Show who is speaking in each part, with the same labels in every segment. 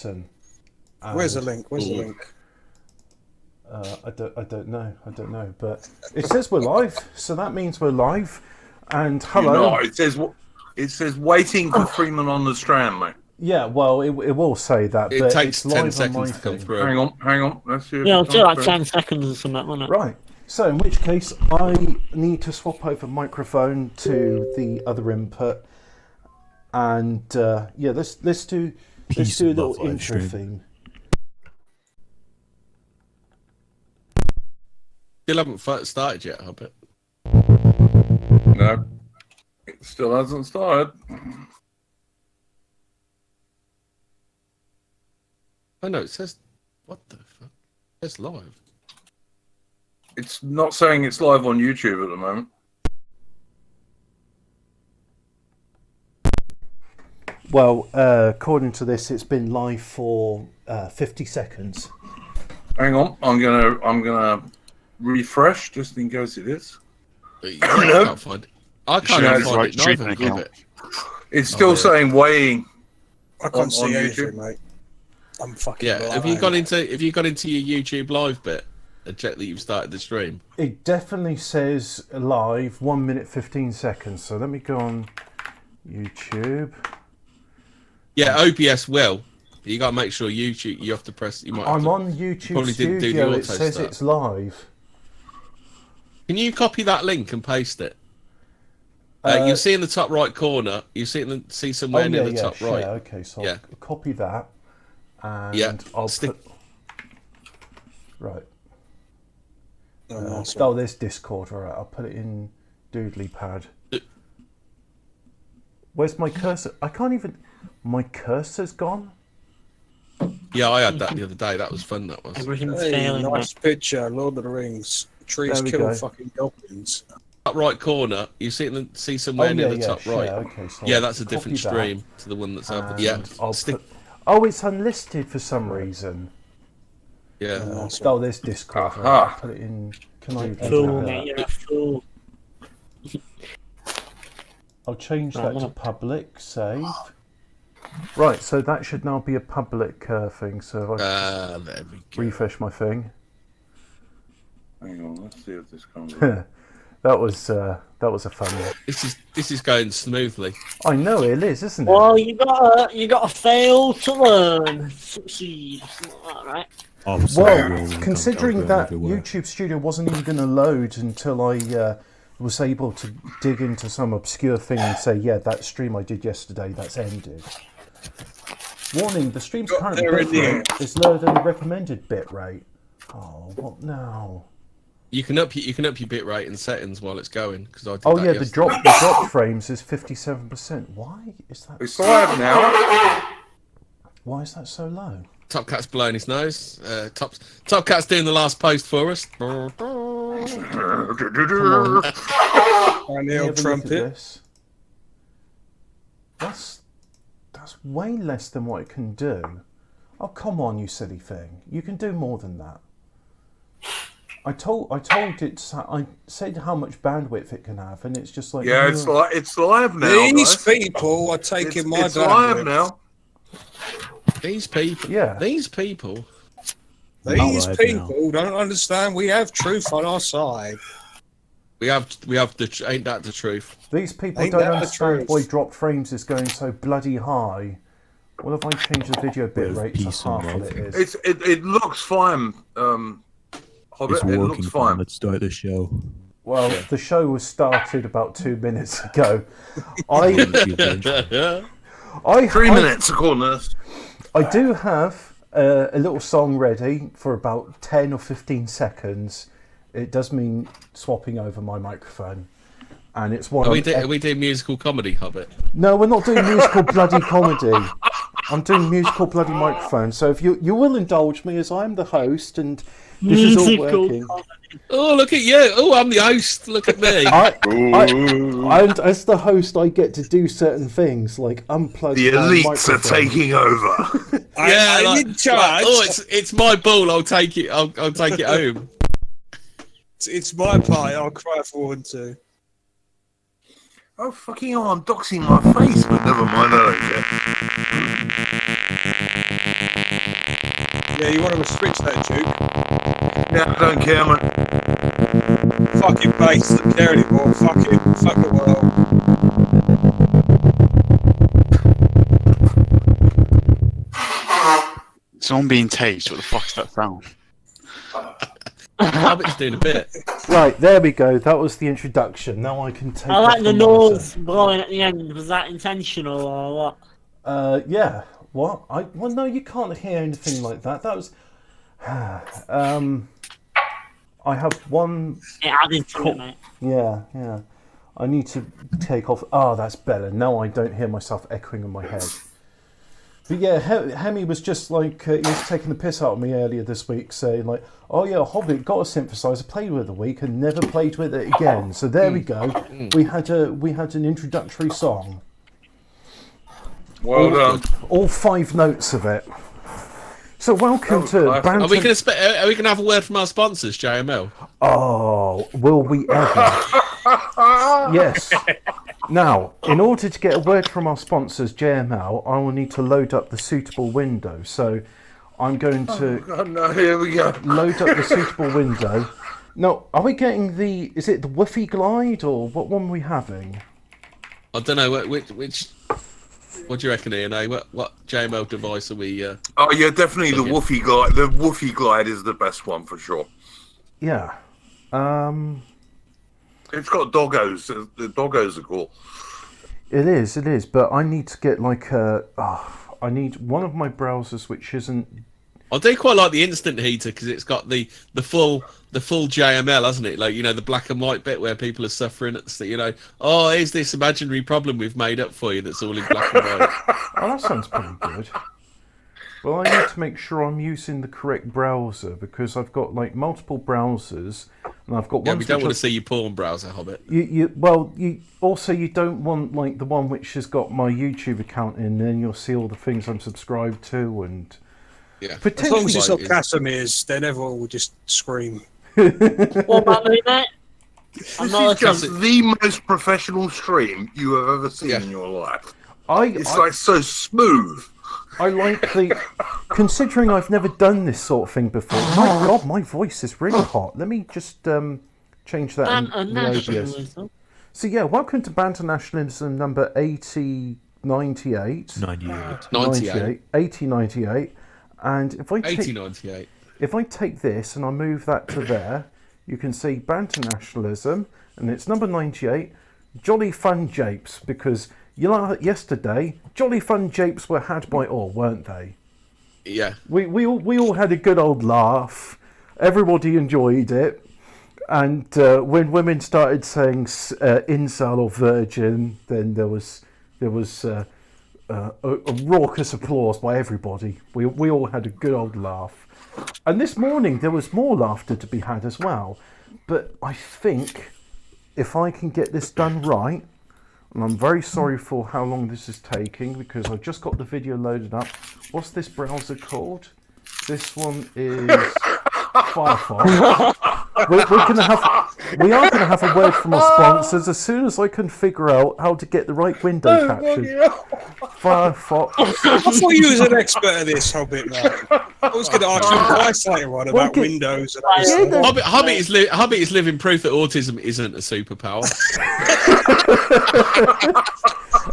Speaker 1: Robertson.
Speaker 2: Where's the link? Where's the link?
Speaker 1: I don't know. But it says we're live, so that means we're live. And hello.
Speaker 3: No, it says waiting for Freeman on the Strand, mate.
Speaker 1: Yeah, well, it will say that.
Speaker 4: It
Speaker 1: but
Speaker 4: takes
Speaker 1: it's
Speaker 4: 10
Speaker 1: live
Speaker 4: seconds to come through.
Speaker 3: Hang on. Let's see.
Speaker 5: Yeah, it'll take like 10 seconds or something, won't it?
Speaker 1: Right. So in which case, I need to swap over microphone to the other input, and yeah, let's do a little intro theme.
Speaker 4: Still haven't started yet, Hobbit.
Speaker 3: No, it still hasn't started.
Speaker 4: Oh no, it says what the fuck? It's live.
Speaker 3: It's not saying it's live on YouTube at the moment.
Speaker 1: Well, according to this, it's been live for 50 seconds.
Speaker 3: Hang on, I'm gonna refresh just in case it is.
Speaker 4: I can't find it. I can't find it neither, Hobbit.
Speaker 3: It's still saying weighing.
Speaker 2: I can't see
Speaker 3: on
Speaker 2: anything,
Speaker 3: YouTube.
Speaker 2: mate. I'm fucking.
Speaker 4: Yeah,
Speaker 2: blind.
Speaker 4: have you gone into your YouTube live bit and checked that you've started the stream?
Speaker 1: It definitely says live 1 minute 15 seconds. So let me go on YouTube.
Speaker 4: Yeah, OBS will. You got to make sure YouTube. You have to press.
Speaker 1: I'm on YouTube
Speaker 4: probably didn't do the
Speaker 1: Studio.
Speaker 4: auto
Speaker 1: It says
Speaker 4: start.
Speaker 1: it's live.
Speaker 4: Can you copy that link and paste it? You'll see in the top right corner. You see somewhere near the top right.
Speaker 1: Yeah, okay, so I'll copy that. And
Speaker 4: Yeah,
Speaker 1: I'll
Speaker 4: stick.
Speaker 1: put... Right.
Speaker 2: nice
Speaker 1: Oh, there's Discord. All right, I'll put it in Doodly Pad. Where's my cursor? I can't even... My cursor's gone?
Speaker 4: Yeah, I had that the other day. That was fun. That was.
Speaker 5: Everything's
Speaker 2: Hey,
Speaker 5: failing.
Speaker 2: nice picture. Lord of the Rings. Trees
Speaker 1: There we
Speaker 2: kill
Speaker 1: go.
Speaker 2: fucking goblins.
Speaker 4: Top right corner. You see somewhere near the top right.
Speaker 1: Yeah, okay, so
Speaker 4: Yeah,
Speaker 1: I'll
Speaker 4: that's a different
Speaker 1: copy that,
Speaker 4: stream to the one that's over.
Speaker 1: and
Speaker 4: Yeah,
Speaker 1: I'll
Speaker 4: stick.
Speaker 1: put... Oh, it's unlisted for some reason.
Speaker 4: Yeah.
Speaker 1: Oh, there's Discord. Right,
Speaker 3: Aha.
Speaker 1: I'll put it in... Can I...
Speaker 5: Fool, mate, you're a fool.
Speaker 1: I'll change that to public, save. Right, so that should now be a public thing, so if I
Speaker 4: There we go.
Speaker 1: refresh my thing.
Speaker 3: Hang on, let's see if this comes.
Speaker 1: That was a fun one.
Speaker 4: This is going smoothly.
Speaker 1: I know it is, isn't it?
Speaker 5: Well, you gotta fail to learn. Succeed. Something like that, right?
Speaker 1: Well, considering that YouTube Studio wasn't even going to load until I was able to dig into some obscure thing and say, yeah, that stream I did yesterday, that's ended. Warning, the stream's current bitrate is lower than the recommended bitrate. Oh, what now?
Speaker 4: You can up your bitrate in settings while it's going because I did
Speaker 1: Oh
Speaker 4: that
Speaker 1: yeah,
Speaker 4: yesterday.
Speaker 1: the drop frames is 57%. Why is that?
Speaker 3: It's live now.
Speaker 1: Why is that so low?
Speaker 4: Top Cat's blowing his nose. Top Cat's doing the last post for us.
Speaker 2: And
Speaker 1: Come
Speaker 2: the
Speaker 1: Let me
Speaker 2: old
Speaker 1: have a look at
Speaker 2: trumpet.
Speaker 1: this. That's way less than what it can do. Oh come on, you silly thing! You can do more than that. I told it. I said how much bandwidth it can have, and it's just like
Speaker 3: Yeah, it's live now.
Speaker 2: These
Speaker 3: guys.
Speaker 2: people are taking my
Speaker 3: It's live
Speaker 2: bandwidth.
Speaker 3: now.
Speaker 4: These people.
Speaker 1: Yeah.
Speaker 4: These people.
Speaker 2: These
Speaker 6: Live
Speaker 2: people don't understand. We have truth on our side.
Speaker 4: We have the ain't that the truth?
Speaker 1: These people
Speaker 2: Ain't
Speaker 1: don't
Speaker 2: that the
Speaker 1: understand
Speaker 2: truth?
Speaker 1: why drop frames is going so bloody high. What if I change the video bit
Speaker 6: With
Speaker 1: rate to
Speaker 6: peace and
Speaker 1: half what
Speaker 6: love.
Speaker 1: it is?
Speaker 3: It looks fine. Hobbit,
Speaker 6: It's
Speaker 3: it looks
Speaker 6: working
Speaker 3: fine.
Speaker 6: Let's start the show.
Speaker 1: Well, the show was started about 2 minutes ago. I
Speaker 3: 3 minutes according to this.
Speaker 1: I do have a little song ready for about 10 or 15 seconds. It does mean swapping over my microphone. And it's one
Speaker 4: Are we doing musical comedy, Hobbit?
Speaker 1: No, we're not doing musical bloody comedy. I'm doing musical bloody microphone. So if you will indulge me as I'm the host and this is all working.
Speaker 4: Oh, look at you! Oh, I'm the host. Look at me.
Speaker 1: And as the host, I get to do certain things like unplug
Speaker 3: The
Speaker 1: my
Speaker 3: elites
Speaker 1: microphone.
Speaker 3: are taking over.
Speaker 4: Yeah,
Speaker 2: I'm in charge.
Speaker 4: Oh, it's my ball. I'll take it. I'll take it home.
Speaker 2: It's my part. I'll cry for one too.
Speaker 3: Oh, fucking hell, I'm doxing my face, but never mind, I don't care.
Speaker 2: Yeah, you want to switch that, Duke?
Speaker 3: Yeah, I don't care, man.
Speaker 2: Fucking bass, don't care anymore. Fuck it well.
Speaker 6: Someone being tased. What the fuck's that sound?
Speaker 4: Hobbit's doing a bit.
Speaker 1: Right, there we go. That was the introduction. Now I can take.
Speaker 5: I like
Speaker 1: off
Speaker 5: the
Speaker 1: monitor.
Speaker 5: nose blowing at the end. Was that intentional or what?
Speaker 1: Yeah. What? Well, no, you can't hear anything like that. That was. I have one.
Speaker 5: It added to it, mate.
Speaker 1: Yeah. I need to take off. Oh, that's better. Now I don't hear myself echoing in my head. But yeah, Hemi was just like, he was taking the piss out of me earlier this week, saying like, oh yeah, Hobbit got a synthesizer, played with it a week, and never played with it again. So there we go. We had an introductory song.
Speaker 3: Well done.
Speaker 1: All 5 notes of it. So welcome to
Speaker 3: classic.
Speaker 1: Banter.
Speaker 4: Are we gonna have a word from our sponsors, JML?
Speaker 1: Oh, will we ever? Yes. Now, in order to get a word from our sponsors, JML, I will need to load up the suitable window. So I'm going to
Speaker 3: No, here we go.
Speaker 1: load up the suitable window. Now, are we getting is it the Woofy Glide, or what one are we having?
Speaker 4: I don't know which. What do you reckon, Ian? What JML device are we?
Speaker 3: Oh yeah, definitely the Woofy Glide. The Woofy Glide is the best one for sure.
Speaker 1: Yeah.
Speaker 3: It's got doggos. The doggos are cool.
Speaker 1: It is, but I need to get like I need one of my browsers which isn't.
Speaker 4: I do quite like the instant heater because it's got the full JML, hasn't it? Like, you know, the black and white bit where people are suffering. It's, you know, oh, here's this imaginary problem we've made up for you that's all in black and white.
Speaker 1: Oh, that sounds pretty good. Well, I need to make sure I'm using the correct browser because I've got like multiple browsers, and I've got
Speaker 4: Yeah,
Speaker 1: one.
Speaker 4: we don't want to see your porn browser, Hobbit.
Speaker 1: You don't want like the one which has got my YouTube account in, then you'll see all the things I'm subscribed to, and
Speaker 4: Yeah.
Speaker 2: As long as it's not
Speaker 4: Potentially-
Speaker 2: Casimir's, then everyone will just scream.
Speaker 5: What about me, mate? I'm
Speaker 3: This
Speaker 5: not
Speaker 3: is just
Speaker 5: listening.
Speaker 3: the most professional stream you have ever seen in your life. It's
Speaker 1: I
Speaker 3: like so smooth.
Speaker 1: like the considering I've never done this sort of thing before. My God, my voice is really hot. Let me just change that in the OBS.
Speaker 5: Nationalism.
Speaker 1: So yeah, welcome to Banter Nationalism number 8098. 8098. And if I take
Speaker 4: 8098.
Speaker 1: if I take this and I move that to there, you can see Banter Nationalism, and it's number 98. Jolly fun Japes, because yesterday Jolly fun Japes were had by all, weren't they?
Speaker 4: Yeah.
Speaker 1: We all had a good old laugh. Everybody enjoyed it, and when women started saying incel or virgin, then there was a raucous applause by everybody. We all had a good old laugh. And this morning there was more laughter to be had as well. But I think if I can get this done right, and I'm very sorry for how long this is taking because I've just got the video loaded up. What's this browser called? This one is Firefox. We are going to have a word from our sponsors as soon as I can figure out how to get the right window caption. Firefox.
Speaker 2: I thought you was an expert at this, Hobbit, man. I was going to ask you twice later on about Windows. And
Speaker 4: Hobbit is living proof that autism isn't a superpower.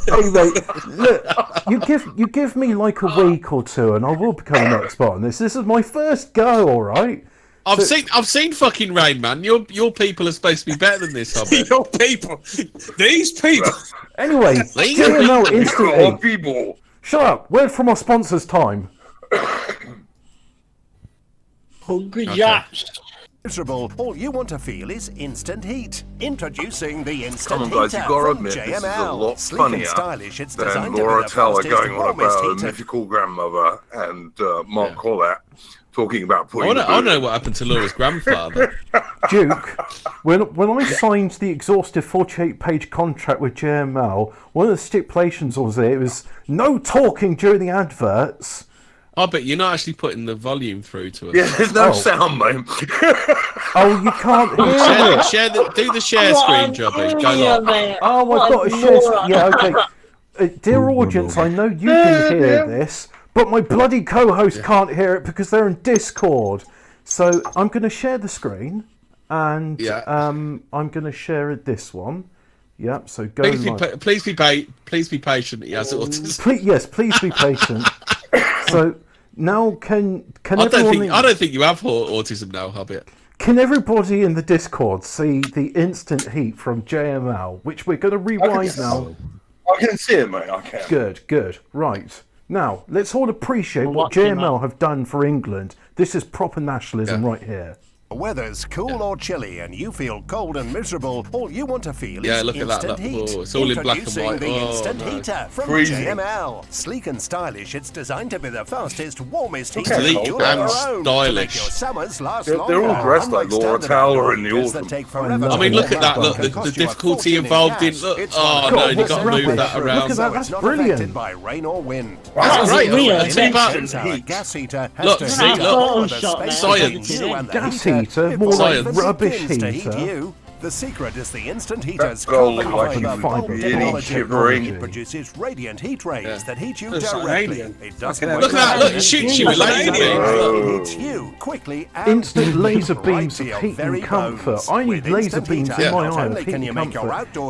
Speaker 1: Hey mate, look, you give me like a week or two, and I will become an expert on this. This is my first go, all right.
Speaker 4: I've seen fucking Rain Man. Your people are supposed to be better than this, Hobbit.
Speaker 2: Your people, these people.
Speaker 1: Anyway, JML instantly.
Speaker 3: People.
Speaker 1: Shut up. Word from our sponsors time.
Speaker 5: Hungry Jacks.
Speaker 7: Miserable, all you want to feel is instant heat. Introducing the instant
Speaker 3: Come on, guys,
Speaker 7: heater
Speaker 3: you've got to
Speaker 7: from
Speaker 3: admit,
Speaker 7: JML.
Speaker 3: this is a lot
Speaker 7: Sleek and
Speaker 3: funnier
Speaker 7: stylish, it's
Speaker 3: than
Speaker 7: designed to
Speaker 3: Laura
Speaker 7: be the
Speaker 3: Teller
Speaker 7: fastest,
Speaker 3: going on
Speaker 7: warmest
Speaker 3: about her
Speaker 7: heater.
Speaker 3: mythical grandmother and Mark Collett talking about
Speaker 4: I
Speaker 3: putting.
Speaker 4: want to know what happened to Laura's grandfather.
Speaker 1: Duke, when I signed the exhaustive 48-page contract with JML, one of the stipulations was it was no talking during the adverts.
Speaker 4: Hobbit, you're not actually putting the volume through to us.
Speaker 3: Yeah, there's no
Speaker 1: Oh.
Speaker 3: sound, mate.
Speaker 1: Oh, you can't hear it.
Speaker 4: Do the share screen, Jobby. Go live.
Speaker 1: Oh, I've got a share. Yeah, okay. Dear audience, I know you can hear this, But my bloody co-host can't hear it because they're in Discord. So I'm going to share the screen, and I'm going to share this one. Yep. So go.
Speaker 4: Please be patient. He has autism.
Speaker 1: Please be patient. So now can
Speaker 4: I don't think you have autism now, Hobbit.
Speaker 1: Can everybody in the Discord see the instant heat from JML, which we're going to rewind now?
Speaker 3: I can see it, mate. I can.
Speaker 1: Good. Right. Now, let's all appreciate what JML have done for England. This is proper nationalism right here.
Speaker 7: Weather's cool or chilly and you feel cold and miserable, all you want to feel is
Speaker 4: look at that.
Speaker 7: instant heat.
Speaker 4: It's all in black and white.
Speaker 7: The instant heater from JML. Sleek and stylish, it's designed to be the fastest, warmest heater you'll ever own.
Speaker 4: Stylish.
Speaker 7: Your summers last
Speaker 3: They're all dressed like Laura Taylor in the autumn.
Speaker 4: I mean, look at that. Look, the difficulty involved in. Look, you got to move that around.
Speaker 1: Look at that. That's brilliant.
Speaker 7: By rain or wind.
Speaker 4: That's great.
Speaker 7: Gas heater
Speaker 4: Look, science.
Speaker 1: Gas heater, more like rubbish heater.
Speaker 7: The secret is the instant heater's
Speaker 3: carbon
Speaker 7: fiber
Speaker 3: fiber
Speaker 7: technology.
Speaker 3: shivering.
Speaker 7: It produces radiant heat rays that heat you directly. It doesn't
Speaker 4: look at that! Look, it shoots you with laser beams.
Speaker 7: It heats you quickly and
Speaker 1: instant laser beams of heat and comfort. I need laser beams in my eye of heat and comfort.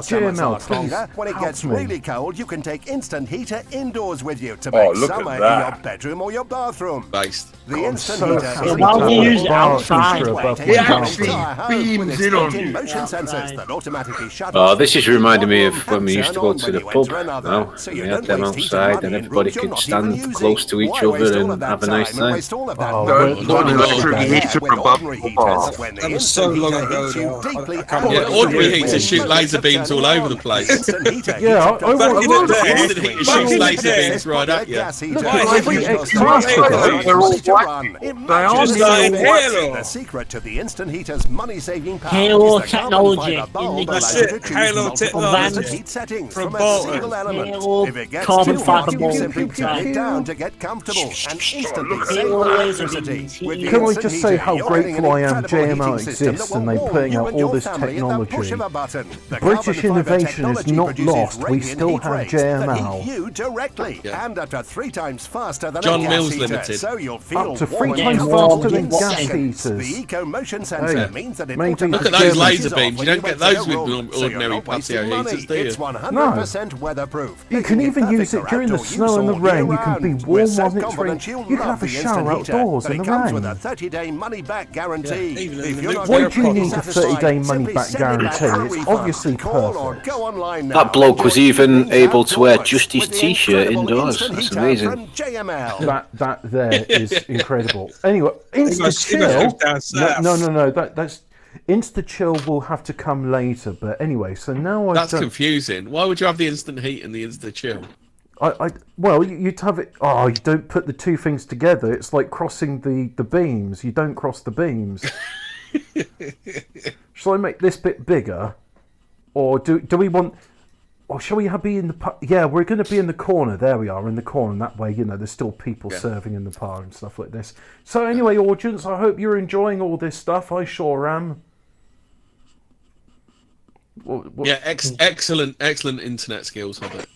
Speaker 1: JML, please
Speaker 7: when it gets
Speaker 1: help me.
Speaker 7: really cold, you can take instant heater indoors with you to make summer in your bedroom or your bathroom.
Speaker 4: Based.
Speaker 7: The instant
Speaker 1: so
Speaker 7: heater
Speaker 1: happy
Speaker 7: is
Speaker 5: Why don't you use it outside?
Speaker 3: It actually beams in on you.
Speaker 7: motion sensors that automatically shut
Speaker 8: Oh,
Speaker 7: off
Speaker 8: this is reminding me of
Speaker 7: and
Speaker 8: when we used to go
Speaker 7: turn
Speaker 8: to
Speaker 7: on
Speaker 8: the
Speaker 7: when you
Speaker 8: pub.
Speaker 7: enter another.
Speaker 8: Now
Speaker 7: So
Speaker 8: we
Speaker 7: you
Speaker 8: had
Speaker 7: don't
Speaker 8: them
Speaker 7: waste heat and
Speaker 8: outside,
Speaker 7: money
Speaker 8: and
Speaker 7: in
Speaker 8: everybody
Speaker 7: rooms you're
Speaker 8: could
Speaker 7: not
Speaker 8: stand
Speaker 7: even
Speaker 8: close
Speaker 7: using.
Speaker 8: to each
Speaker 7: Why
Speaker 8: other
Speaker 7: waste all
Speaker 8: and
Speaker 7: of that
Speaker 8: have a nice
Speaker 7: time and
Speaker 8: time.
Speaker 7: waste all of that
Speaker 1: Oh,
Speaker 7: money
Speaker 1: don't
Speaker 3: Don't
Speaker 7: on
Speaker 3: electric
Speaker 7: ordinary
Speaker 3: heater
Speaker 7: heater with
Speaker 3: above
Speaker 7: ordinary
Speaker 3: the
Speaker 7: heaters
Speaker 3: bar.
Speaker 7: when the
Speaker 2: That was
Speaker 7: instant
Speaker 2: so long
Speaker 7: heater
Speaker 2: ago
Speaker 7: heats you
Speaker 2: now.
Speaker 7: deeply
Speaker 2: I can't
Speaker 7: and
Speaker 4: Yeah,
Speaker 2: remember.
Speaker 4: ordinary
Speaker 7: directly.
Speaker 4: heaters shoot laser beams all over the place.
Speaker 7: Instant heater
Speaker 1: Yeah,
Speaker 7: heats up to
Speaker 1: I want-
Speaker 2: Back in the day,
Speaker 4: Instant heater shoots laser beams right at you.
Speaker 7: gas heater.
Speaker 1: Look
Speaker 2: Why
Speaker 1: at
Speaker 2: is
Speaker 1: every
Speaker 2: it
Speaker 1: X-Master guy.
Speaker 3: They're all
Speaker 7: To
Speaker 3: white.
Speaker 7: run.
Speaker 3: They are
Speaker 7: Imagine
Speaker 2: like
Speaker 7: it.
Speaker 2: Halo.
Speaker 7: The secret to the instant heater's money-saving power
Speaker 5: Halo
Speaker 7: is the carbon
Speaker 5: technology
Speaker 7: fiber bulb
Speaker 5: in the
Speaker 7: allows
Speaker 2: kitchen.
Speaker 7: you to choose
Speaker 2: Halo
Speaker 7: multiple
Speaker 2: technology
Speaker 7: instant heat settings
Speaker 2: from
Speaker 7: from a
Speaker 2: Bolton.
Speaker 7: single element.
Speaker 5: Halo
Speaker 7: If it gets
Speaker 5: carbon
Speaker 7: too hot,
Speaker 5: fiber
Speaker 7: you
Speaker 5: bulb
Speaker 7: simply turn
Speaker 5: inside.
Speaker 7: it down to get comfortable and instantly
Speaker 3: look at
Speaker 7: save
Speaker 5: Halo
Speaker 7: on
Speaker 5: laser
Speaker 7: electricity.
Speaker 5: beams.
Speaker 7: With the
Speaker 1: Can I
Speaker 7: instant
Speaker 1: just say
Speaker 7: heater,
Speaker 1: how
Speaker 7: you're getting
Speaker 1: grateful I
Speaker 7: an
Speaker 1: am
Speaker 7: incredible
Speaker 1: JML
Speaker 7: heating system
Speaker 1: exists
Speaker 7: that
Speaker 1: and
Speaker 7: will
Speaker 1: they
Speaker 7: warm
Speaker 1: putting
Speaker 7: you
Speaker 1: out
Speaker 7: and
Speaker 1: all
Speaker 7: your
Speaker 1: this
Speaker 7: family at the
Speaker 1: technology.
Speaker 7: push of a button. The
Speaker 1: British
Speaker 7: carbon fiber
Speaker 1: innovation is
Speaker 7: technology
Speaker 1: not
Speaker 7: produces
Speaker 1: lost. We
Speaker 7: radiant
Speaker 1: still
Speaker 7: heat
Speaker 1: have
Speaker 7: rays that
Speaker 1: JML.
Speaker 7: heat you directly
Speaker 4: Yeah.
Speaker 7: and up to 3 times faster than
Speaker 4: John
Speaker 7: a gas
Speaker 4: Mills
Speaker 7: heater.
Speaker 4: Limited.
Speaker 7: So you'll feel
Speaker 1: Up to 3
Speaker 7: warm
Speaker 1: times
Speaker 7: in
Speaker 1: faster than
Speaker 7: 4
Speaker 1: gas
Speaker 7: seconds.
Speaker 1: heaters.
Speaker 7: The eco motion sensor
Speaker 1: Hey,
Speaker 7: means that it
Speaker 1: maybe
Speaker 7: automatically
Speaker 4: Look at those laser
Speaker 7: switches off
Speaker 4: beams.
Speaker 7: when
Speaker 4: You don't get
Speaker 7: enter
Speaker 4: those
Speaker 7: the
Speaker 4: with
Speaker 7: room, so you're
Speaker 4: ordinary
Speaker 7: not wasting
Speaker 4: patio
Speaker 7: money.
Speaker 4: heaters, do you?
Speaker 7: It's 100% weatherproof.
Speaker 1: You can
Speaker 7: making it
Speaker 1: even
Speaker 7: perfect
Speaker 1: use it
Speaker 7: for
Speaker 1: during the
Speaker 7: outdoor
Speaker 1: snow
Speaker 7: use
Speaker 1: and the
Speaker 7: all
Speaker 1: rain.
Speaker 7: year
Speaker 1: You can be
Speaker 7: round.
Speaker 1: warm
Speaker 7: We're so
Speaker 1: while it's
Speaker 7: confident
Speaker 1: raining.
Speaker 7: you'll
Speaker 1: You can
Speaker 7: love
Speaker 1: have a
Speaker 7: the
Speaker 1: shower
Speaker 7: instant heater,
Speaker 1: outdoors
Speaker 7: but
Speaker 1: in
Speaker 7: it
Speaker 1: the
Speaker 7: comes with
Speaker 1: rain.
Speaker 7: a 30-day money-back guarantee.
Speaker 2: Yeah, even
Speaker 7: If
Speaker 2: in
Speaker 7: you're
Speaker 2: the
Speaker 7: not
Speaker 1: Why
Speaker 2: nuclear
Speaker 1: do you need a
Speaker 7: satisfied,
Speaker 1: 30-day
Speaker 7: simply
Speaker 1: money-back
Speaker 7: send it back
Speaker 1: guarantee?
Speaker 7: for a
Speaker 1: It's
Speaker 7: refund.
Speaker 1: obviously
Speaker 7: Call or
Speaker 1: perfect.
Speaker 7: go online now
Speaker 8: That bloke
Speaker 7: and
Speaker 8: was
Speaker 7: enjoy
Speaker 8: even
Speaker 7: being
Speaker 8: able to wear
Speaker 7: outdoors
Speaker 8: just his
Speaker 7: with the
Speaker 8: t-shirt
Speaker 7: incredible
Speaker 8: indoors.
Speaker 7: instant
Speaker 8: That's
Speaker 7: heater
Speaker 8: amazing.
Speaker 7: from JML.
Speaker 1: That there is incredible. Anyway, Insta
Speaker 2: He must
Speaker 1: Chill.
Speaker 2: go down south.
Speaker 1: No. That's Insta Chill will have to come later. But anyway, so now I've
Speaker 4: That's
Speaker 1: done.
Speaker 4: confusing. Why would you have the instant heat and the instant chill?
Speaker 1: Well, you'd have it. Oh, you don't put the two things together. It's like crossing the beams. You don't cross the beams. Shall I make this bit bigger, or do we want? Or shall we be in the? Yeah, we're going to be in the corner. There we are in the corner. And that way, there's still people serving in the bar and stuff like this. So anyway, audience, I hope you're enjoying all this stuff. I sure am.
Speaker 4: Yeah, excellent internet skills, Hobbit.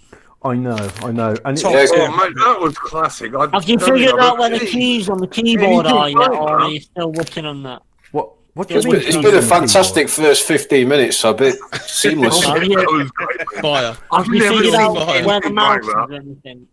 Speaker 1: I know, and
Speaker 3: Oh, mate, that was classic.
Speaker 5: Have you figured out where the keys on the keyboard are yet, or are you still working on that?
Speaker 1: What do you mean?
Speaker 8: It's been a fantastic first 15 minutes, a bit seamless.
Speaker 5: Have you
Speaker 4: Fire.
Speaker 5: figured out
Speaker 4: seen
Speaker 5: where the
Speaker 3: anything
Speaker 5: mouse
Speaker 3: like
Speaker 5: is or anything?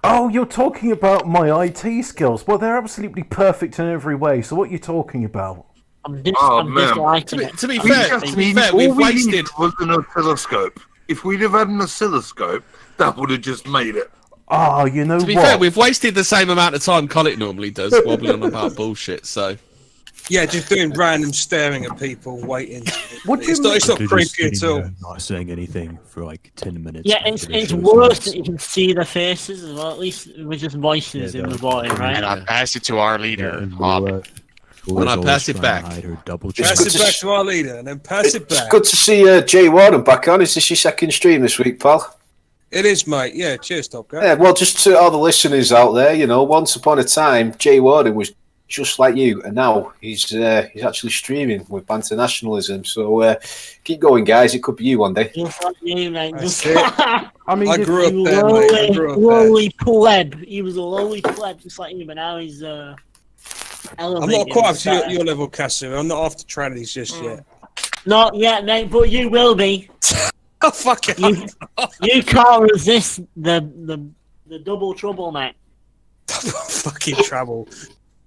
Speaker 1: Oh, you're talking about my IT skills. Well, they're absolutely perfect in every way. So what are you talking about?
Speaker 5: I'm
Speaker 3: man.
Speaker 5: disliking it.
Speaker 4: To be
Speaker 3: We
Speaker 4: fair,
Speaker 3: just needed, all
Speaker 4: we've
Speaker 3: we
Speaker 4: wasted.
Speaker 3: needed was an oscilloscope. If we'd have had an oscilloscope, that would have just made it.
Speaker 1: Oh, you know what?
Speaker 4: To be fair, we've wasted the same amount of time Colin normally does, wobbling on about bullshit. So
Speaker 2: Yeah, just doing random staring at people, waiting.
Speaker 1: What do you
Speaker 2: It's not creepy at all.
Speaker 9: Not saying anything for like 10 minutes.
Speaker 5: Yeah, it's worse that you can see their faces as well. At least with just voices in the body, right?
Speaker 6: And I pass it to our leader, Hobbit.
Speaker 4: When I pass it back.
Speaker 2: Pass it back to our leader and then pass it
Speaker 8: It's
Speaker 2: back.
Speaker 8: good to see Jay Warden back on. Is this your second stream this week, pal?
Speaker 2: It is, mate. Yeah, cheers, Top Guy.
Speaker 8: Yeah, well, just to all the listeners out there, once upon a time, Jay Warden was just like you, and now he's actually streaming with Banter Nationalism. So keep going, guys. It could be you one day.
Speaker 5: Just like you, mate. Just
Speaker 1: I mean,
Speaker 2: I grew up there, mate. I grew up there.
Speaker 5: lowly pleb. He was a lowly pleb, just like you, but now he's
Speaker 2: I'm
Speaker 5: elevated.
Speaker 2: not quite up to your level, Cassie. I'm not after trannies just yet.
Speaker 5: Not yet, mate, but you will be.
Speaker 2: Oh, fuck it.
Speaker 5: You can't resist the double trouble, mate.
Speaker 2: Fucking trouble.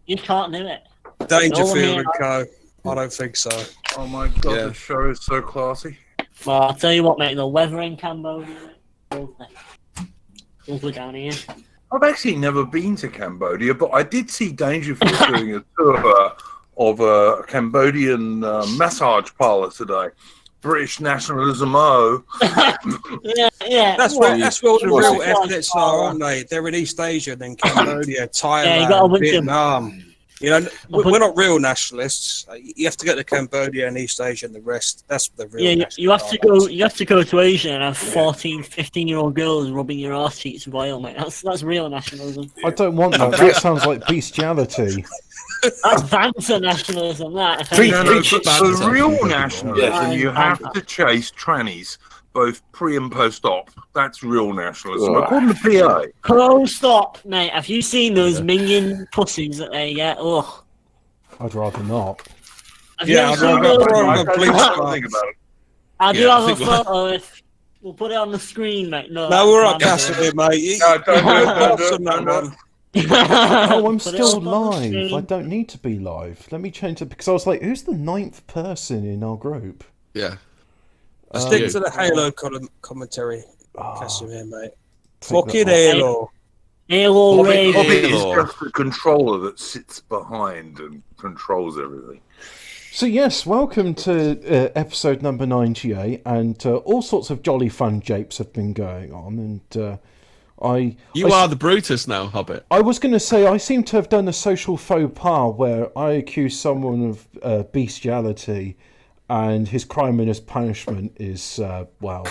Speaker 5: You can't do it.
Speaker 2: Dangerfield and Co. I don't think so.
Speaker 3: Oh my god, the show is so classy.
Speaker 5: Well, I'll tell you what, mate, the weather in Cambodia, lovely down here.
Speaker 3: I've actually never been to Cambodia, but I did see Dangerfield doing a tour of a Cambodian massage parlor today. British nationalism,
Speaker 5: Yeah.
Speaker 2: That's where the real ethnics are, aren't they? They're in East Asia, then Cambodia, Thailand, Vietnam. You know, we're not real nationalists. You have to go to Cambodia and East Asia and the rest. That's the real.
Speaker 5: Yeah, you have to go. You have to go to Asia and have 14, 15-year-old girls rubbing your arse cheeks vile, mate. That's real nationalism.
Speaker 1: I don't want that. That sounds like bestiality.
Speaker 5: That's Banter Nationalism. That.
Speaker 3: For real nationalism, you have to chase trannies, both pre and post-op. That's real nationalism, according to PA.
Speaker 5: Post-op, mate. Have you seen those minion pussies that they get? Ugh.
Speaker 1: I'd rather not.
Speaker 5: Have you ever seen those? I do have a photo. If we'll put it on the screen, mate. No,
Speaker 2: we're up Cassidy, mate.
Speaker 3: No.
Speaker 1: Oh, I'm still live. I don't need to be live. Let me change it because I was like, who's the 9th person in our group?
Speaker 4: Yeah.
Speaker 2: Stick to the Halo commentary, Casimir, mate. Fucking Halo.
Speaker 5: Halo Radio.
Speaker 3: Hobbit is just the controller that sits behind and controls everything.
Speaker 1: So yes, welcome to episode number 98, and all sorts of jolly fun japes have been going on, and
Speaker 4: You are the Brutus now, Hobbit.
Speaker 1: I was going to say, I seem to have done a social faux pas where I accuse someone of bestiality, and his crime and his punishment is, well,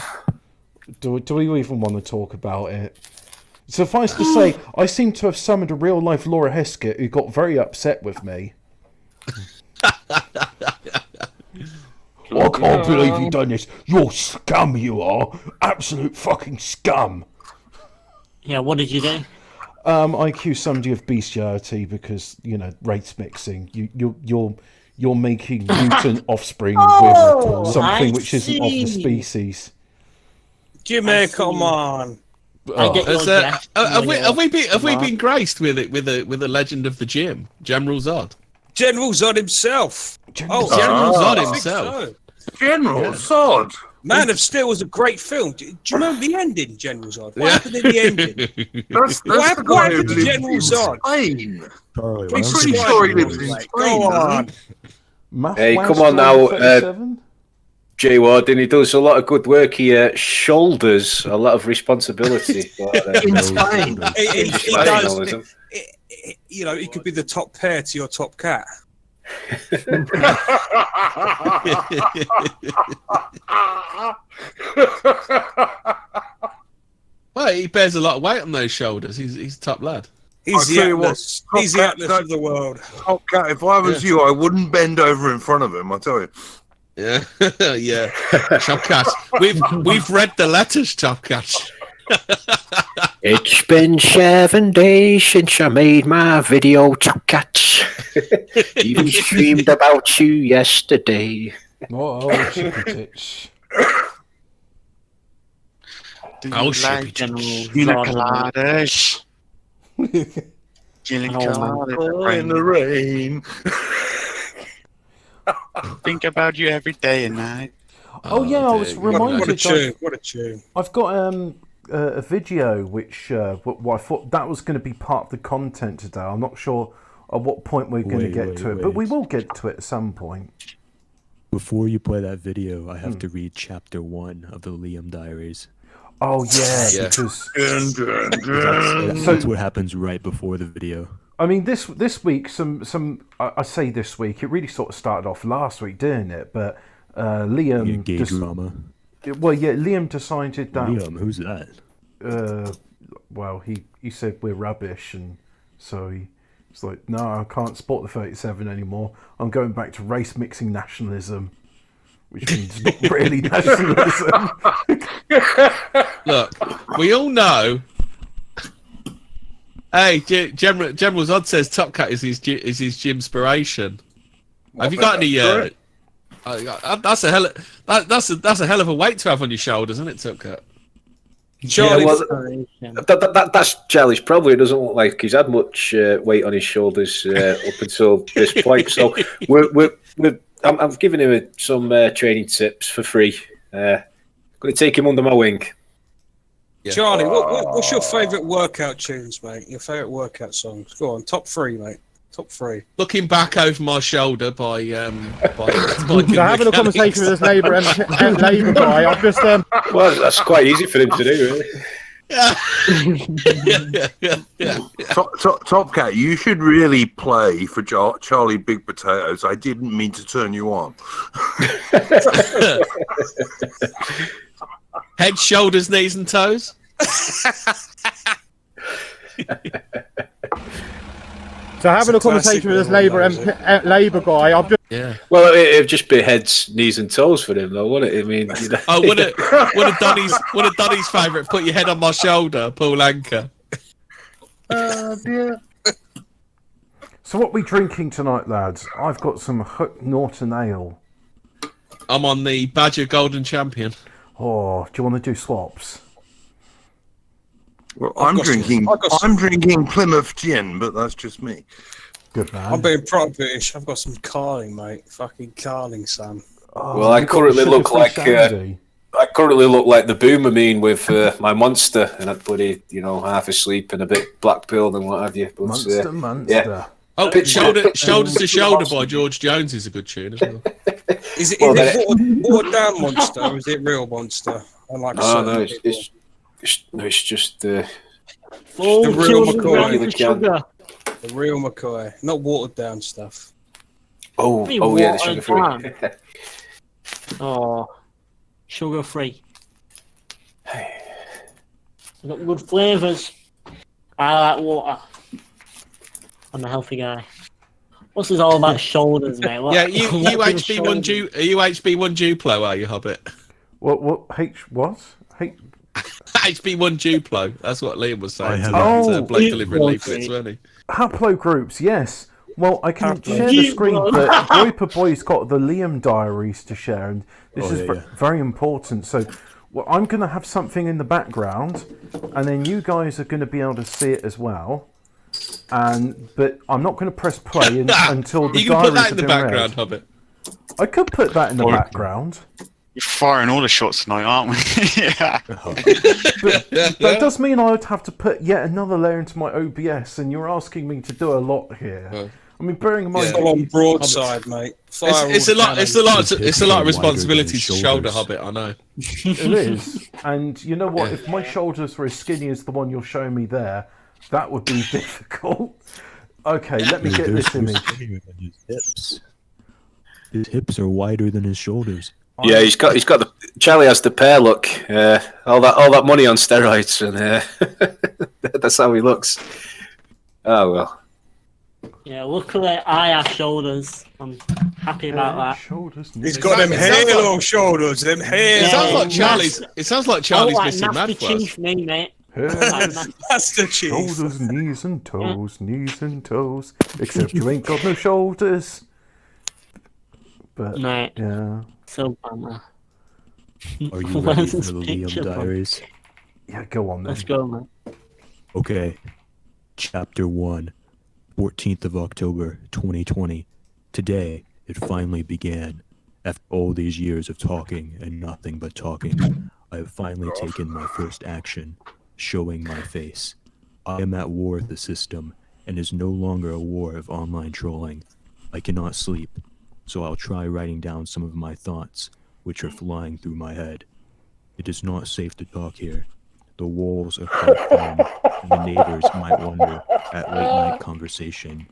Speaker 1: do we even want to talk about it? Suffice to say, I seem to have summoned a real-life Laura Heskett who got very upset with me. I can't believe you've done this. You're scum, you are. Absolute fucking scum.
Speaker 5: Yeah, what did you do?
Speaker 1: I accuse somebody of bestiality because, you know, race mixing. You're making mutant offspring with something which isn't of the species.
Speaker 2: Jimmy, come on.
Speaker 4: Have we been graced with a legend of the gym, General Zod?
Speaker 2: General Zod himself.
Speaker 4: General Zod himself.
Speaker 3: General Zod.
Speaker 2: Man of Steel was a great film. Do you remember the ending, General Zod? What happened in the ending? What happened to General Zod?
Speaker 3: I'm pretty sure he lives in Spain.
Speaker 2: Go on.
Speaker 8: Hey, come on now, Jay Warden. He does a lot of good work. He shoulders a lot of responsibility.
Speaker 3: In Spain.
Speaker 2: He does. You know, he could be the top pair to your top cat.
Speaker 4: Well, he bears a lot of weight on those shoulders. He's a top lad.
Speaker 2: He's the Atlas. He's the Atlas of the world.
Speaker 3: Top cat. If I was you, I wouldn't bend over in front of him. I tell you.
Speaker 4: Yeah, yeah. Top cat. We've read the letters, Top cat.
Speaker 8: It's been 7 days since I made my video, Top Cat. Even streamed about you yesterday.
Speaker 1: Oh, chicken tits.
Speaker 6: Oh,
Speaker 4: shippy
Speaker 6: Gina Coladas. Gina Coladas.
Speaker 3: In the rain.
Speaker 6: Think about you every day and night.
Speaker 1: Oh yeah, I was reminded.
Speaker 2: What a tune! What a tune!
Speaker 1: I've got a video which I thought that was going to be part of the content today. I'm not sure at what point we're going to get to it, but we will get to it at some point.
Speaker 9: Before you play that video, I have to read chapter 1 of the Liam Diaries.
Speaker 1: Oh yeah, because
Speaker 9: that's what happens right before the video.
Speaker 1: I mean, this week, I say this week, it really sort of started off last week, didn't it? But Liam...
Speaker 9: Gay drama.
Speaker 1: Well, yeah, Liam decided that...
Speaker 9: Liam, who's that?
Speaker 1: Well, he said we're rubbish, and so It's like, no, I can't sport the 37 anymore. I'm going back to race mixing nationalism, which means not really nationalism.
Speaker 4: Look, we all know. Hey, General Zod says Top Cat is his gym-spiration. Have you got any? That's a hell of a weight to have on your shoulders, isn't it, Top Cat?
Speaker 8: Charlie, that's Charlie's probably doesn't look like he's had much weight on his shoulders up until this point. So I'm giving him some training tips for free. Going to take him under my wing.
Speaker 2: Yeah. Charlie, what's your favourite workout tunes, mate? Your favourite workout songs? Go on, top 3, mate. Top 3.
Speaker 4: Looking Back Over My Shoulder by
Speaker 10: having a conversation with this Labour guy. I've just
Speaker 8: well, that's quite easy for him to do, really.
Speaker 3: Top Cat, you should really play for Charlie Big Potatoes. I didn't mean to turn you on.
Speaker 4: Head, shoulders, knees, and toes.
Speaker 10: So having a conversation with this Labour guy, I've just
Speaker 8: Well, it'd just be heads, knees, and toes for him, though, wouldn't it? I mean, you know.
Speaker 4: Oh, one of Donny's favourite. Put your head on my shoulder, Paul Anka.
Speaker 3: Dear.
Speaker 1: So what are we drinking tonight, lads? I've got some Hook Norton Ale.
Speaker 4: I'm on the Badger Golden Champion.
Speaker 1: Oh, do you want to do swaps?
Speaker 3: Well, I'm drinking Plymouth gin, but that's just me.
Speaker 1: Good man.
Speaker 2: I'm being proper British. I've got some Carling, mate. Fucking Carling, son.
Speaker 1: Oh,
Speaker 8: well, I currently look like the Boomer mean with my Monster, and I'm bloody, half asleep and a bit black-pilled and what have you. But,
Speaker 1: Monster.
Speaker 8: Yeah.
Speaker 4: Oh, Shoulders to Shoulder by George Jones is a good tune as well.
Speaker 2: Is it watered down Monster, or is it real Monster?
Speaker 8: It's just
Speaker 2: the real
Speaker 5: McCoy.
Speaker 2: The real McCoy, not watered down stuff.
Speaker 8: Oh yeah, the sugar-free.
Speaker 5: Sugar-free. I've got good flavours. I like water. I'm a healthy guy. What's this all about shoulders, mate?
Speaker 4: Yeah, you HB1 Duplo, are you, Hobbit?
Speaker 1: What?
Speaker 4: HB1 Duplo. That's what Liam was saying.
Speaker 1: Blake
Speaker 4: delivering leaflets, weren't he?
Speaker 1: Haplo groups, yes. Well, I can share the screen, but Groiper Boy's got the Liam diaries to share, and this is very important. So, I'm going to have something in the background, and then you guys are going to be able to see it as well. But I'm not going to press play until the diaries have been read. You can put that in the background,
Speaker 4: Hobbit.
Speaker 1: I could put that in the background.
Speaker 6: We're firing all the shots tonight, aren't we? Yeah.
Speaker 1: But that does mean I would have to put yet another layer into my OBS, and you're asking me to do a lot here. I mean, bearing in mind,
Speaker 2: on broadside, mate.
Speaker 4: It's a lot of responsibility to shoulder, Hobbit. I know.
Speaker 1: It is, and you know what? If my shoulders were as skinny as the one you're showing me there, that would be difficult. Okay, let me get this image.
Speaker 9: His hips are wider than his shoulders.
Speaker 8: Yeah, he's got the Charlie has the pear look. All that money on steroids, and that's how he looks. Oh well.
Speaker 5: Yeah, luckily I have shoulders. I'm happy about that.
Speaker 1: Shoulders.
Speaker 2: He's got them halo shoulders. Them halo.
Speaker 4: It sounds like Charlie's missing mad for us.
Speaker 5: Me, mate.
Speaker 2: That's the chief.
Speaker 1: Shoulders, knees and toes, knees and toes. Except you ain't got no shoulders. But
Speaker 5: mate,
Speaker 1: yeah.
Speaker 5: So bummer.
Speaker 9: Are you ready for the Liam Diaries?
Speaker 1: Yeah, go on then.
Speaker 5: Let's go, man.
Speaker 9: Okay. Chapter 1. 14th of October, 2020. Today, it finally began. After all these years of talking and nothing but talking, I have finally taken my first action, showing my face. I am at war with the system, and is no longer a war of online trolling. I cannot sleep, so I'll try writing down some of my thoughts, which are flying through my head. It is not safe to talk here. The walls are quite thin, and the neighbors might wonder at late-night conversation.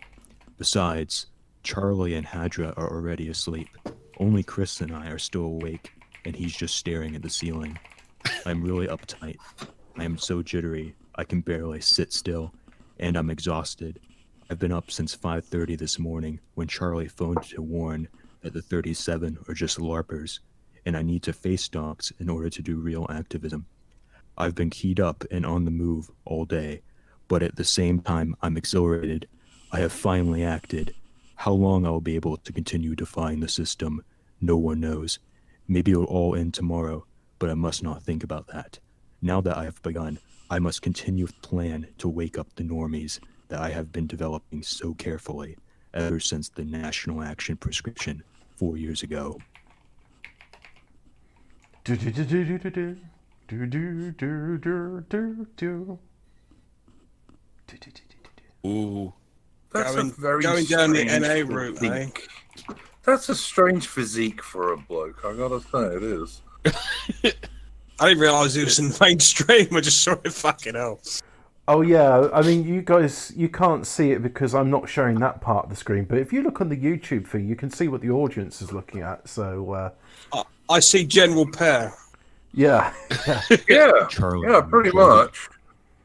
Speaker 9: Besides, Charlie and Hadra are already asleep. Only Chris and I are still awake, and he's just staring at the ceiling. I'm really uptight. I am so jittery, I can barely sit still, and I'm exhausted. I've been up since 5:30 this morning when Charlie phoned to warn that the 37 are just LARPers, and I need to face dogs in order to do real activism. I've been keyed up and on the move all day, but at the same time I'm exhilarated. I have finally acted. How long I'll be able to continue defying the system, no one knows. Maybe it'll all end tomorrow, but I must not think about that. Now that I have begun, I must continue with the plan to wake up the normies that I have been developing so carefully ever since the National Action Prescription 4 years ago.
Speaker 4: Ooh.
Speaker 3: That's going
Speaker 2: down the NA route, eh?
Speaker 3: That's a strange physique for a bloke, I gotta say, it is.
Speaker 2: I didn't realise it was in the mainstream. I just saw it. Fucking hell.
Speaker 1: Oh yeah, I mean, you guys, you can't see it because I'm not showing that part of the screen. But if you look on the YouTube feed, you can see what the audience is looking at. So
Speaker 2: I see General Pear.
Speaker 1: Yeah,
Speaker 3: Yeah,
Speaker 9: Charlie,
Speaker 3: yeah, pretty much.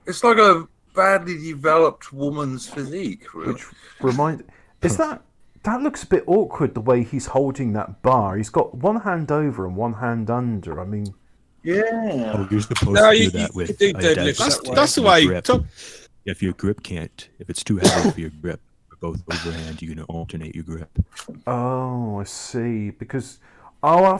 Speaker 3: It's like a badly developed woman's physique, really.
Speaker 1: which is that looks a bit awkward the way he's holding that bar. He's got one hand over and one hand under. I mean,
Speaker 3: yeah.
Speaker 9: Oh, you're supposed
Speaker 2: No,
Speaker 9: to do
Speaker 2: you
Speaker 9: that with
Speaker 2: do
Speaker 9: a
Speaker 2: deadlifts
Speaker 9: dead
Speaker 2: that way.
Speaker 4: That's the way.
Speaker 9: grip. If your grip can't, if it's too heavy for your grip, for both overhand, you can alternate your grip.
Speaker 1: oh, I see. Because I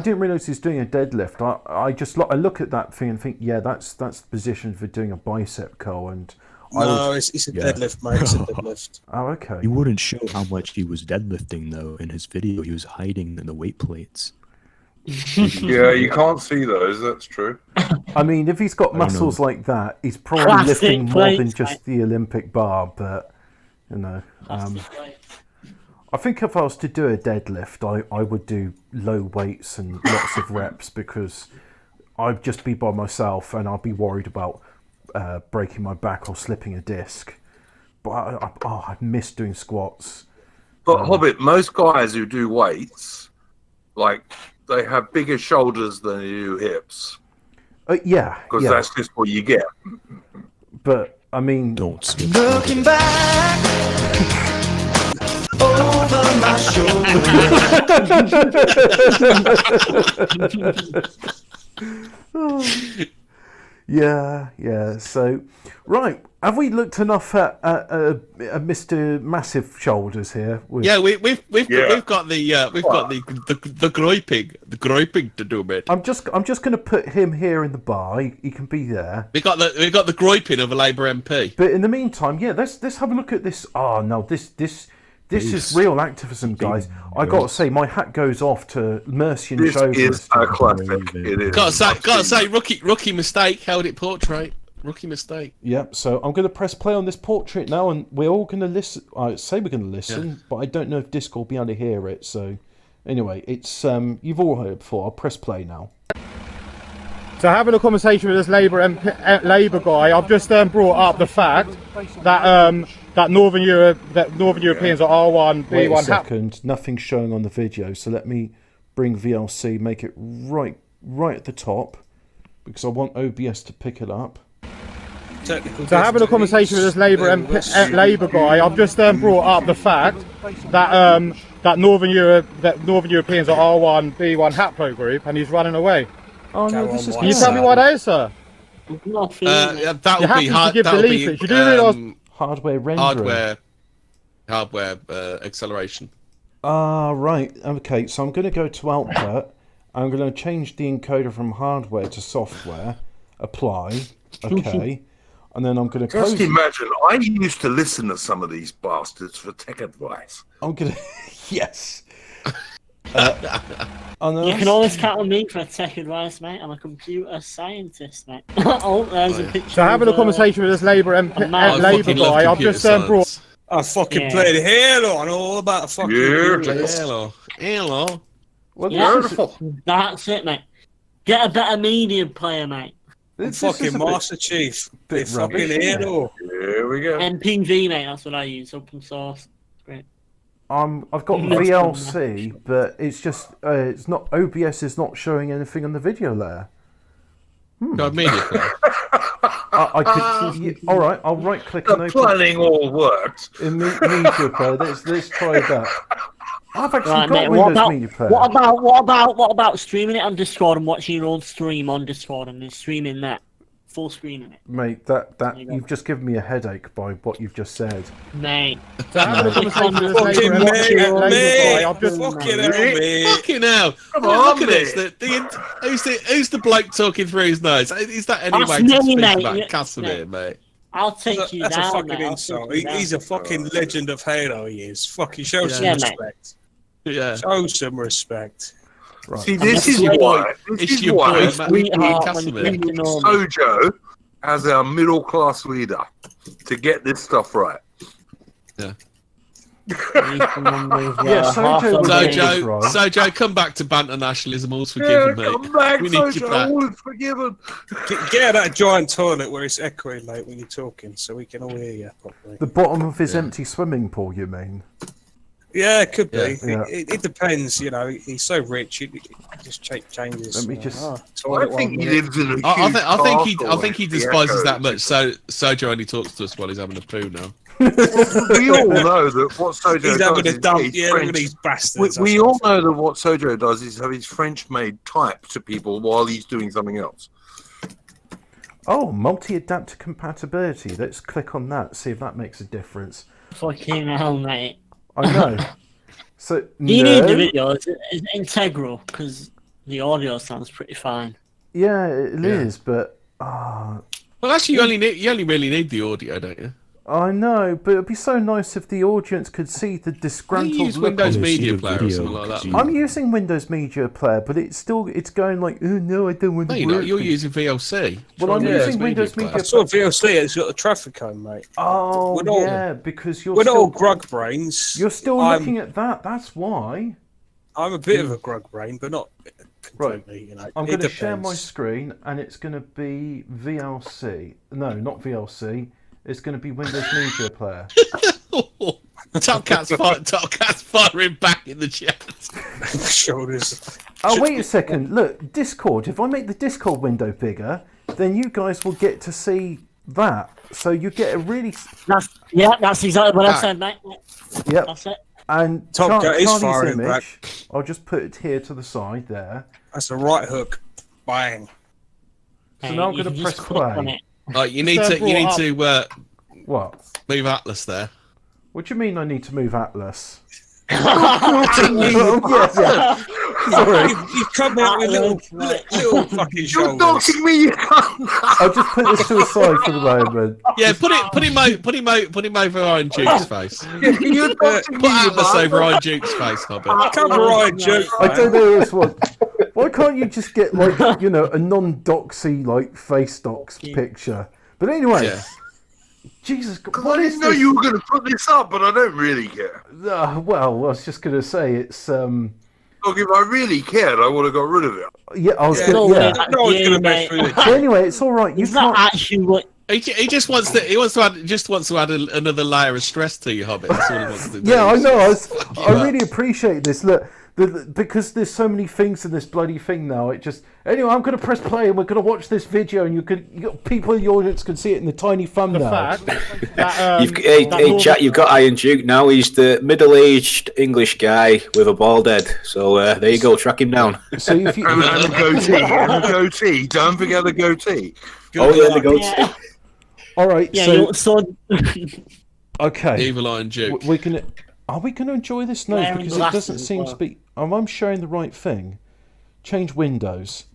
Speaker 1: didn't realise he's doing a deadlift. I look at that thing and think, yeah, that's the position for doing a bicep curl. And
Speaker 2: No, it's a deadlift, mate. It's a deadlift.
Speaker 1: oh, okay.
Speaker 9: He wouldn't show how much he was deadlifting though in his video. He was hiding in the weight plates.
Speaker 3: Yeah, you can't see those, that's true.
Speaker 1: I mean, if he's got
Speaker 9: I don't
Speaker 1: muscles
Speaker 9: know.
Speaker 1: like that, he's probably
Speaker 5: Classic
Speaker 1: lifting more than
Speaker 5: plates,
Speaker 1: just the Olympic bar. But you know, I think if I was to do a deadlift, I would do low weights and lots of reps because I'd just be by myself and I'd be worried about breaking my back or slipping a disc. But I miss doing squats.
Speaker 3: But Hobbit, most guys who do weights, like, they have bigger shoulders than they do hips.
Speaker 1: Yeah,
Speaker 3: Because that's just what you get.
Speaker 1: But I mean,
Speaker 9: Don't switch.
Speaker 11: Looking back over my shoulder.
Speaker 1: yeah. So, right, have we looked enough at Mr. Massive Shoulders here?
Speaker 4: Yeah, we've got the griping to do, mate.
Speaker 1: I'm just going to put him here in the bar. He can be there.
Speaker 4: We got the griping of a Labour MP.
Speaker 1: But in the meantime, yeah, let's have a look at this. Oh no, this is real activism, guys. I got to say, my hat goes off to Mercy and
Speaker 3: This
Speaker 1: Chauvinist.
Speaker 3: is a classic. It is.
Speaker 4: Gotta say, rookie mistake. Held it portrait. Rookie mistake.
Speaker 1: Yep. So I'm going to press play on this portrait now, and we're all going to listen. I say we're going to listen, but I don't know if Discord will be able to hear it. So anyway, it's you've all heard it before. I'll press play now.
Speaker 10: So having a conversation with this Labour guy, I've just brought up the fact that that Northern Europeans are R1, B1.
Speaker 1: Wait a second, nothing's showing on the video, so let me bring VLC, make it right at the top, because I want OBS to pick it up.
Speaker 10: So having a conversation with this Labour guy, I've just brought up the fact that that Northern Europeans are R1, B1 Haplo group, and he's running away.
Speaker 1: Oh no, this is.
Speaker 10: Can you tell me why that is, sir?
Speaker 4: That would be hard.
Speaker 10: You do realise
Speaker 1: hardware rendering.
Speaker 4: Hardware acceleration.
Speaker 1: Right. Okay, so I'm going to go to output. I'm going to change the encoder from hardware to software. Apply. Okay. And then I'm going to close.
Speaker 3: Just imagine, I used to listen to some of these bastards for tech advice.
Speaker 1: I'm going to. Yes.
Speaker 5: You can always count on me for tech advice, mate. I'm a computer scientist, mate. Oh, there's a picture.
Speaker 10: So having a conversation with this Labour guy, I've just brought.
Speaker 2: I fucking played Halo and all about fucking
Speaker 4: Halo.
Speaker 1: Well,
Speaker 5: beautiful. That's it, mate. Get a better medium player, mate.
Speaker 2: Fucking Master Chief. Bit fucking Halo.
Speaker 3: Here we go.
Speaker 5: MPV, mate. That's what I use. Open source. Great.
Speaker 1: I've got VLC, but it's just it's not OBS is not showing anything on the video layer.
Speaker 4: God, media player.
Speaker 1: I could. All right, I'll right click and open.
Speaker 3: Planning all works.
Speaker 1: Media player. Let's try that. I've actually
Speaker 5: Right,
Speaker 1: got
Speaker 5: mate,
Speaker 1: Windows Media Player.
Speaker 5: What about streaming it on Discord and watching your own stream on Discord and then streaming that? Full screening it.
Speaker 1: Mate, you've just given me a headache by what you've just said.
Speaker 5: Mate.
Speaker 10: Fucking
Speaker 4: hell, mate. Fucking hell.
Speaker 3: Come
Speaker 4: Look
Speaker 3: on,
Speaker 4: at this. Who's the bloke talking through his nose? Is that any way to
Speaker 5: me,
Speaker 4: speak
Speaker 5: mate.
Speaker 4: about Casimir, mate?
Speaker 5: I'll take you
Speaker 2: That's
Speaker 5: down.
Speaker 2: a fucking insult. He's a fucking legend of Halo, he is. Fucking show some respect.
Speaker 4: Yeah.
Speaker 2: Show some respect.
Speaker 1: Right.
Speaker 3: See, this is why Sojo as our middle class leader to get this stuff right.
Speaker 4: Yeah.
Speaker 1: Sojo,
Speaker 4: come back to Banter Nationalism. All's forgiven, mate.
Speaker 3: Come back,
Speaker 4: we need
Speaker 3: Sojo.
Speaker 4: you back.
Speaker 3: All's forgiven.
Speaker 2: Get out of that giant toilet where it's echoing, mate, when you're talking, so we can all hear you properly.
Speaker 1: The bottom of his empty swimming pool, you mean?
Speaker 2: Yeah, it could be.
Speaker 1: Yeah.
Speaker 2: It depends, you know. He's so rich, he just changes.
Speaker 1: Let me just.
Speaker 3: I think he lives in a huge
Speaker 4: I think he despises that much. So Sojo only talks to us while he's having a poo now.
Speaker 3: We all know that what Sojo
Speaker 2: he's
Speaker 3: does
Speaker 2: having a dump.
Speaker 3: is
Speaker 2: Yeah, look at these bastards.
Speaker 3: We all know that what Sojo does is have his French-made type to people while he's doing something else.
Speaker 1: Oh, multi-adapter compatibility. Let's click on that. See if that makes a difference.
Speaker 5: Fucking hell, mate.
Speaker 1: I know. So
Speaker 5: do you need the video? It's integral because the audio sounds pretty fine.
Speaker 1: Yeah, it is, but
Speaker 4: well, actually, you only really need the audio, don't you?
Speaker 1: I know, but it'd be so nice if the audience could see the disgruntled
Speaker 4: use
Speaker 1: look
Speaker 4: Windows
Speaker 1: on
Speaker 4: Media Player or something like that.
Speaker 1: I'm using Windows Media Player, but it's going like, oh no, I don't want to.
Speaker 4: No, you're using VLC.
Speaker 1: Well, I'm using Windows Media Player.
Speaker 2: I saw VLC. It's got a traffic cone, mate.
Speaker 1: Oh, because
Speaker 2: we're not all grug brains.
Speaker 1: You're still looking at that. That's why.
Speaker 2: I'm a bit of a grug brain, but not completely. You know,
Speaker 1: I'm going to share my screen, and it's going to be VLC. No, not VLC. It's going to be Windows Media Player.
Speaker 4: Top Cat's firing back in the chat.
Speaker 2: Shoulders.
Speaker 1: Oh, wait a second. Look, Discord. If I make the Discord window bigger, then you guys will get to see that. So you get a really...
Speaker 5: That's exactly what I said, mate.
Speaker 1: Yep.
Speaker 5: That's it.
Speaker 1: And
Speaker 2: Top Cat is
Speaker 1: Charlie's
Speaker 2: firing
Speaker 1: image,
Speaker 2: back.
Speaker 1: I'll just put it here to the side there.
Speaker 2: That's a right hook. Bang.
Speaker 1: So now I'm going to press play.
Speaker 4: You need to
Speaker 1: what?
Speaker 4: Move Atlas there.
Speaker 1: What do you mean I need to move Atlas?
Speaker 2: Sorry. You've come out with little fucking shoulders.
Speaker 3: You're doxing me.
Speaker 1: I'll just put this to the side for the moment.
Speaker 4: Yeah, put him over Iron Duke's face.
Speaker 3: You're doxing
Speaker 4: Put Atlas over Iron Duke's face, Hobbit.
Speaker 2: Cover Iron Duke.
Speaker 1: I don't know this one. Why can't you just get like a non-doxy like face dox picture? But anyway, Jesus,
Speaker 3: I didn't know you were going to put this up, but I don't really care.
Speaker 1: Well, I was just going to say it's.
Speaker 3: Look, if I really cared, I would have got rid of it.
Speaker 1: Yeah, I was going to.
Speaker 2: No one's going to mess with it.
Speaker 1: But anyway, it's all right. You can't
Speaker 5: actually what.
Speaker 4: He just wants to add another layer of stress to you, Hobbit. That's all he wants to do.
Speaker 1: Yeah, I know. I really appreciate this. Look, because there's so many things in this bloody thing now. It just anyway. I'm going to press play, and we're going to watch this video, and people in the audience can see it in the tiny thumbnail.
Speaker 8: Hey, chat, you've got Iron Duke now. He's the middle-aged English guy with a bald head. So there you go. Track him down.
Speaker 1: So if you
Speaker 3: and a goatee, and a goatee. Don't forget the goatee.
Speaker 8: The goatee.
Speaker 1: All right.
Speaker 5: Yeah,
Speaker 1: okay.
Speaker 4: Evil Iron Duke.
Speaker 1: Are we going to enjoy this? No, because it doesn't seem to be. I'm showing the right thing. Change Windows.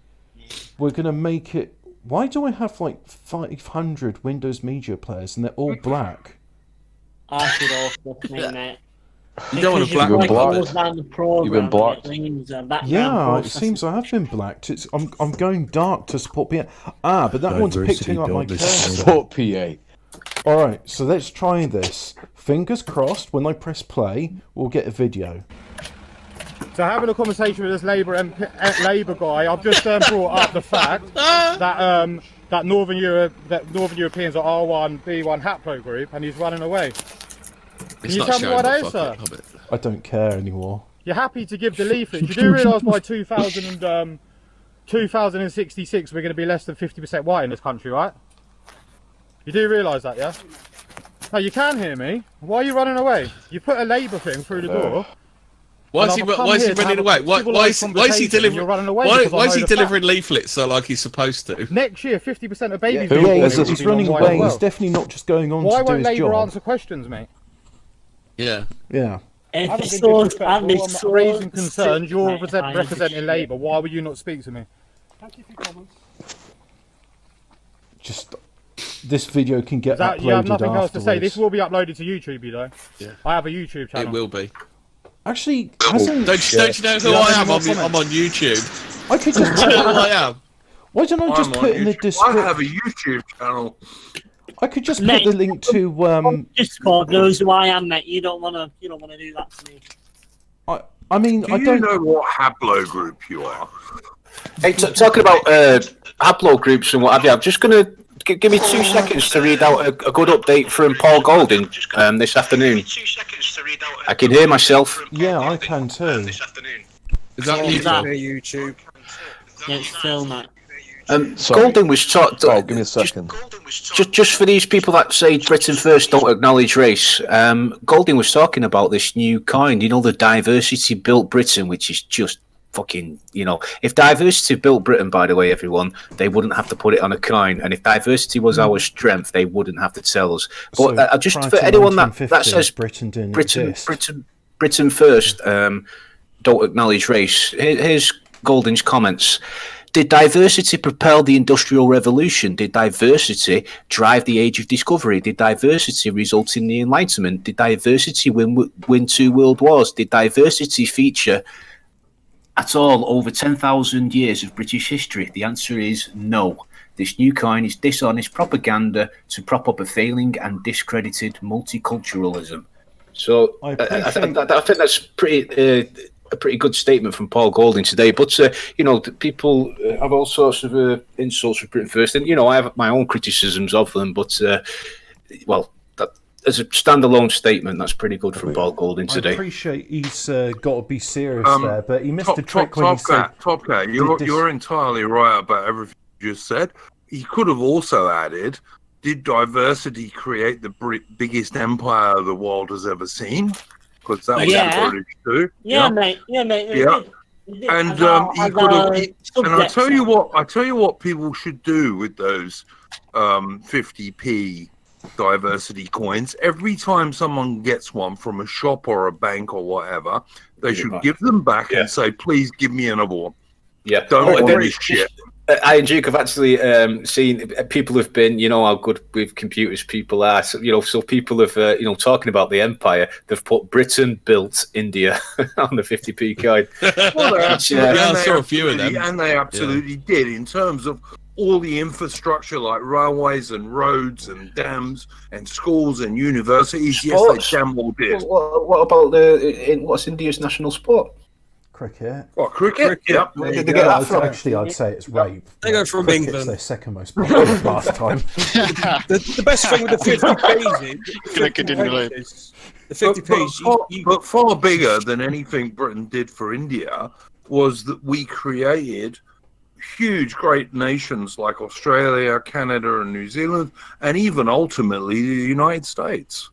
Speaker 1: We're going to make it. Why do I have like 500 Windows Media Players and they're all black?
Speaker 5: I should also think, mate.
Speaker 4: You don't want to black
Speaker 12: You've been blocked.
Speaker 1: Yeah, it seems I have been blacked. I'm going dark to support PA. But that one's picking up my cursor.
Speaker 12: Support PA.
Speaker 1: All right, so let's try this. Fingers crossed. When I press play, we'll get a video.
Speaker 10: So having a conversation with this Labour guy, I've just brought up the fact that Northern Europeans are R1, B1 Haplo group, and he's running away. Can you tell me why that is, sir?
Speaker 1: I don't care anymore.
Speaker 10: You're happy to give the leaflet. You do realise by 2066 we're going to be less than 50% white in this country, right? You do realise that, yeah? No, you can hear me. Why are you running away? You put a Labour thing through the door.
Speaker 4: Why is he running away? Why is he delivering leaflets so like he's supposed to?
Speaker 10: Next year, 50% of babies.
Speaker 1: He's running away. He's definitely not just going on to do his job.
Speaker 10: Why won't Labour answer questions, mate?
Speaker 4: Yeah.
Speaker 10: Raising concerns. You're representing Labour. Why would you not speak to me?
Speaker 13: Thank you for your comments.
Speaker 1: Just this video can get uploaded.
Speaker 10: You have nothing else to say.
Speaker 1: afterwards.
Speaker 10: This will be uploaded to YouTube, you know.
Speaker 4: Yeah.
Speaker 10: I have a YouTube channel.
Speaker 4: It will be.
Speaker 1: Actually,
Speaker 4: don't you know who I am? I'm on YouTube.
Speaker 1: I could just.
Speaker 4: Do you know who I am?
Speaker 1: Why don't I just put in the description?
Speaker 3: I have a YouTube channel.
Speaker 1: I could just put the link to
Speaker 5: Discord knows who I am, mate. You don't wanna do that to me.
Speaker 1: I mean,
Speaker 3: I don't know what haplo group you are.
Speaker 8: Hey, talking about haplo groups and what have you, I'm just gonna give me 2 seconds to read out a good update from Paul Golding this afternoon. I can hear myself.
Speaker 1: Yeah, I can too.
Speaker 4: Is that
Speaker 2: YouTube?
Speaker 5: Yeah, it's still, mate.
Speaker 8: Golding was taught.
Speaker 12: Oh, give me a second.
Speaker 8: Just for these people that say Britain first don't acknowledge race, Golding was talking about this new kind, the diversity built Britain, which is just fucking, if diversity built Britain, by the way, everyone, they wouldn't have to put it on a coin, and if diversity was our strength, they wouldn't have to tell us. But just for anyone that says Britain first don't acknowledge race, here's Golding's comments. Did diversity propel the Industrial Revolution? Did diversity drive the Age of Discovery? Did diversity result in the Enlightenment? Did diversity win 2 world wars? Did diversity feature at all over 10,000 years of British history? The answer is no. This new kind is dishonest propaganda to prop up a failing and discredited multiculturalism. So I think that's a pretty good statement from Paul Golding today. But people have all sorts of insults for Britain first, and I have my own criticisms of them. But as a standalone statement, that's pretty good from Paul Golding today.
Speaker 1: I appreciate he's got to be serious there, but he missed a trick when he said...
Speaker 3: Top Cat, you're entirely right about everything you just said. He could have also added, did diversity create the biggest empire the world has ever seen? Because that was British too.
Speaker 5: Yeah, mate. Yeah.
Speaker 3: And he could have. And I tell you what people should do with those 50p diversity coins. Every time someone gets one from a shop or a bank or whatever, they should give them back and say, "Please give me another one."
Speaker 8: Yeah,
Speaker 3: don't want this shit.
Speaker 8: I and Duke have actually seen people have been, how good with computers people are. So, so people have, talking about the empire, they've put Britain built India on the 50p coin.
Speaker 3: Well,
Speaker 4: I saw a few of them.
Speaker 3: And they absolutely did in terms of all the infrastructure like railways and roads and dams and schools and universities.
Speaker 8: Sports.
Speaker 3: Yes, they damn well did.
Speaker 8: What about what's India's national sport?
Speaker 1: Cricket.
Speaker 3: What, cricket?
Speaker 8: Yep.
Speaker 1: Did they get that from? Actually, I'd say it's rape.
Speaker 2: They go from
Speaker 1: Cricket's
Speaker 2: England.
Speaker 1: their second most popular pastime.
Speaker 2: The best thing with the 50p's is the 50p's.
Speaker 3: But far bigger than anything Britain did for India was that we created huge, great nations like Australia, Canada, and New Zealand, and even ultimately the United States.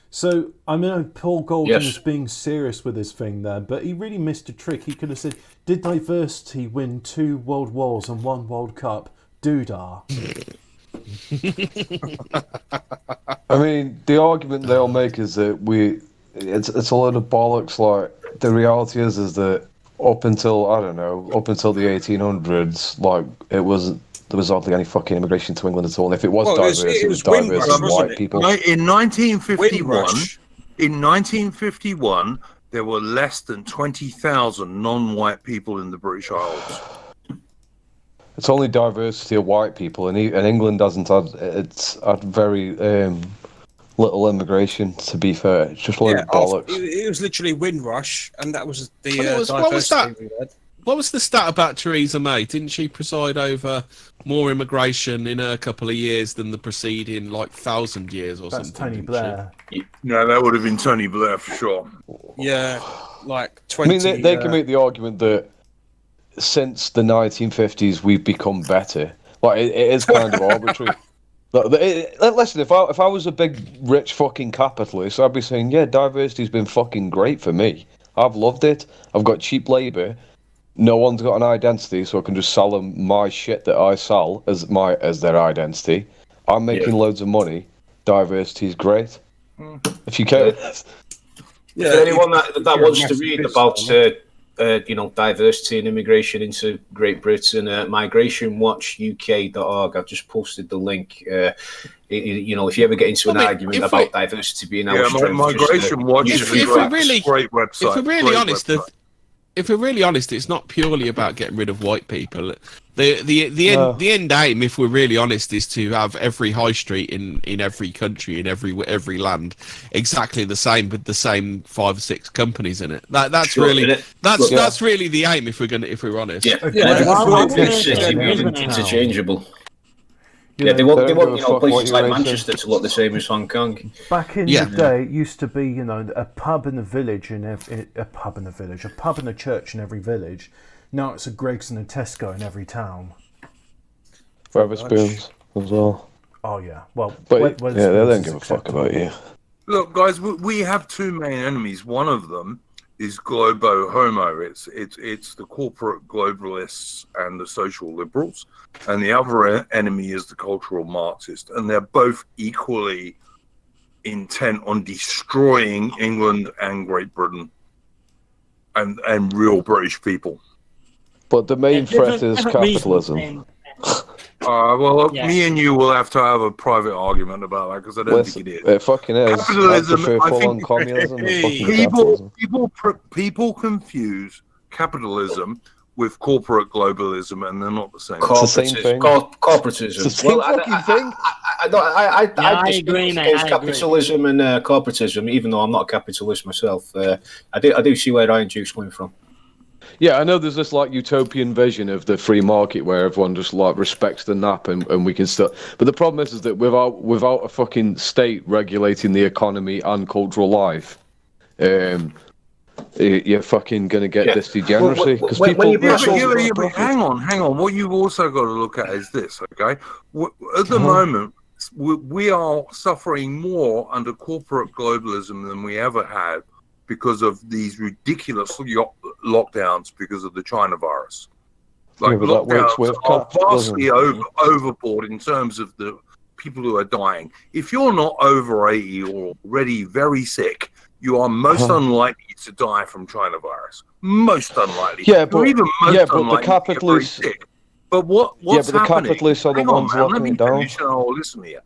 Speaker 1: So, I know Paul Golding was being serious with his thing there, but he really missed a trick. He could have said, did diversity win 2 world wars and 1 World Cup? Doodah.
Speaker 12: I mean, the argument they'll make is that it's a load of bollocks. Like, the reality is that up until the 1800s, like, there was hardly any fucking immigration to England at all. And if it was diverse, it was diverse of white people.
Speaker 3: In 1951, there were less than 20,000 non-white people in the British Isles.
Speaker 12: It's only diversity of white people, and England hasn't had. It's had very little immigration. To be fair, it's just a load of bollocks.
Speaker 2: It was literally Windrush, and that was the diversity we had.
Speaker 4: What was the stat about Theresa May? Didn't she preside over more immigration in a couple of years than the preceding 1,000 years or something?
Speaker 1: That's Tony Blair.
Speaker 3: No, that would have been Tony Blair for sure.
Speaker 2: Yeah, 20.
Speaker 12: I mean, they can make the argument that since the 1950s we've become better. Like it is kind of arbitrary. Listen, if I was a big rich fucking capitalist, I'd be saying, yeah, diversity's been fucking great for me. I've loved it. I've got cheap labour. No one's got an identity, so I can just sell them my shit that I sell as their identity. I'm making loads of money. Diversity's great. If you care.
Speaker 13: Yeah, for anyone that wants to read about diversity and immigration into Great Britain, migrationwatchuk.org. I've just posted the link. If you ever get into an argument about diversity being our strength,
Speaker 3: Migration Watch is a great website.
Speaker 4: If we're really honest, it's not purely about getting rid of white people. The end aim, if we're really honest, is to have every high street in every country, in every land, exactly the same, with the same 5 or 6 companies in it. That's really the aim if we're honest.
Speaker 13: It's interchangeable. Yeah, they want places like Manchester to look the same as Hong Kong.
Speaker 1: Back in the day, it used to be, a pub in a village, a pub and a church in every village. Now it's a Greggs and a Tesco in every town.
Speaker 12: Wetherspoons as well.
Speaker 1: Oh yeah, well,
Speaker 12: but they don't give a fuck about you.
Speaker 3: Look, guys, we have 2 main enemies. One of them is globo homo. It's the corporate globalists and the social liberals, and the other enemy is the cultural Marxist, and they're both equally intent on destroying England and Great Britain and real British people.
Speaker 12: But the main threat is capitalism.
Speaker 3: Me and you will have to have a private argument about that, because I don't think it is.
Speaker 12: It fucking is.
Speaker 3: Capitalism,
Speaker 12: I think communism.
Speaker 3: People confuse capitalism with corporate globalism, and they're not the same.
Speaker 12: It's the same thing.
Speaker 13: Corporatism.
Speaker 12: It's the same fucking thing.
Speaker 13: I agree, mate. Capitalism and corporatism, even though I'm not a capitalist myself, I do see where Iron Duke's coming from.
Speaker 12: Yeah, I know there's this utopian vision of the free market where everyone just respects the nap and we can still. But the problem is that without a fucking state regulating the economy and cultural life, you're fucking gonna get this degeneracy. Because
Speaker 3: hang on. What you've also got to look at is this, okay? At the moment, we are suffering more under corporate globalism than we ever had, because of these ridiculous lockdowns because of the China virus. Lockdowns are vastly overboard in terms of the people who are dying. If you're not over 80 or already very sick, you are most unlikely to die from China virus. Most unlikely.
Speaker 12: The capitalists.
Speaker 3: Sick. But what's happening?
Speaker 12: The capitalists are the ones locking it down.
Speaker 3: Listen here.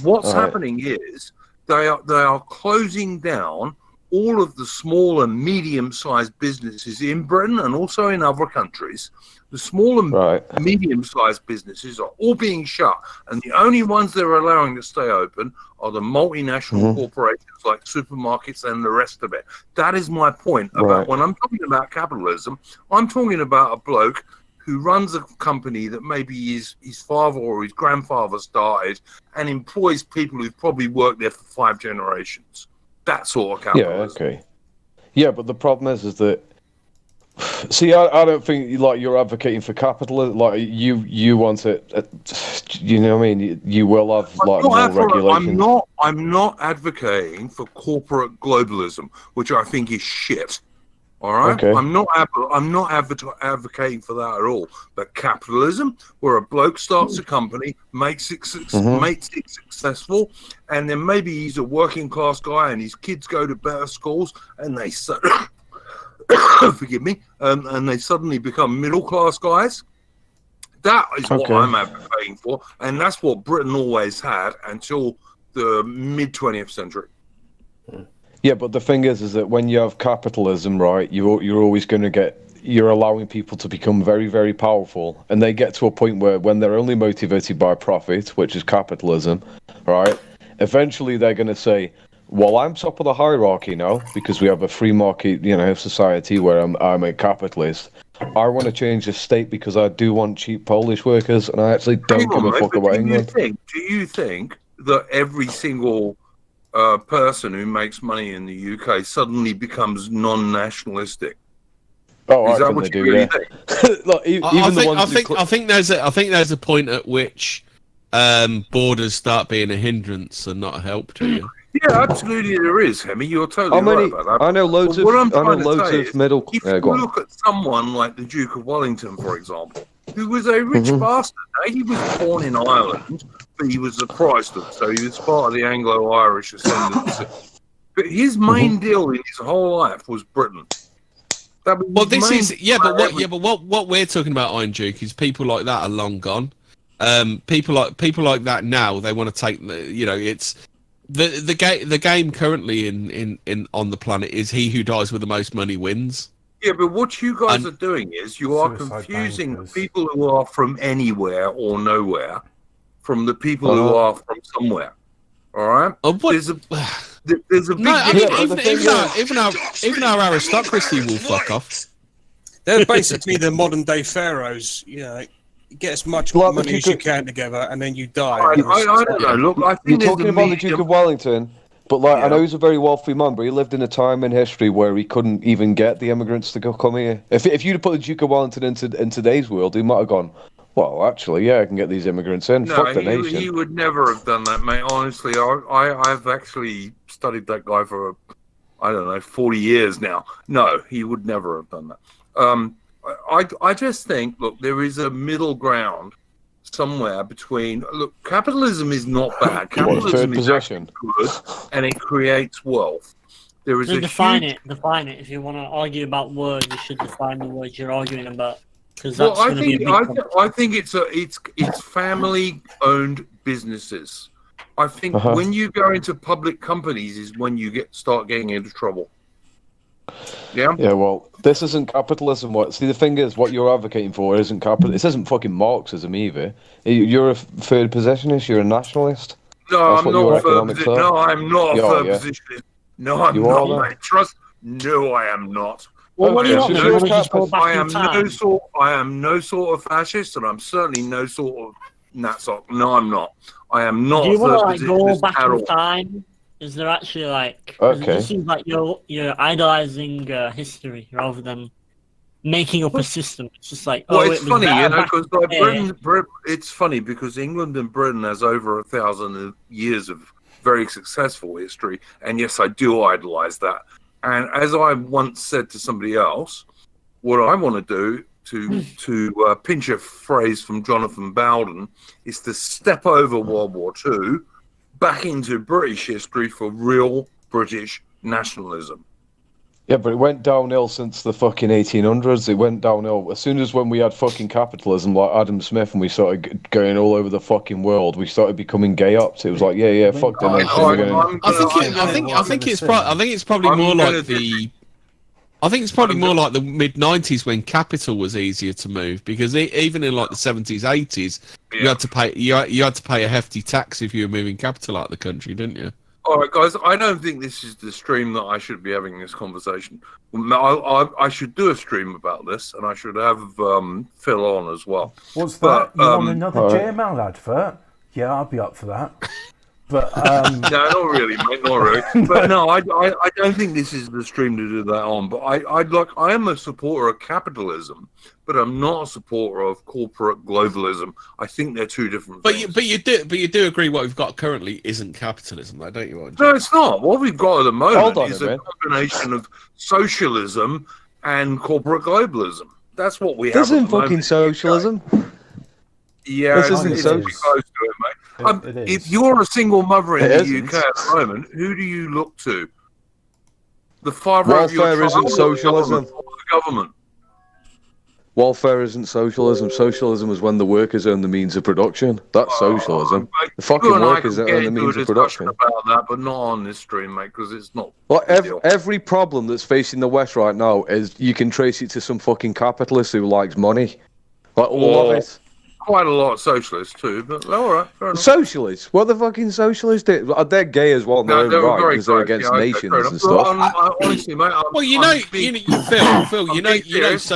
Speaker 3: What's happening is they are closing down all of the small and medium-sized businesses in Britain and also in other countries. The small and medium-sized businesses are all being shut, and the only ones they're allowing to stay open are the multinational corporations like supermarkets and the rest of it. That is my point about when I'm talking about capitalism. I'm talking about a bloke who runs a company that maybe his father or his grandfather started and employs people who've probably worked there for 5 generations. That sort of capitalism.
Speaker 12: Yeah, okay. Yeah, but the problem is that. See, I don't think you're advocating for capitalism. You want it. You know what I mean? You will have more regulation.
Speaker 3: I'm not advocating for corporate globalism, which I think is shit. All right,
Speaker 12: okay.
Speaker 3: I'm not advocating for that at all. But capitalism, where a bloke starts a company, makes it successful, and then maybe he's a working class guy, and his kids go to better schools, and they forgive me, and they suddenly become middle class guys. That is what I'm advocating for, and that's what Britain always had until the mid 20th century.
Speaker 12: Yeah, but the thing is that when you have capitalism, right, you're always going to you're allowing people to become very, very powerful, and they get to a point where when they're only motivated by profit, which is capitalism, right, eventually they're going to say, well, I'm top of the hierarchy now because we have a free market, society where I'm a capitalist. I want to change the state because I do want cheap Polish workers, and I actually don't give a fuck about England.
Speaker 3: Do you think that every single person who makes money in the UK suddenly becomes non-nationalistic?
Speaker 12: Oh,
Speaker 3: is that what you really think?
Speaker 12: Look,
Speaker 4: I think there's a point at which borders start being a hindrance and not a help to you.
Speaker 3: Yeah, absolutely there is, Hemi. You're totally right about that.
Speaker 12: I know loads
Speaker 3: But
Speaker 12: of middle.
Speaker 3: If you look at someone like the Duke of Wellington, for example, who was a rich bastard. Now, he was born in Ireland, but he was a Protestant, so he was part of the Anglo-Irish ascendancy. But his main deal in his whole life was Britain. But what
Speaker 4: we're talking about, Iron Duke, is people like that are long gone. People like that now, they want to take it's the game currently in on the planet is he who dies with the most money wins.
Speaker 3: Yeah, but what you guys are doing is you are confusing the people who are from anywhere or nowhere from the people who are from somewhere. All right? There's a big
Speaker 4: even our aristocracy will fuck off.
Speaker 2: They're basically the modern day pharaohs. Get as much money as you can together, and then you die.
Speaker 3: I don't know. Look, I think
Speaker 12: you're talking about the Duke of Wellington, but I know he's a very wealthy man, but he lived in a time in history where he couldn't even get the immigrants to come here. If you'd put the Duke of Wellington in today's world, he might have gone, well, actually, yeah, I can get these immigrants in.
Speaker 3: No,
Speaker 12: fuck the nation.
Speaker 3: He would never have done that, mate. Honestly, I've actually studied that guy for, 40 years now. No, he would never have done that. I just think, look, there is a middle ground somewhere between. Look, capitalism is not bad. Capitalism is actually good, and it creates wealth. There is
Speaker 5: define it. If you want to argue about words, you should define the words you're arguing about.
Speaker 3: Well, I think it's family-owned businesses. I think when you go into public companies is when you start getting into trouble. Yeah.
Speaker 12: Yeah. Well, this isn't capitalism. See, the thing is, what you're advocating for isn't capitalism. This isn't fucking Marxism either. You're a third positionist. You're a nationalist.
Speaker 3: No, I'm not a third positionist. No, I'm not a third positionist. No, I'm not. Mate. Trust. No, I am not.
Speaker 5: Well, what do you
Speaker 3: I am no sort of fascist, and I'm certainly no sort of Nazi. No, I'm not. I am not.
Speaker 5: Do you want to go back in time? Is there actually It just seems like you're idolizing history rather than making up a system. It's just like
Speaker 3: it's funny, because Britain. It's funny because England and Britain has over 1,000 years of very successful history, and yes, I do idolize that. And as I once said to somebody else, what I want to do to pinch a phrase from Jonathan Bowden is to step over World War II back into British history for real British nationalism.
Speaker 12: Yeah, but it went downhill since the fucking 1800s. It went downhill as soon as when we had fucking capitalism like Adam Smith and we started going all over the fucking world. We started becoming gay ups. It was like, yeah, fuck the nation.
Speaker 4: I think it's probably more like the. I think it's probably more like the mid-90s when capital was easier to move, because even in like the 70s, 80s, you had to pay you had to pay a hefty tax if you were moving capital out of the country, didn't you?
Speaker 3: All right, guys, I don't think this is the stream that I should be having this conversation. I should do a stream about this, and I should have Phil on as well.
Speaker 1: What's that? You want another JML advert? Yeah, I'll be up for that. But
Speaker 3: no, not really, mate, not really. But no, I don't think this is the stream to do that on. But I am a supporter of capitalism, but I'm not a supporter of corporate globalism. I think they're two different things.
Speaker 4: But you do agree what we've got currently isn't capitalism, though, don't you?
Speaker 3: No, it's not. What we've got at the moment is a combination of socialism and corporate globalism. That's what we have.
Speaker 12: This isn't fucking socialism.
Speaker 3: Yeah, this isn't socialism. Close to it, mate. If you're a single mother in the UK at the moment, who do you look to? The father of your child
Speaker 12: isn't socialism.
Speaker 3: Or the government?
Speaker 12: Welfare isn't socialism. Socialism is when the workers earn the means of production. That's socialism. The fucking workers earn the means of production.
Speaker 3: About that, but not on this stream, mate, because it's not.
Speaker 12: Well, every problem that's facing the West right now is you can trace it to some fucking capitalist who likes money. Like all of it.
Speaker 3: Quite a lot of socialists too, but all right, fair enough.
Speaker 12: Socialists? What the fucking socialists do? They're gay as well.
Speaker 3: No,
Speaker 12: they're right because they're against nations and stuff.
Speaker 3: Honestly, mate.
Speaker 4: Well, Phil,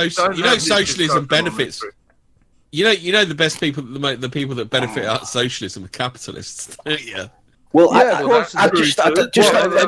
Speaker 4: socialism benefits. You know the best people, the people that benefit out of socialism are capitalists, don't you?
Speaker 8: Well,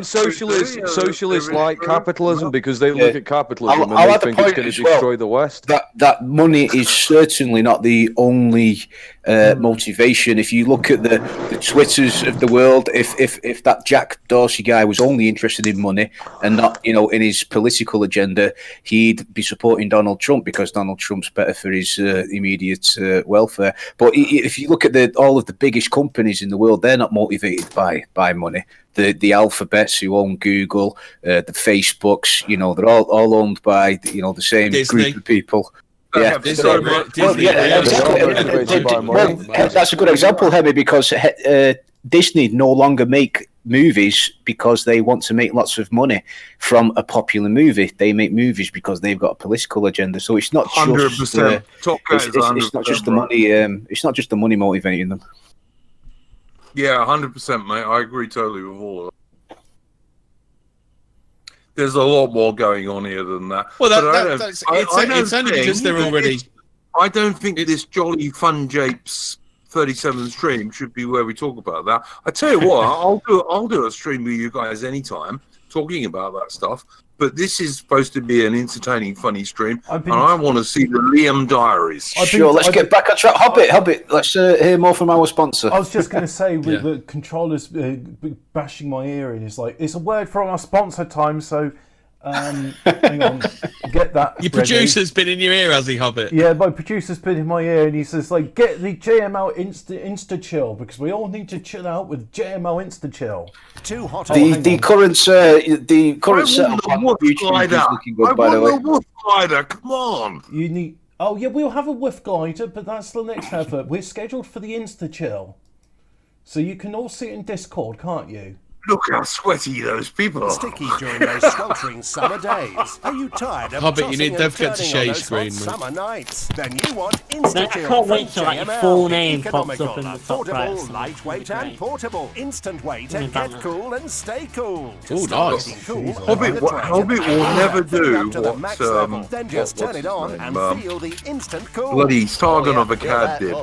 Speaker 12: socialists like capitalism because they look at capitalism and they think it's going to destroy the West.
Speaker 8: That money is certainly not the only motivation. If you look at the Twitters of the world, if that Jack Dorsey guy was only interested in money and not, in his political agenda, he'd be supporting Donald Trump because Donald Trump's better for his immediate welfare. But if you look at all of the biggest companies in the world, they're not motivated by money. The alphabets who own Google, the Facebooks, they're all owned by the same group of people. Yeah, that's a good example, Hemi, because Disney no longer make movies because they want to make lots of money from a popular movie. They make movies because they've got a political agenda. So it's not just it's not just the money. It's not just the money motivating them.
Speaker 3: Yeah, 100%, mate. I agree totally with all of that. There's a lot more going on here than that.
Speaker 4: Well, it's only because they're already.
Speaker 3: I don't think this jolly fun Japes 37 stream should be where we talk about that. I tell you what, I'll do a stream with you guys anytime talking about that stuff. But this is supposed to be an entertaining, funny stream, and I want to see the Liam Diaries.
Speaker 8: Let's get back on track. Hobbit, let's hear more from our sponsor.
Speaker 1: I was just going to say, with the controllers bashing my ear in, it's a word from our sponsor time, so hang on, get that.
Speaker 4: Your producer's been in your ear, has he, Hobbit?
Speaker 1: Yeah, my producer's been in my ear, and he says, get the JML Insta Chill, because we all need to chill out with JML Insta Chill.
Speaker 8: Too hot. The current setup on YouTube is looking good, by the way.
Speaker 3: Wolf glider, come on.
Speaker 1: You need. Oh yeah, we'll have a Wolf glider, but that's the next effort. We're scheduled for the Insta Chill, so you can all see it in Discord, can't you?
Speaker 3: Look how sweaty those people are.
Speaker 7: Sticky during those sweltering summer days. Are you tired of
Speaker 4: Hobbit, you need to get to shade screen,
Speaker 7: summer nights? Then you want Instant
Speaker 5: I can't wait till your full name pops up in the top right.
Speaker 7: Affordable, lightweight and portable. Instant weight and get cool and stay cool.
Speaker 4: Oh, nice.
Speaker 7: Cool
Speaker 3: Hobbit will never do what
Speaker 7: then just turn it on and feel the instant cool.
Speaker 3: Bloody Sargon of Akkad did.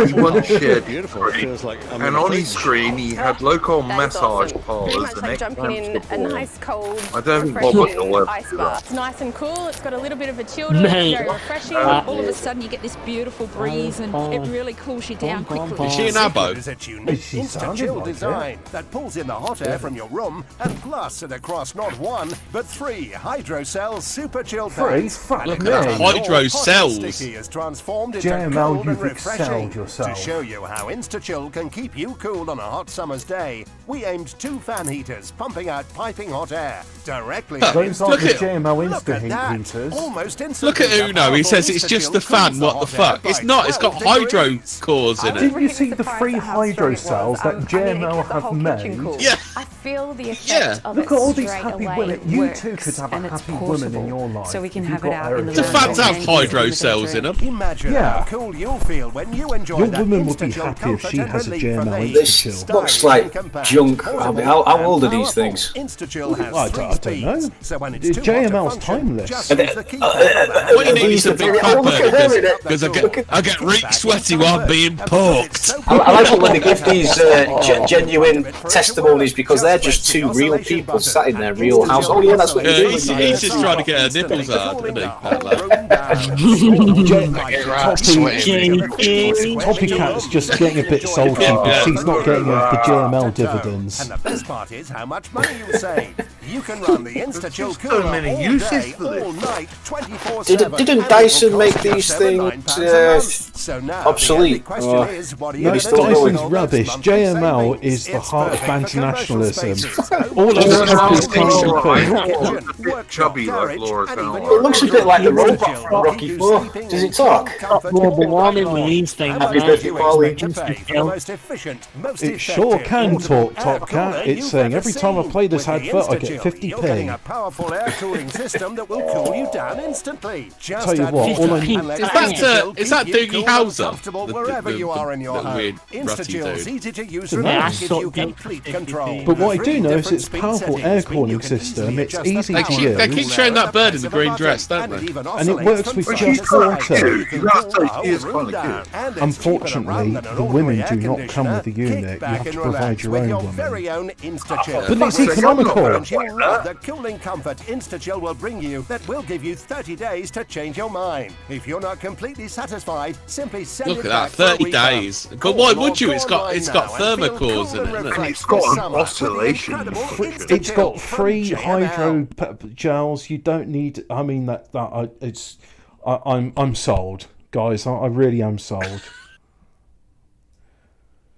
Speaker 3: He once shared his screen, and on his screen he had local massage
Speaker 14: pretty much like jumping in a nice cold,
Speaker 3: I don't think
Speaker 14: ice bath. It's nice and cool. It's got a little bit of a chill to it. It's very refreshing. All of a sudden, you get this beautiful breeze, and it really cools you down quickly.
Speaker 4: Is she an abo?
Speaker 7: Is a unique instant chill design that pulls in the hot air from your room and blasts it across not one but 3 hydro cells super chill packs.
Speaker 4: Look at that hydro cells.
Speaker 7: Sticky is transformed into
Speaker 1: JML,
Speaker 7: cold and
Speaker 1: you've
Speaker 7: refreshing.
Speaker 1: excelled yourself.
Speaker 7: To show you how InstaChill can keep you cool on a hot summer's day, we aimed 2 fan heaters pumping out piping hot air directly.
Speaker 1: Those aren't the JML Insta heaters.
Speaker 7: Almost
Speaker 4: Look at Uno. He says it's just the fan. What the fuck? It's not. It's got hydro cores in it.
Speaker 1: Didn't you see the 3 hydro cells that JML have made?
Speaker 4: Yeah.
Speaker 14: I feel the effect of
Speaker 1: Look
Speaker 14: it
Speaker 1: at all these
Speaker 14: straight
Speaker 1: happy
Speaker 14: away.
Speaker 1: women.
Speaker 14: It
Speaker 1: You
Speaker 14: works,
Speaker 1: too could have a
Speaker 14: and it's
Speaker 1: happy woman in
Speaker 14: portable,
Speaker 1: your life.
Speaker 14: so we can
Speaker 1: if
Speaker 14: have
Speaker 1: you've
Speaker 14: it
Speaker 1: got
Speaker 14: out in the
Speaker 4: The
Speaker 1: aerogeneration.
Speaker 4: fans have hydro cells in them.
Speaker 7: Imagine how cool you'll feel when you enjoy
Speaker 1: Your
Speaker 7: that
Speaker 1: woman would be
Speaker 7: InstaChill
Speaker 1: happy if she
Speaker 7: comfort
Speaker 1: has a
Speaker 7: and relief from
Speaker 1: JML
Speaker 7: the
Speaker 1: Insta
Speaker 8: This looks like junk. How old are these things?
Speaker 7: InstaChill has
Speaker 1: I don't know.
Speaker 7: so when it's too hot to
Speaker 1: JML's
Speaker 7: function,
Speaker 1: timeless.
Speaker 7: just use the keypad.
Speaker 4: What you need is a big pepper because I get really sweaty while I'm being poked.
Speaker 13: I like it when they give these genuine testimonies because they're just 2 real people sat in their real house. Oh yeah, that's what you're doing.
Speaker 4: He's just trying to get her nipples hard, isn't he?
Speaker 1: Toppy Cat's just getting a bit salty because she's not getting the JML dividends.
Speaker 7: And the best part is how much money you save. You can run the InstaChill cooler
Speaker 3: so many
Speaker 7: all
Speaker 3: uses
Speaker 7: day,
Speaker 3: for this.
Speaker 7: all night, 24/7.
Speaker 8: Didn't Dyson make these things
Speaker 7: so now
Speaker 8: obsolete?
Speaker 7: The question is, what are you
Speaker 1: No,
Speaker 7: gonna do
Speaker 1: Dyson's
Speaker 7: with all those
Speaker 1: rubbish.
Speaker 7: monthly
Speaker 1: JML
Speaker 7: savings?
Speaker 1: is the
Speaker 7: It's
Speaker 1: heart of
Speaker 7: perfect
Speaker 1: Banter
Speaker 7: for commercial
Speaker 1: Nationalism.
Speaker 7: spaces.
Speaker 1: All of the companies can't compete.
Speaker 3: Chubby like Laura Town.
Speaker 8: It looks a bit like the robot from Rocky 4. Does it talk?
Speaker 5: Global warming with these things,
Speaker 8: Happy
Speaker 5: man.
Speaker 8: birthday, Polly.
Speaker 1: It sure can talk, Top Cat. It's saying every time I play this advert, I get
Speaker 7: deal.
Speaker 1: 50p.
Speaker 7: You're getting a powerful air cooling system that will cool you down instantly. Just
Speaker 1: Tell you
Speaker 7: add
Speaker 1: what, all I need-
Speaker 4: Is that Doogie Howser?
Speaker 7: Comfortable wherever you are in your home.
Speaker 4: weird,
Speaker 7: Instachill's
Speaker 4: rutty
Speaker 7: easy-to-use
Speaker 1: Yeah,
Speaker 7: remote
Speaker 1: that's
Speaker 7: gives
Speaker 1: sort
Speaker 7: you
Speaker 1: of
Speaker 7: complete control.
Speaker 1: But what I do
Speaker 7: Three
Speaker 1: know is
Speaker 7: different
Speaker 1: it's
Speaker 7: speed
Speaker 1: powerful
Speaker 7: settings
Speaker 1: air
Speaker 7: mean you
Speaker 1: cooling
Speaker 7: can easily
Speaker 1: system. It's
Speaker 7: adjust the
Speaker 1: easy
Speaker 7: power
Speaker 1: to
Speaker 7: of
Speaker 4: They
Speaker 7: the
Speaker 4: keep
Speaker 1: use.
Speaker 4: showing that bird in the
Speaker 7: press of a
Speaker 4: green
Speaker 7: button,
Speaker 4: dress, don't
Speaker 7: and it
Speaker 4: they?
Speaker 7: even
Speaker 1: And it
Speaker 7: oscillates
Speaker 1: works
Speaker 7: from
Speaker 1: with
Speaker 7: side
Speaker 1: just
Speaker 7: to side,
Speaker 1: water.
Speaker 7: so you can
Speaker 3: You have to
Speaker 7: cool the
Speaker 3: say, he is
Speaker 7: whole
Speaker 3: kinda
Speaker 7: room down.
Speaker 3: cute.
Speaker 7: And it's cheaper to
Speaker 1: Unfortunately,
Speaker 7: run than an
Speaker 1: the
Speaker 7: ordinary
Speaker 1: women
Speaker 7: air
Speaker 1: do not come with the
Speaker 7: conditioner.
Speaker 1: unit.
Speaker 7: Kick
Speaker 1: You have
Speaker 7: back
Speaker 1: to
Speaker 7: and
Speaker 1: provide
Speaker 7: relax
Speaker 1: your
Speaker 7: with
Speaker 1: own
Speaker 7: your
Speaker 1: woman.
Speaker 7: very own Instachill.
Speaker 1: But it's
Speaker 7: With
Speaker 1: economical.
Speaker 7: confidence you love the cooling comfort Instachill will bring you that will give you 30 days to change your mind. If you're not completely satisfied, simply send
Speaker 4: Look
Speaker 7: it
Speaker 4: at
Speaker 7: back
Speaker 4: that,
Speaker 7: for a
Speaker 4: 30
Speaker 7: refund.
Speaker 4: days. But
Speaker 7: Call
Speaker 4: why
Speaker 7: or
Speaker 4: would you?
Speaker 7: go
Speaker 4: It's got
Speaker 7: online
Speaker 4: got
Speaker 7: now and feel
Speaker 4: thermocores
Speaker 7: cool
Speaker 4: in
Speaker 7: and
Speaker 4: it, isn't it?
Speaker 7: refreshed
Speaker 3: It's got
Speaker 7: this
Speaker 3: an
Speaker 7: summer with the
Speaker 3: oscillation.
Speaker 7: incredible
Speaker 3: It's
Speaker 1: It's
Speaker 7: Instachill
Speaker 1: got
Speaker 7: from
Speaker 1: free
Speaker 7: JML.
Speaker 1: hydro gels. You don't need. I mean I'm sold, guys. I really am sold.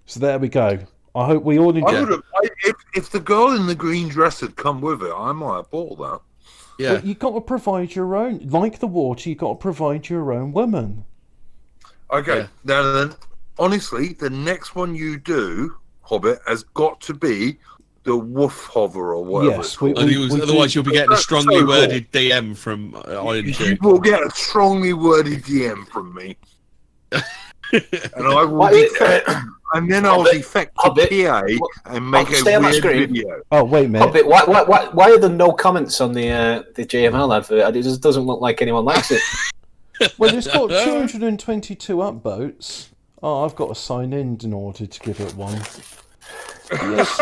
Speaker 1: So there we go. I hope we all enjoy.
Speaker 3: If the girl in the green dress had come with it, I might have bought that.
Speaker 4: Yeah.
Speaker 1: But you got to provide your own. Like the water, you got to provide your own woman.
Speaker 3: Okay,
Speaker 4: Yeah.
Speaker 3: now then, honestly, the next one you do, Hobbit, has got to be the woof hover or whatever.
Speaker 1: Yes,
Speaker 3: it's called.
Speaker 4: Otherwise, you'll be getting a
Speaker 3: That's
Speaker 4: strongly
Speaker 3: so cool.
Speaker 4: worded DM from Iron
Speaker 3: You
Speaker 4: Duke.
Speaker 3: will get a strongly worded DM from me. And I will and then I'll defect to PA and make
Speaker 13: stay
Speaker 3: a
Speaker 13: on that
Speaker 3: weird
Speaker 13: screen.
Speaker 3: video.
Speaker 1: Oh wait a minute.
Speaker 13: Hobbit, why are there no comments on the JML advert? It just doesn't look like anyone likes it.
Speaker 1: Well, it's got 222 upvotes. Oh, I've got to sign in order to give it one. Yes.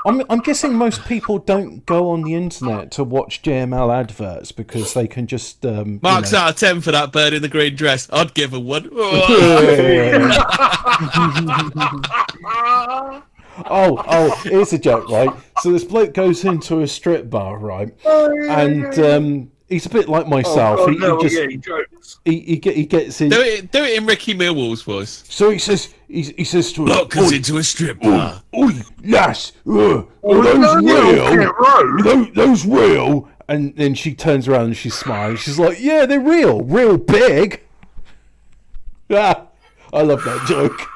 Speaker 1: I'm guessing most people don't go on the internet to watch JML adverts because they can just.
Speaker 4: Marks out of 10 for that bird in the green dress. I'd give her one.
Speaker 1: Oh, here's a joke, right? So this bloke goes into a strip bar, right? And he's a bit like myself. He gets in.
Speaker 4: Do it in Ricky Millwall's voice.
Speaker 1: So he says to us,
Speaker 4: Look us into a strip bar.
Speaker 1: Oi, lass, are those real? Those real? And then she turns around and she's smiling. She's like, yeah, they're real big. Ah, I love that joke.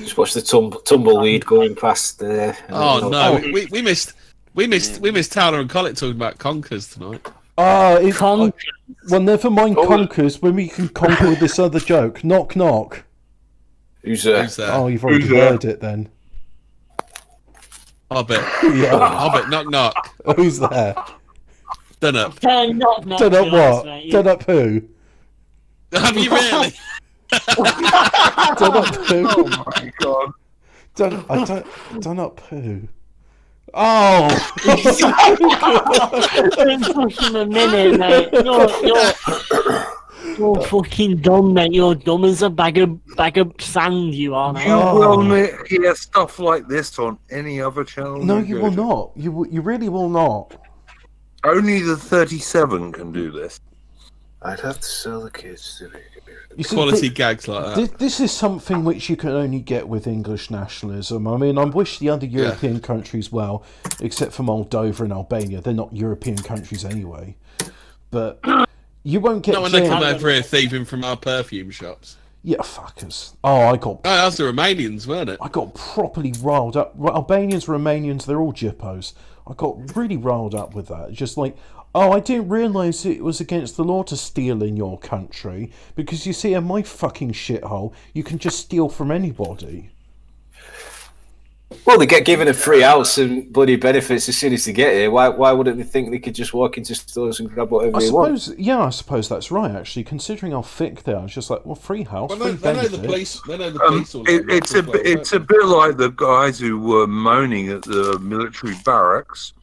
Speaker 13: Just watch the tumbleweed going past there.
Speaker 4: Oh no, we missed Towler and Collett talking about conkers tonight.
Speaker 1: Well, never mind conkers when we can conquer with this other joke. Knock knock.
Speaker 13: Who's there?
Speaker 1: Oh, you've already heard it then.
Speaker 4: Hobbit.
Speaker 1: Yeah.
Speaker 4: Hobbit, knock knock.
Speaker 1: Who's there?
Speaker 4: Done up.
Speaker 1: Done up what? Done up who?
Speaker 4: Have you really?
Speaker 1: Done up who?
Speaker 3: Oh my god.
Speaker 1: Done up who? Oh!
Speaker 5: In fucking a minute, mate. You're fucking dumb, mate. You're dumb as a bag of sand. You are, mate.
Speaker 3: You will not hear stuff like this on any other channel.
Speaker 1: No, you will not. You really will not.
Speaker 3: Only the 37 can do this.
Speaker 13: I'd have to sell the kids to me.
Speaker 4: Quality gags like that.
Speaker 1: This is something which you can only get with English nationalism. I mean, I wish the other European countries well, except for Moldova and Albania. They're not European countries anyway. But you won't get.
Speaker 4: Not when they come over here thieving from our perfume shops.
Speaker 1: Yeah, fuckers. Oh,
Speaker 4: that's the Romanians, weren't it?
Speaker 1: I got properly riled up. Albanians, Romanians, they're all jippos. I got really riled up with that. Just like, oh, I didn't realise it was against the law to steal in your country. Because you see, in my fucking shithole, you can just steal from anybody.
Speaker 13: Well, they get given a free house and bloody benefits as soon as they get here. Why wouldn't they think they could just walk into stores and grab whatever they want?
Speaker 1: I suppose that's right, actually. Considering how thick they are, it's just like, well, free house, free
Speaker 4: they know the
Speaker 1: benefits.
Speaker 4: police. They know the police.
Speaker 3: It's a bit like the guys who were moaning at the military barracks,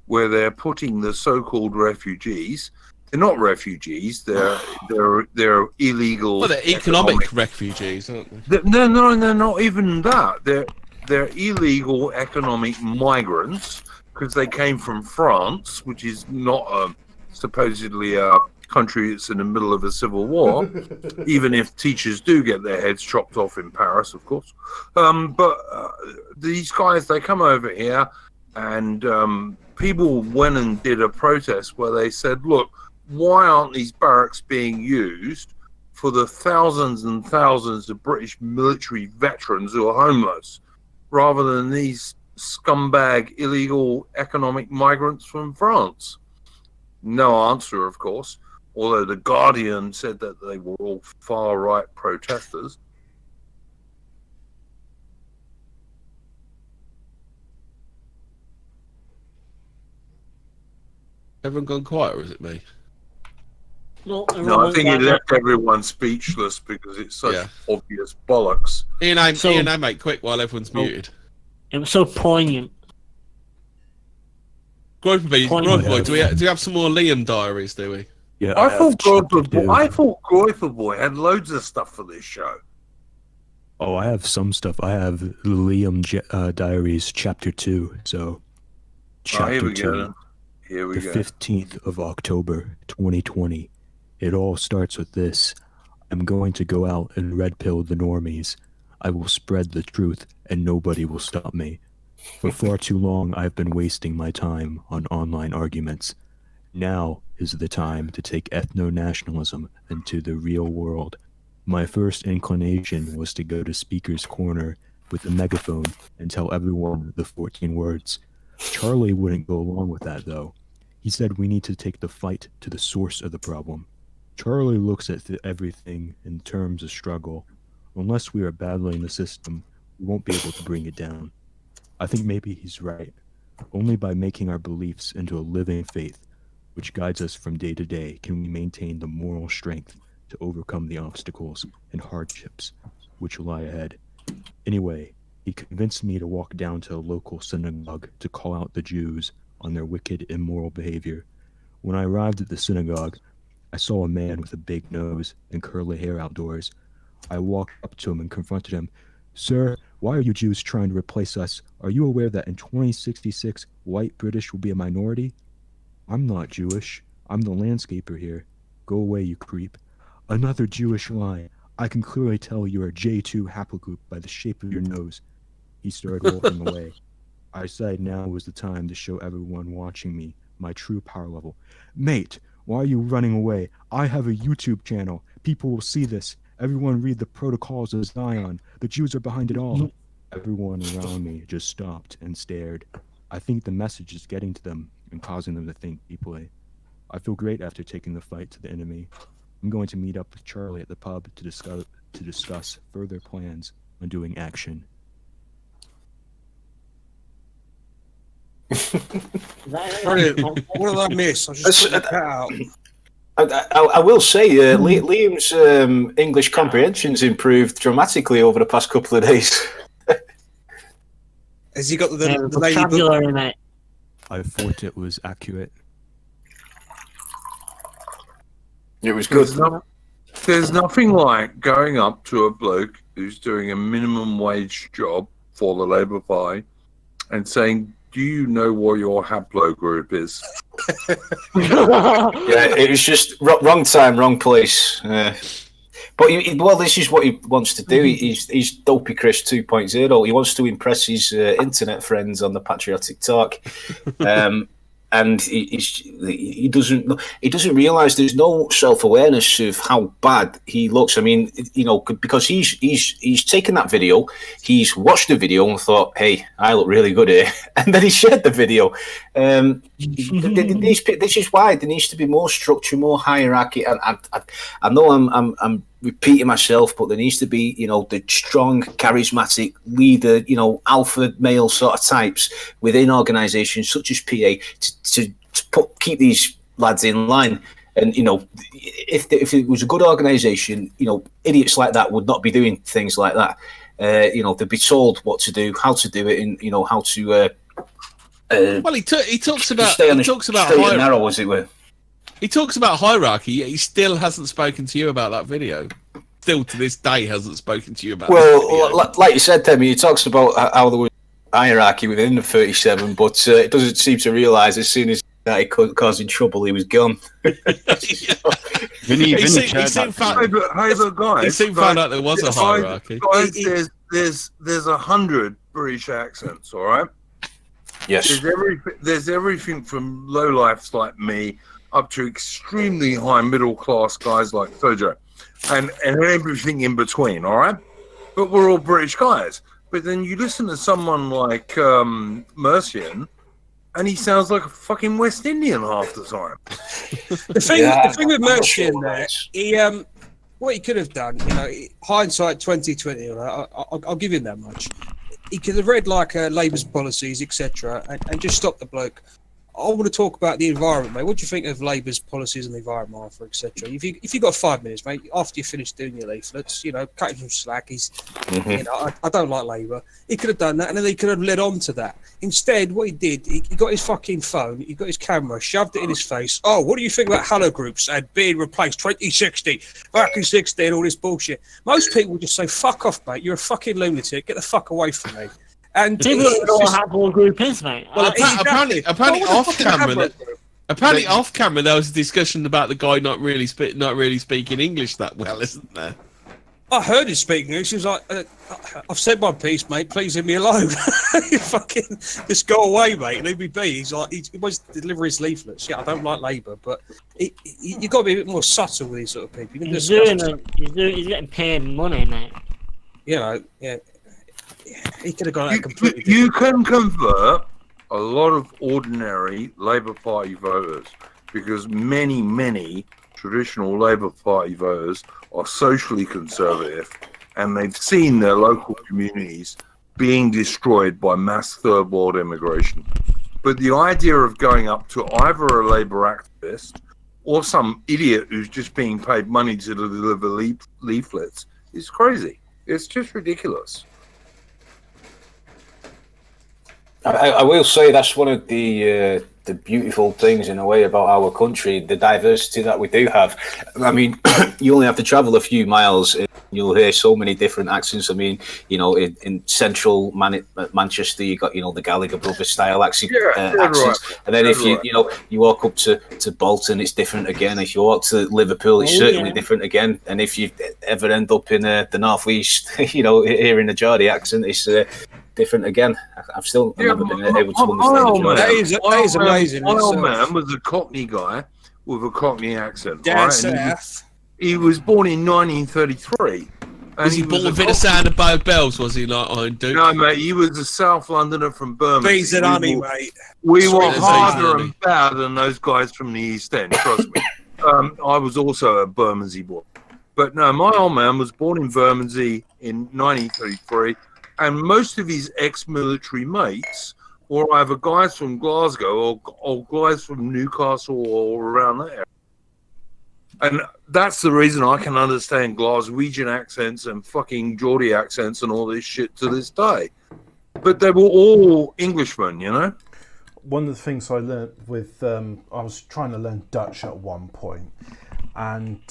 Speaker 3: where they're putting the so-called refugees. They're not refugees. They're illegal.
Speaker 4: Well, they're economic refugees, aren't they?
Speaker 3: No, they're not even that. They're illegal economic migrants because they came from France, which is not supposedly a country that's in the middle of a civil war, even if teachers do get their heads chopped off in Paris, of course. But these guys, they come over here, and people went and did a protest where they said, look, why aren't these barracks being used for the thousands and thousands of British military veterans who are homeless, rather than these scumbag illegal economic migrants from France? No answer, of course, although The Guardian said that they were all far-right protesters.
Speaker 4: Everyone gone quiet, or is it me?
Speaker 3: No, I think it left everyone speechless because it's such obvious bollocks.
Speaker 4: Ian, mate, quick while everyone's muted.
Speaker 5: It was so poignant.
Speaker 4: Groper Boy, do we have some more Liam diaries, do we?
Speaker 9: Yeah,
Speaker 3: I thought Groper Boy had loads of stuff for this show.
Speaker 9: Oh, I have some stuff. I have Liam Diaries Chapter 2. So, Chapter 2.
Speaker 3: Here we go.
Speaker 9: The 15th of October, 2020. It all starts with this. I'm going to go out and red pill the normies. I will spread the truth and nobody will stop me. For far too long, I've been wasting my time on online arguments. Now is the time to take ethno-nationalism into the real world. My first inclination was to go to Speaker's Corner with a megaphone and tell everyone the 14 words. Charlie wouldn't go along with that, though. He said we need to take the fight to the source of the problem. Charlie looks at everything in terms of struggle. Unless we are battling the system, we won't be able to bring it down. I think maybe he's right. Only by making our beliefs into a living faith, which guides us from day to day, can we maintain the moral strength to overcome the obstacles and hardships which lie ahead. Anyway, he convinced me to walk down to a local synagogue to call out the Jews on their wicked, immoral behavior. When I arrived at the synagogue, I saw a man with a big nose and curly hair outdoors. I walked up to him and confronted him. Sir, why are you Jews trying to replace us? Are you aware that in 2066, white British will be a minority? I'm not Jewish. I'm the landscaper here. Go away, you creep. Another Jewish lie. I can clearly tell you're a J2 haplogroup by the shape of your nose. He started walking away. I decided now was the time to show everyone watching me my true power level. Mate, why are you running away? I have a YouTube channel. People will see this. Everyone read the protocols of Zion. The Jews are behind it all. Everyone around me just stopped and stared. I think the message is getting to them and causing them to think deeply. I feel great after taking the fight to the enemy. I'm going to meet up with Charlie at the pub to discuss further plans on doing action.
Speaker 2: Brilliant. What did I miss? I just cut out.
Speaker 13: I will say, Liam's English comprehension's improved dramatically over the past couple of days.
Speaker 2: Has he got the
Speaker 5: vocabulary, mate?
Speaker 9: I thought it was accurate.
Speaker 13: It was good.
Speaker 3: There's nothing like going up to a bloke who's doing a minimum wage job for the Labour Party and saying, do you know what your haplogroup is?
Speaker 13: Yeah, it was just wrong time, wrong place. But this is what he wants to do. He's Dopey Chris 2.0. He wants to impress his internet friends on the Patriotic Talk. And he doesn't realise there's no self-awareness of how bad he looks. I mean, because he's taken that video, he's watched the video and thought, "Hey, I look really good here," and then he shared the video. This is why there needs to be more structure, more hierarchy. And I know I'm repeating myself, but there needs to be, the strong, charismatic leader, alpha male sort of types within organisations such as PA to keep these lads in line. And if it was a good organisation, idiots like that would not be doing things like that. They'd be told what to do, how to do it, and how to.
Speaker 4: Well, he talks about
Speaker 13: narrow, as it were.
Speaker 4: He talks about hierarchy, yet he still hasn't spoken to you about that video. Still to this day hasn't spoken to you about that.
Speaker 13: Like you said, Demi, he talks about how there was hierarchy within the 37, but it doesn't seem to realise as soon as he causing trouble, he was gone.
Speaker 4: He soon found out there was a hierarchy.
Speaker 3: Guys, there's 100 British accents, all right?
Speaker 13: Yes.
Speaker 3: There's everything from lowlifes like me up to extremely high middle class guys like Sojo, and everything in between, all right? But we're all British guys. but then you listen to someone like Mercian, and he sounds like a fucking West Indian half the time.
Speaker 2: The thing with Mercian, what he could have done, hindsight 2020, I'll give him that much. He could have read like Labour's policies, etc., and just stop the bloke. I want to talk about the environment, mate. What do you think of Labour's policies on the environment, Arthur, etc.? If you got 5 minutes, mate, after you finish doing your leaflets, cut him some slack. He's, I don't like Labour. He could have done that, and then he could have led on to that. Instead, what he did, he got his fucking phone, he got his camera, shoved it in his face. Oh, what do you think about hello groups and being replaced 2060, fucking 60, and all this bullshit? Most people just say, "Fuck off, mate. You're a fucking lunatic. Get the fuck away from me." And
Speaker 5: people don't know what a group is, mate.
Speaker 4: Well, apparently off camera, there was a discussion about the guy not really speaking English that well, isn't there?
Speaker 2: I heard him speak English. He was like, "I've said my piece, mate. Please leave me alone. You fucking just go away, mate. Leave me be." He's like, he wants to deliver his leaflets. Yeah, I don't like Labour, but you got to be a bit more subtle with these sort of people.
Speaker 5: He's getting paid money, mate.
Speaker 2: Yeah. He could have gone completely.
Speaker 3: You can convert a lot of ordinary Labour Party voters because many traditional Labour Party voters are socially conservative and they've seen their local communities being destroyed by mass third world immigration. But the idea of going up to either a Labour activist or some idiot who's just being paid money to deliver leaflets is crazy. It's just ridiculous.
Speaker 13: I will say that's one of the beautiful things in a way about our country, the diversity that we do have. I mean, you only have to travel a few miles and you'll hear so many different accents. I mean, in central Manchester, you got, the Gallagher Brothers style accents. Right. And then if you walk up to Bolton, it's different again. If you walk to Liverpool, it's certainly different again. And if you ever end up in the northeast, hearing the Geordie accent, it's different again. I've never been able to understand the
Speaker 2: That is amazing.
Speaker 3: My old man was a Cockney guy with a Cockney accent.
Speaker 2: Down
Speaker 3: right?
Speaker 2: south.
Speaker 3: He was born in 1933.
Speaker 4: Was he born with a sound of both bells? Was he like Duke?
Speaker 3: No, mate. He was a South Londoner from Birmingham.
Speaker 2: Bees and honey, mate.
Speaker 3: We were harder and badder than those guys from the East End. Trust me. I was also a Bermondsey boy, but no, my old man was born in Bermondsey in 1933. And most of his ex-military mates were either guys from Glasgow or guys from Newcastle or around there. And that's the reason I can understand Glaswegian accents and fucking Geordie accents and all this shit to this day. But they were all Englishmen,
Speaker 1: One of the things I learned with... I was trying to learn Dutch at one point. And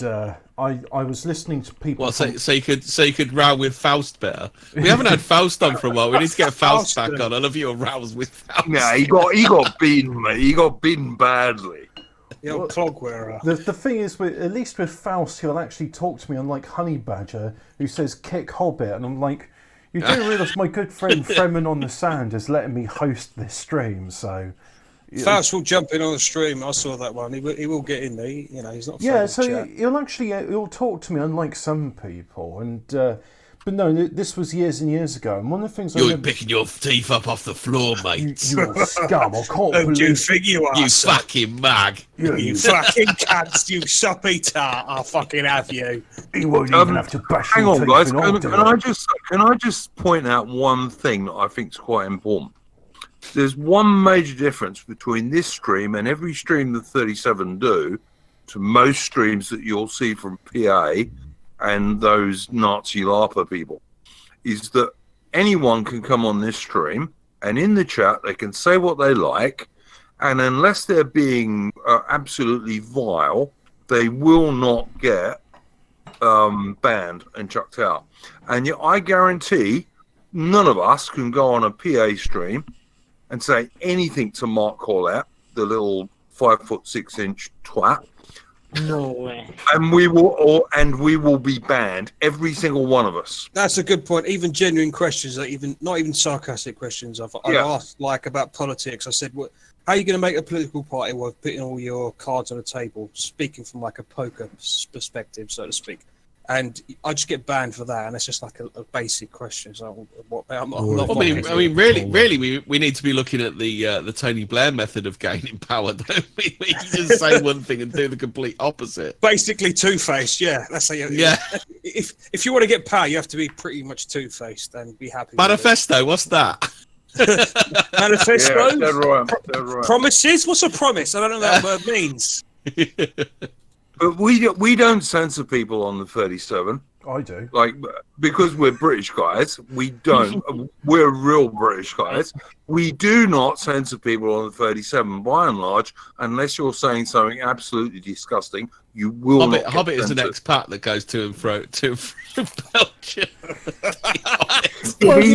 Speaker 1: I was listening to people.
Speaker 4: Well, so you could row with Faust better. We haven't had Faust on for a while. We need to get Faust back on. I love your rows with Faust.
Speaker 3: Yeah, he got beaten, mate. He got beaten badly.
Speaker 2: The old clog wearer.
Speaker 1: The thing is, at least with Faust, he'll actually talk to me unlike Honey Badger, who says "kick Hobbit," and I'm like, you do realise my good friend Fremen on the Sand is letting me host this stream, so.
Speaker 2: Faust will jump in on the stream. I saw that one. He will get in there. He's not.
Speaker 1: Yeah, so he'll talk to me, unlike some people. And but no, this was years and years ago. And one of the things
Speaker 4: you're picking your teeth up off the floor, mate.
Speaker 1: You scum! I can't believe
Speaker 2: you think you are.
Speaker 4: You fucking mag.
Speaker 2: You fucking cunts! You soppy tart! I'll fucking have you.
Speaker 1: You won't even have to bash.
Speaker 3: Hang on, guys. Can I just point out one thing that I think is quite important? There's one major difference between this stream and every stream that 37 do to most streams that you'll see from PA and those Nazi LARPer people, is that anyone can come on this stream and in the chat they can say what they like, and unless they're being absolutely vile, they will not get banned and chucked out. And yet I guarantee none of us can go on a PA stream and say anything to Mark Collette, the little 5'6" twat.
Speaker 5: No way.
Speaker 3: And we will be banned, every single one of us.
Speaker 2: That's a good point. Even genuine questions, not even sarcastic questions, I've asked, like about politics. I said, how are you going to make a political party while putting all your cards on the table? Speaking from like a poker perspective, so to speak. And I just get banned for that, and it's just like a basic question. So, I'm not.
Speaker 4: I mean, really, we need to be looking at the Tony Blair method of gaining power, don't we? You just say one thing and do the complete opposite.
Speaker 2: Basically, two-faced. Yeah, that's how you.
Speaker 4: Yeah.
Speaker 2: If you want to get power, you have to be pretty much two-faced and be happy.
Speaker 4: Manifesto. What's that?
Speaker 2: Manifesto.
Speaker 3: Yeah, they're right.
Speaker 2: Promises. What's a promise? I don't know what that word means.
Speaker 3: But we don't censor people on the 37.
Speaker 1: I do.
Speaker 3: Like, because we're British guys, we don't. We're real British guys. We do not censor people on the 37 by and large, unless you're saying something absolutely disgusting. You will not.
Speaker 4: Hobbit is an expat that goes to and fro Belgium.
Speaker 3: He only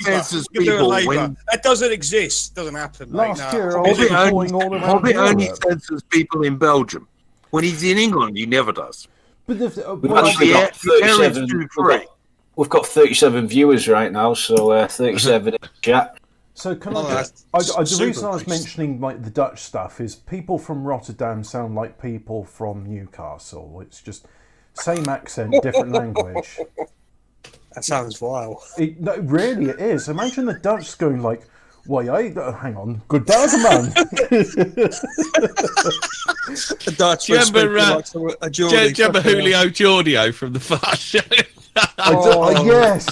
Speaker 3: censors people when
Speaker 2: that doesn't exist. Doesn't happen.
Speaker 1: Last year, I was going all around
Speaker 3: Hobbit only
Speaker 1: Europe.
Speaker 3: censors people in Belgium. When he's in England, he never does.
Speaker 1: But
Speaker 13: We've actually got 37. We've got 37 viewers right now, so 37 in chat.
Speaker 1: So can the reason I was mentioning like the Dutch stuff is people from Rotterdam sound like people from Newcastle. It's just same accent, different language.
Speaker 2: That sounds vile.
Speaker 1: No, really, it is. Imagine the Dutch going like, "Why, hang on, good day, man."
Speaker 2: The Dutch.
Speaker 4: Do you remember Julio Giordio from the Fast Show?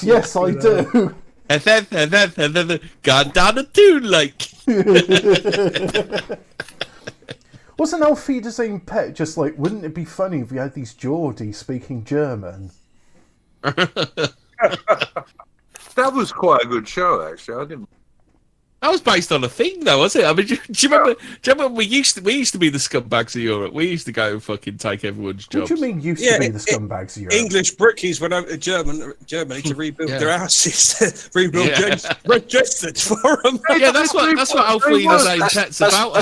Speaker 1: Yes, I do.
Speaker 4: And then gone down the tune like.
Speaker 1: Wasn't Auf Wiedersehen Pet just like, wouldn't it be funny if we had these Geordies speaking German?
Speaker 3: That was quite a good show, actually. I didn't.
Speaker 4: That was based on a thing, though, was it? I mean, do you remember we used to be the scumbags of Europe. We used to go and fucking take everyone's jobs.
Speaker 1: What do you mean used to be the scumbags of Europe?
Speaker 2: English brickies went over to Germany to rebuild their houses, registered for them.
Speaker 4: Yeah, that's what Alfredo's Aim Pet's about.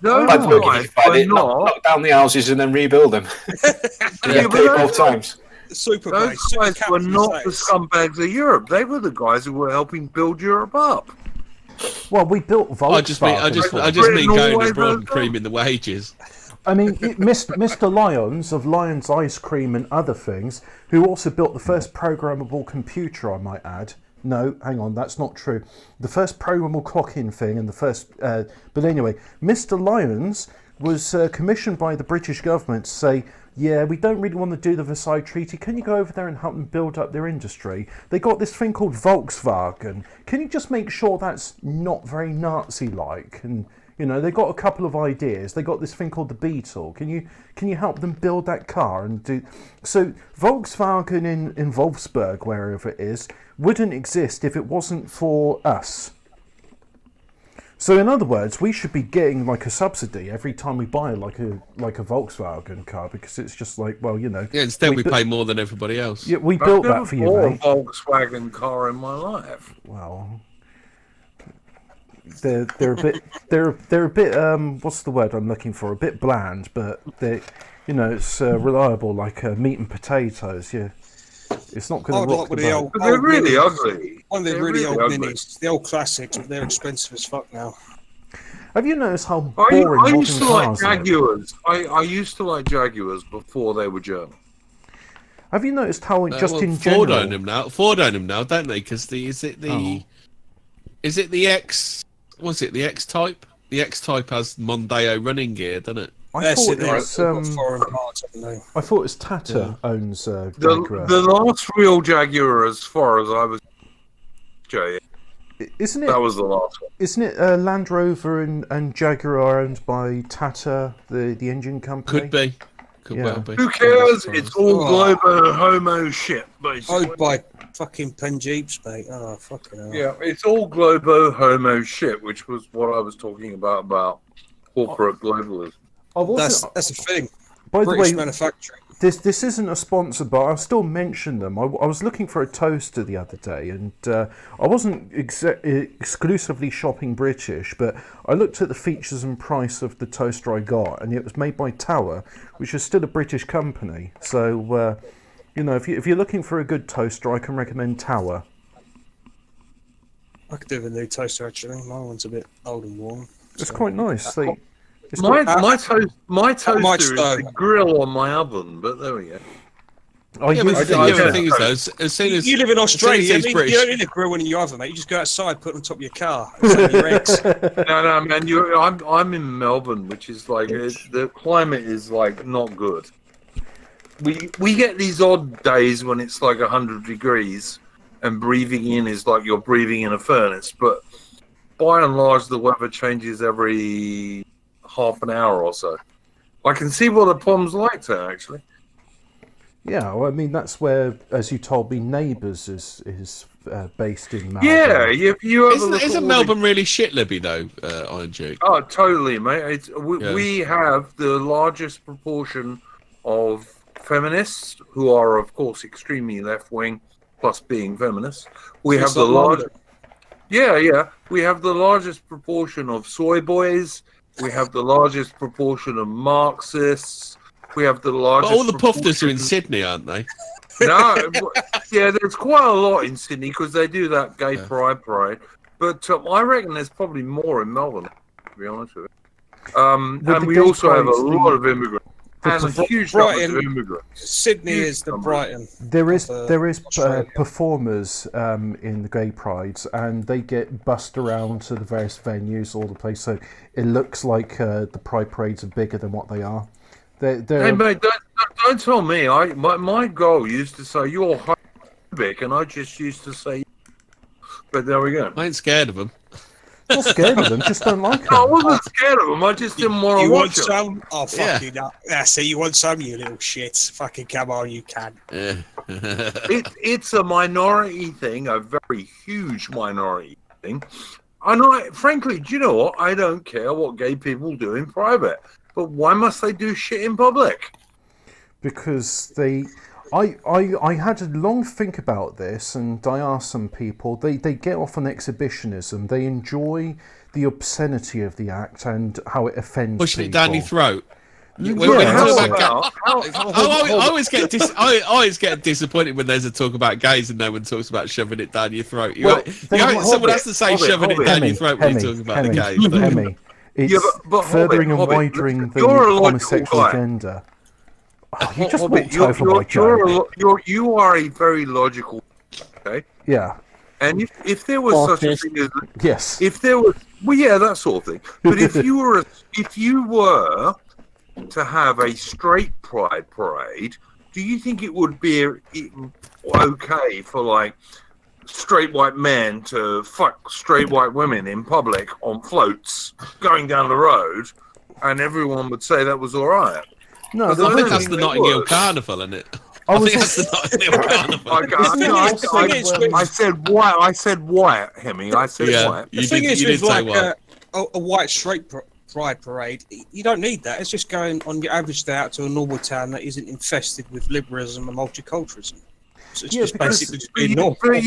Speaker 13: Knock down the houses and then rebuild them. Both times.
Speaker 3: Those guys were not the scumbags of Europe. They were the guys who were helping build Europe up.
Speaker 1: Well, we built Volkswagen.
Speaker 4: I just mean going abroad and creaming the wages.
Speaker 1: I mean, Mr. Lyons of Lyons Ice Cream and other things, who also built the first programmable computer, I might add. No, hang on, that's not true. The first programmable clock-in thing and the first... but anyway, Mr. Lyons was commissioned by the British government to say, yeah, we don't really want to do the Versailles Treaty. Can you go over there and help them build up their industry? They got this thing called Volkswagen. Can you just make sure that's not very Nazi-like? And, you know, they got a couple of ideas. They got this thing called the Beetle. Can you help them build that car and do... So Volkswagen in Wolfsburg, wherever it is, wouldn't exist if it wasn't for us. So in other words, we should be getting like a subsidy every time we buy like a Volkswagen car, because it's just like, well, you know.
Speaker 4: Yeah, instead we pay more than everybody else.
Speaker 1: Yeah, we built that for you, mate.
Speaker 3: I've never bought a Volkswagen car in my life.
Speaker 1: Well, they're a bit what's the word I'm looking for? A bit bland, but they, you know, it's reliable like meat and potatoes. Yeah. It's not going to rock the boat.
Speaker 3: But they're really ugly.
Speaker 2: One of the really old minis, the old classics, but they're expensive as fuck now.
Speaker 1: Have you noticed how boring
Speaker 3: I used to like
Speaker 1: modern cars are?
Speaker 3: Jaguars. I used to like Jaguars before they were German.
Speaker 1: Have you noticed how in general...
Speaker 4: Ford own them now, don't they? Because is it the X? Was it the X Type? The X Type has Mondeo running gear, doesn't it?
Speaker 1: I thought it was Tata owns Jaguar.
Speaker 3: The last real Jaguar, as far as I was,
Speaker 1: isn't it?
Speaker 3: That was the last one.
Speaker 1: Isn't it Land Rover and Jaguar are owned by Tata, the engine company?
Speaker 4: Could be. Could well be.
Speaker 3: Who cares? It's all Globo Homo shit, basically.
Speaker 2: Owned by fucking Japes, mate. Oh, fucking hell.
Speaker 3: Yeah, it's all Globo Homo shit, which was what I was talking about corporate globalism.
Speaker 2: That's a thing.
Speaker 1: By
Speaker 2: British
Speaker 1: the way,
Speaker 2: manufacturing.
Speaker 1: This isn't a sponsor, but I'll still mention them. I was looking for a toaster the other day, and I wasn't exclusively shopping British, but I looked at the features and price of the toaster I got, and it was made by Tower, which is still a British company. So, you know, if you're looking for a good toaster, I can recommend Tower.
Speaker 2: I could do with a new toaster, actually. My one's a bit old and worn.
Speaker 1: It's quite nice.
Speaker 3: My toaster is the grill on my oven, but there we go.
Speaker 4: The thing is, though, as soon as
Speaker 2: you live in Australia, you don't need a grill in your oven, mate. You just go outside, put it on top of your car, and save your eggs.
Speaker 3: No, man. I'm in Melbourne, which is like the climate is like not good. We get these odd days when it's like 100 degrees, and breathing in is like you're breathing in a furnace. But by and large, the weather changes every half an hour or so. I can see what the problem's like there, actually.
Speaker 1: Yeah, well, I mean, that's where, as you told me, Neighbours is based in Melbourne.
Speaker 3: Yeah,
Speaker 4: isn't Melbourne really shit, Libby, though, Iron Duke?
Speaker 3: Oh, totally, mate. We have the largest proportion of feminists who are, of course, extremely left-wing, plus being feminists. We have the largest... We have the largest proportion of soy boys. We have the largest proportion of Marxists. We have the largest.
Speaker 4: But all the puffers are in Sydney, aren't they?
Speaker 3: No, there's quite a lot in Sydney because they do that gay pride parade. But I reckon there's probably more in Melbourne, to be honest with you. And we also have a lot of immigrants. And a huge number of immigrants.
Speaker 2: Sydney is the Brighton.
Speaker 1: There is performers in the gay prides, and they get bussed around to the various venues all the place. So it looks like the pride parades are bigger than what they are.
Speaker 3: Hey mate, don't tell me. My goal used to say you're homophobic, and I just used to say. But there we go.
Speaker 4: I ain't scared of them.
Speaker 1: Not scared of them, just don't like them.
Speaker 3: No, I wasn't scared of them. I just didn't want to watch them.
Speaker 2: Some? Oh, fucking yeah. See, you want some, you little shits. Fucking come on, you can.
Speaker 3: It's a minority thing, a very huge minority thing. And frankly, do you know what? I don't care what gay people do in private. But why must they do shit in public?
Speaker 1: Because I had a long think about this, and I asked some people. They get off on exhibitionism. They enjoy the obscenity of the act and how it offends
Speaker 4: pushing
Speaker 1: people.
Speaker 4: it down your throat. I always get disappointed when there's a talk about gays and no one talks about shoving it down your throat. Someone has to say shoving it down your throat when you talk about the gays.
Speaker 1: It's furthering and widening the homosexual agenda. Oh, you just walked over my joke.
Speaker 3: You are a very logical, okay?
Speaker 1: Yeah.
Speaker 3: And if there was such a thing as
Speaker 1: yes,
Speaker 3: if there was that sort of thing. But if you were to have a straight pride parade, do you think it would be okay for like straight white men to fuck straight white women in public on floats going down the road, and everyone would say that was all right?
Speaker 1: No,
Speaker 4: I think that's the Notting Hill Carnival, isn't it? I think that's the Notting Hill Carnival.
Speaker 3: I said white. I said white, Hemi. I said white.
Speaker 2: The thing is, with like a white straight pride parade, you don't need that. It's just going on your average day out to a normal town that isn't infested with liberalism and multiculturalism. So it's just basically just being normal.
Speaker 3: But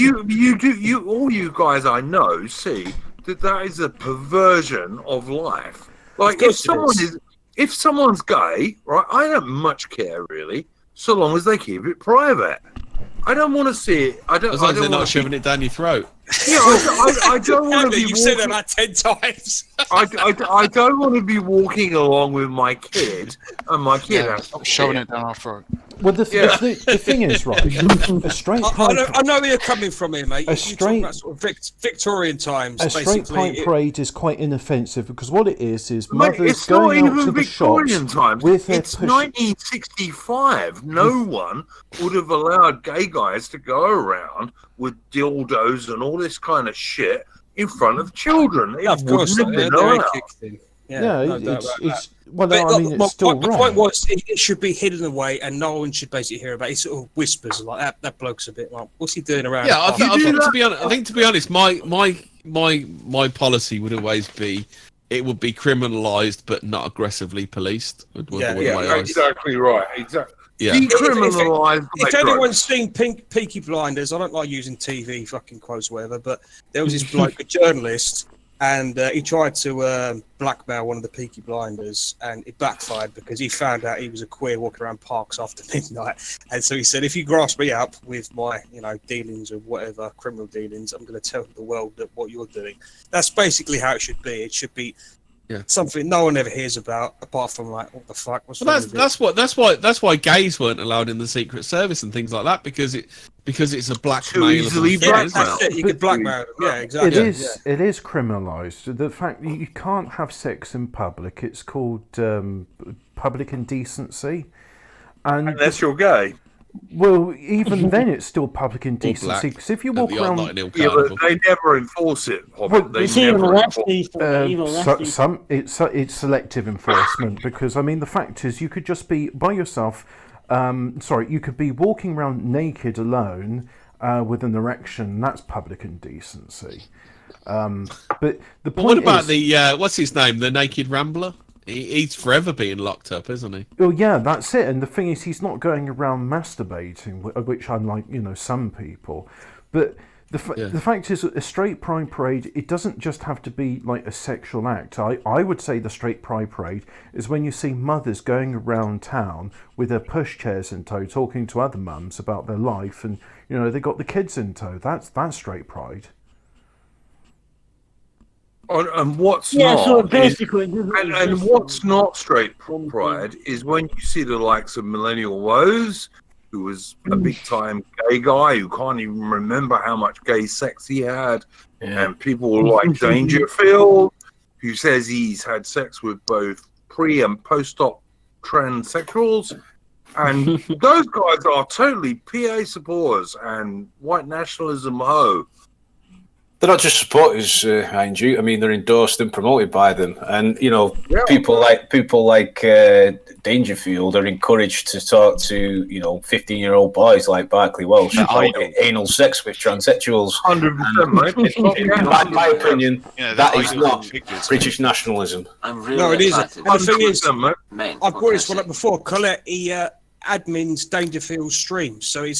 Speaker 3: all you guys I know see that is a perversion of life. Like if someone's gay, right? I don't much care really, so long as they keep it private. I don't want to see it.
Speaker 4: As long as they're not shoving it down your throat.
Speaker 3: Yeah, I don't want to be.
Speaker 2: You've said that about 10 times.
Speaker 3: I don't want to be walking along with my kid, and my kid has
Speaker 6: shoving it down our throat.
Speaker 1: Well, the thing is, right? A straight
Speaker 2: I know where you're coming from here, mate.
Speaker 1: A straight,
Speaker 2: about sort of Victorian times.
Speaker 1: A straight pride parade is quite inoffensive because what it is mothers going out to the shops with their
Speaker 3: It's 1965. No one would have allowed gay guys to go around with dildos and all this kind of shit in front of children.
Speaker 2: Yeah, of course.
Speaker 1: It's still
Speaker 2: the point was it should be hidden away and no one should basically hear about it. It sort of whispers like that bloke's a bit like, what's he doing around?
Speaker 4: Yeah, I think to be honest, my policy would always be it would be criminalised but not aggressively policed.
Speaker 3: Exactly right. Exactly.
Speaker 4: Yeah.
Speaker 2: If anyone's seen Peaky Blinders, I don't like using TV fucking quotes or whatever, but there was this bloke, a journalist, and he tried to blackmail one of the Peaky Blinders, and it backfired because he found out he was a queer walking around parks after midnight. And so he said, if you grasp me up with my, dealings or whatever, criminal dealings, I'm going to tell the world that what you're doing. That's basically how it should be. It should be something no one ever hears about, apart from like, what the fuck? What's
Speaker 4: Well, that's why gays weren't allowed in the Secret Service and things like that, because it's a blackmailable thing.
Speaker 2: That's it. You could blackmail them. Yeah, exactly.
Speaker 1: It is criminalised. The fact that you can't have sex in public, it's called public indecency. And
Speaker 3: unless you're gay.
Speaker 1: Well, even then, it's still public indecency. Because if you walk around,
Speaker 3: but they never enforce it. Hobbit. They never enforce it.
Speaker 1: It's selective enforcement. Because I mean, the fact is, you could just be by yourself. You could be walking around naked alone with an erection. That's public indecency. But the point
Speaker 4: what about
Speaker 1: is,
Speaker 4: the what's his name? The naked rambler. He's forever being locked up, isn't he?
Speaker 1: Well, yeah, that's it. And the thing is, he's not going around masturbating, which unlike some people. But the fact is, a straight pride parade, it doesn't just have to be like a sexual act. I would say the straight pride parade is when you see mothers going around town with their pushchairs in tow, talking to other mums about their life, and they got the kids in tow. That's straight pride.
Speaker 3: And what's what's not straight pride is when you see the likes of Millennial Woes, who was a big time gay guy who can't even remember how much gay sex he had, and people like Dangerfield, who says he's had sex with both pre and post-op transsexuals, and those guys are totally PA supporters and white nationalism ho.
Speaker 13: They're not just supporters, Andrew. I mean, they're endorsed and promoted by them, and people like Dangerfield are encouraged to talk to 15-year-old boys like Barclay Welsh about anal sex with transsexuals.
Speaker 3: 100%,
Speaker 13: in my opinion, that is not British nationalism.
Speaker 2: No, it isn't. And the thing is, I've brought this one up before. Colette, he admins Dangerfield's streams, so
Speaker 13: he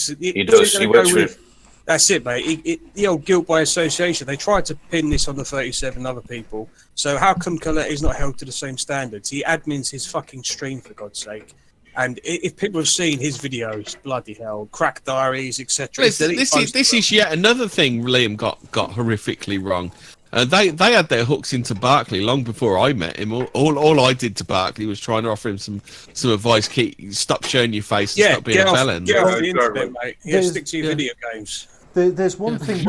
Speaker 13: does. He works with.
Speaker 2: That's it, mate. The old guilt by association. They tried to pin this on the 37 other people. So how come Colette is not held to the same standards? He admins his fucking stream, for God's sake. And if people have seen his videos, bloody hell, crack diaries, etc.
Speaker 4: This is yet another thing Liam got horrifically wrong. They had their hooks into Barclay long before I met him. All I did to Barclay was trying to offer him some advice. Stop showing your face and stop being a bellend.
Speaker 2: Get off the internet, mate. Stick to your video games.
Speaker 1: There's one thing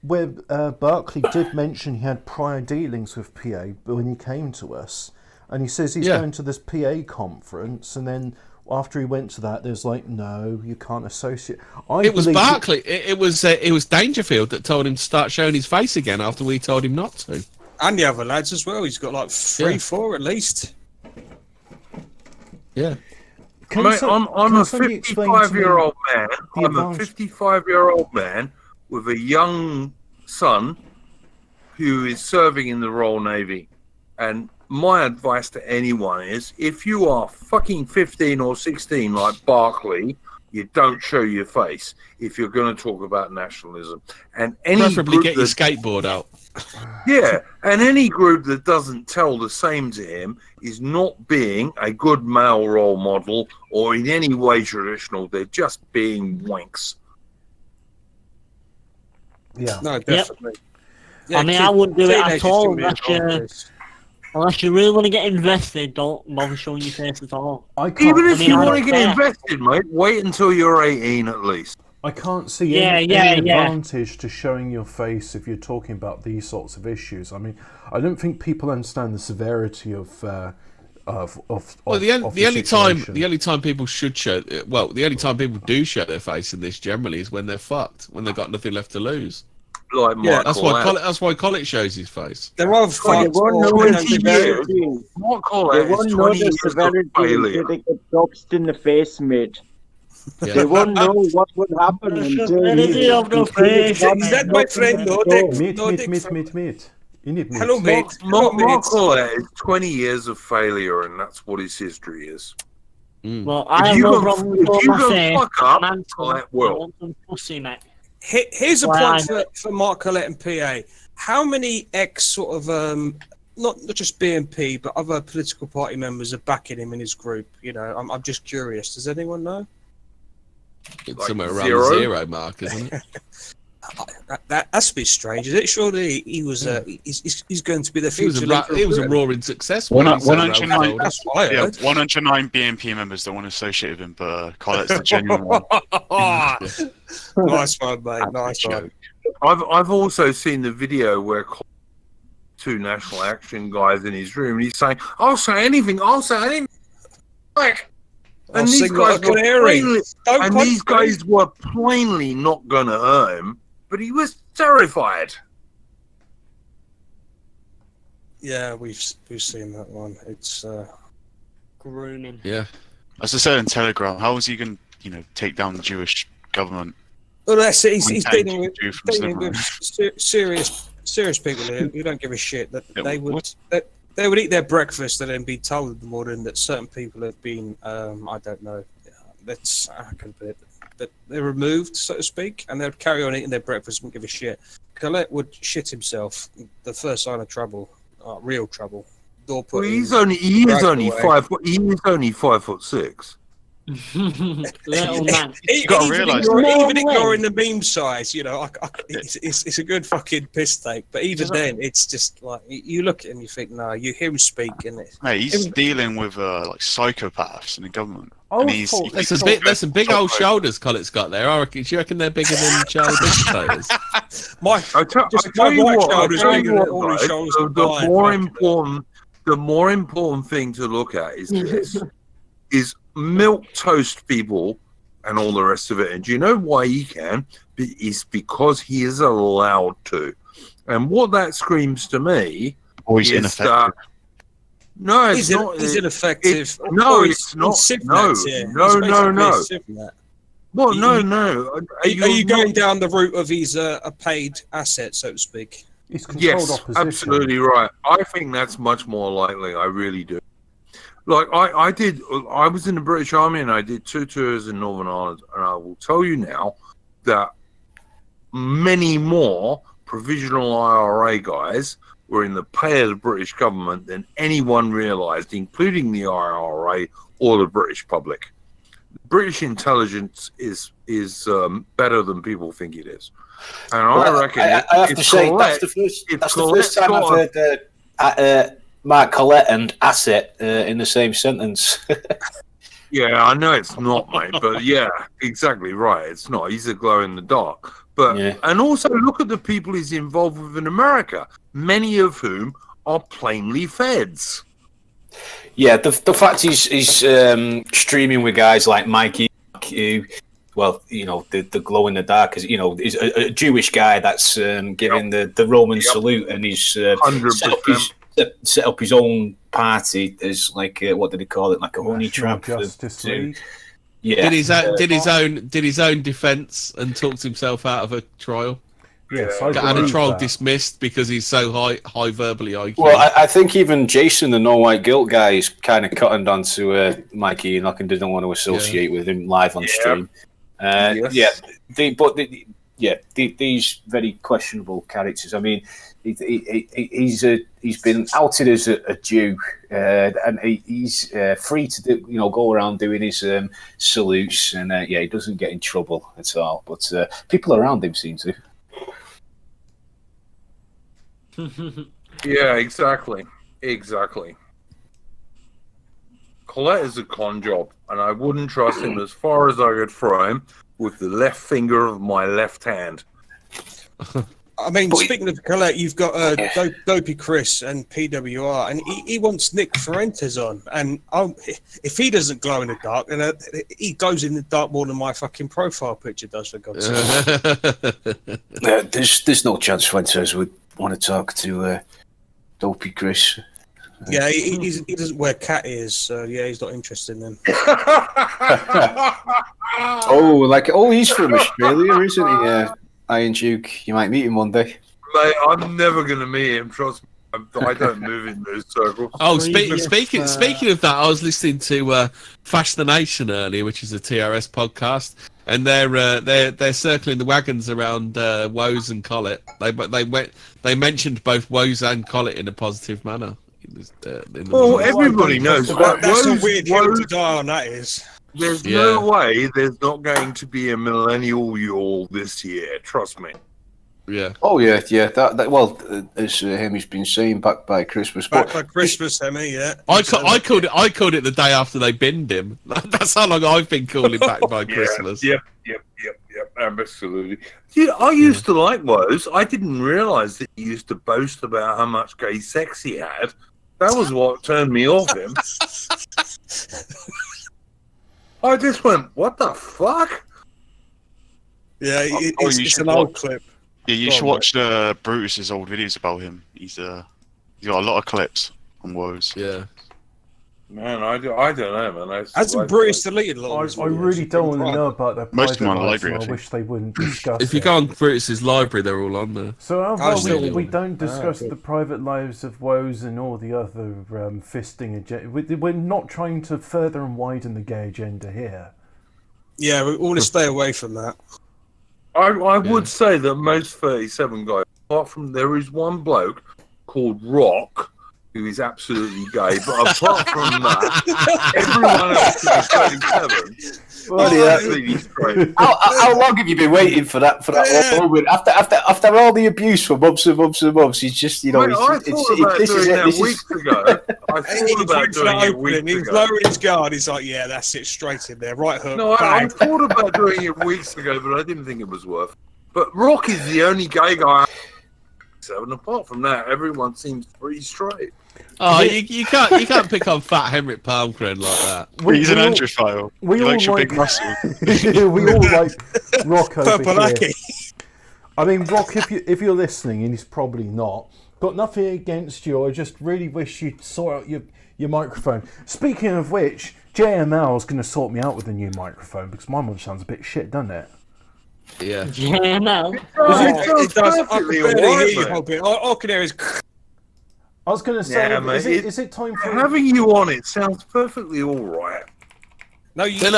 Speaker 1: where Barclay did mention he had prior dealings with PA when he came to us, and he says he's going to this PA conference, and then after he went to that, there's like, no, you can't associate.
Speaker 4: It was Barclay. It was Dangerfield that told him to start showing his face again after we told him not to.
Speaker 2: And the other lads as well. He's got like 3-4 at least.
Speaker 4: Yeah.
Speaker 3: I'm a 55-year-old man. I'm a 55-year-old man with a young son who is serving in the Royal Navy. And my advice to anyone is, if you are fucking 15 or 16 like Barclay, you don't show your face if you're going to talk about nationalism. And
Speaker 4: preferably get your skateboard out.
Speaker 3: Yeah, and any group that doesn't tell the same to him is not being a good male role model or in any way traditional. They're just being wanks.
Speaker 1: Yeah.
Speaker 2: No, definitely.
Speaker 5: Yeah, I mean, I wouldn't do it at all unless you really want to get invested. Don't bother showing your face at all.
Speaker 3: Even if you want to get invested, mate, wait until you're 18 at least.
Speaker 1: I can't see any advantage to showing your face if you're talking about these sorts of issues. I mean, I don't think people understand the severity of the
Speaker 4: only time people should show, the only time people do show their face in this generally is when they're fucked, when they've got nothing left to lose.
Speaker 3: Like
Speaker 4: that's why Collett shows his face.
Speaker 2: There are fucked.
Speaker 15: They won't know the severity until they get doxed in the face, mate.
Speaker 4: Yeah.
Speaker 15: They won't know what would happen until
Speaker 2: That my friend,
Speaker 1: Meet. You need
Speaker 2: Hello, mate.
Speaker 3: Mark Collett is 20 years of failure, and that's what his history is.
Speaker 5: Well, I have no problem with
Speaker 3: fuck up, Collett will.
Speaker 2: Here's a point for Mark Collett and PA. How many sort of not just BNP but other political party members are backing him in his group? I'm just curious. Does anyone know?
Speaker 4: It's like somewhere around the 0 mark, isn't it?
Speaker 2: That's a bit strange, is it? Surely he was. He's going to be the future.
Speaker 4: He was a roaring success.
Speaker 6: 109 BNP members don't want to associate with him, but Collette's the genuine one.
Speaker 2: Nice one, mate. Nice one.
Speaker 3: I've also seen the video where two National Action guys in his room, and he's saying, "I'll say anything. I'll say anything." Like, and these guys were plainly not going to hurt him, but he was terrified.
Speaker 2: Yeah, we've seen that one. It's
Speaker 5: grooming.
Speaker 6: Yeah, as I said in Telegram, how is he going to take down the Jewish government?
Speaker 2: Well, that's it. He's dealing with serious people who don't give a shit. That they would eat their breakfast and then be told in the morning that certain people have been, I don't know, that's I can put it, that they're removed, so to speak, and they'd carry on eating their breakfast and wouldn't give a shit. Collette would shit himself the first sign of trouble, real trouble. Door put.
Speaker 3: Well, he is only 5'6".
Speaker 5: Little man.
Speaker 2: Even ignoring the meme size, it's a good fucking piss take. But even then, it's just like you look at him, you think, no, you hear him speak, and
Speaker 6: he's dealing with like psychopaths in the government.
Speaker 4: There's some big old shoulders Collette's got there. Do you reckon they're bigger than Charlie Dictators?
Speaker 3: The more important thing to look at is this: is milk toast people and all the rest of it. And do you know why he can? It's because he is allowed to. And what that screams to me
Speaker 6: is ineffective.
Speaker 3: No, it's not.
Speaker 2: He's ineffective.
Speaker 3: No, it's not. No. Well, no.
Speaker 2: Are you going down the route of he's a paid asset, so to speak?
Speaker 3: Yes, absolutely right. I think that's much more likely. I really do. Like I was in the British Army and I did 2 tours in Northern Ireland, and I will tell you now that many more provisional IRA guys were in the pay of the British government than anyone realised, including the IRA or the British public. British intelligence is better than people think it is, and I reckon
Speaker 13: I have to say that's the first time I've heard Mark Collette and asset in the same sentence.
Speaker 3: Yeah, I know it's not, mate, but yeah, exactly right. It's not. He's a glow in the dark. But and also look at the people he's involved with in America, many of whom are plainly feds.
Speaker 13: Yeah, the fact he's streaming with guys like Mikey, who, well, the glow in the dark is, is a Jewish guy that's giving the Roman salute, and he's set up his own party as like what did he call it? Like a honey trap.
Speaker 4: Yeah, did his own defence and talked himself out of a trial.
Speaker 1: Yes,
Speaker 4: and a trial dismissed because he's so high verbally IQ.
Speaker 13: Well, I think even Jason, the No White Guilt guy, is kind of cutting onto Mikey Enoch and didn't want to associate with him live on stream. These very questionable characters. I mean, he's been outed as a Jew, and he's free to go around doing his salutes, and he doesn't get in trouble at all. But people around him seem to.
Speaker 3: Yeah, exactly. Collette is a con job, and I wouldn't trust him as far as I could throw him with the left finger of my left hand.
Speaker 2: I mean, speaking of Collette, you've got Dopey Chris and PWR, and he wants Nick Fuentes on. And if he doesn't glow in the dark, then he glows in the dark more than my fucking profile picture does, for God's sake.
Speaker 13: There's no chance Fuentes would want to talk to Dopey Chris.
Speaker 2: Yeah, he doesn't wear cat ears, so yeah, he's not interested in them.
Speaker 13: He's from Australia, isn't he? Iron Duke, you might meet him one day.
Speaker 3: Mate, I'm never going to meet him, trust me. I don't move in those circles.
Speaker 4: Oh, speaking of that, I was listening to Fash the Nation earlier, which is a TRS podcast, and they're circling the wagons around Woes and Collett. They mentioned both Woes and Collett in a positive manner.
Speaker 3: Everybody knows
Speaker 2: that's a weird hill to die on. That is.
Speaker 3: There's no way there's not going to be a millennial Yule this year. Trust me.
Speaker 4: Yeah.
Speaker 13: Oh yeah. Well, as Hemi's been saying, back by Christmas.
Speaker 2: Back by Christmas, Hemi. Yeah.
Speaker 4: I called it the day after they binned him. That's how long I've been calling back by Christmas.
Speaker 3: Yep. Absolutely. Yeah, I used to like Woes. I didn't realise that he used to boast about how much gay sex he had. That was what turned me off him. I just went, what the fuck?
Speaker 2: Yeah, it's an old clip.
Speaker 6: Yeah, you should watch Brutus's old videos about him. He's got a lot of clips on Woes.
Speaker 4: Yeah.
Speaker 3: Man, I don't know, man.
Speaker 2: Hasn't Brutus deleted a lot?
Speaker 1: I really don't want to know about their
Speaker 6: Most of them
Speaker 1: private
Speaker 6: are
Speaker 1: lives,
Speaker 6: library,
Speaker 1: and
Speaker 6: I
Speaker 1: I
Speaker 6: think.
Speaker 1: wish they wouldn't discuss
Speaker 4: If you
Speaker 1: it.
Speaker 4: go on Brutus's library, they're all on there.
Speaker 1: So how about
Speaker 2: still
Speaker 1: we
Speaker 2: do.
Speaker 1: don't discuss the private lives of Woes and all the other fisting agenda. We're not trying to further and widen the gay agenda here.
Speaker 2: Yeah, we want to stay away from that.
Speaker 3: I would say that most 37 guys, apart from there is one bloke called Rock, who is absolutely gay, but apart from that, everyone else is 37.
Speaker 13: How long have you been waiting for that moment? After all the abuse for months and months and months, he's just, you know,
Speaker 3: Mate, I thought about doing that weeks ago. I thought about doing it weeks
Speaker 2: He's
Speaker 3: ago.
Speaker 2: lowering his guard. He's like, yeah, that's it, straight in there, right hook.
Speaker 3: No, I
Speaker 2: bang.
Speaker 3: thought about doing it weeks ago, but I didn't think it was worth it. But Rock is the only gay guy. And apart from that, everyone seems pretty straight.
Speaker 4: Oh, you can't pick on Fat Henrik Palmgren like that.
Speaker 6: He's an androphile. He likes your big muscle.
Speaker 1: We all like Rock over
Speaker 2: Purple-aki.
Speaker 1: here. I mean, Rock, if you're listening, and he's probably not, got nothing against you. I just really wish you'd sort out your microphone. Speaking of which, JML is going to sort me out with a new microphone because my one sounds a bit shit, doesn't it?
Speaker 4: Yeah.
Speaker 5: JML.
Speaker 2: It does. I can barely hear you, Hobbit. I can hear his...
Speaker 1: I was going to say,
Speaker 3: Yeah, mate,
Speaker 1: is it time for...
Speaker 3: Having you on it sounds perfectly all right.
Speaker 2: No, you're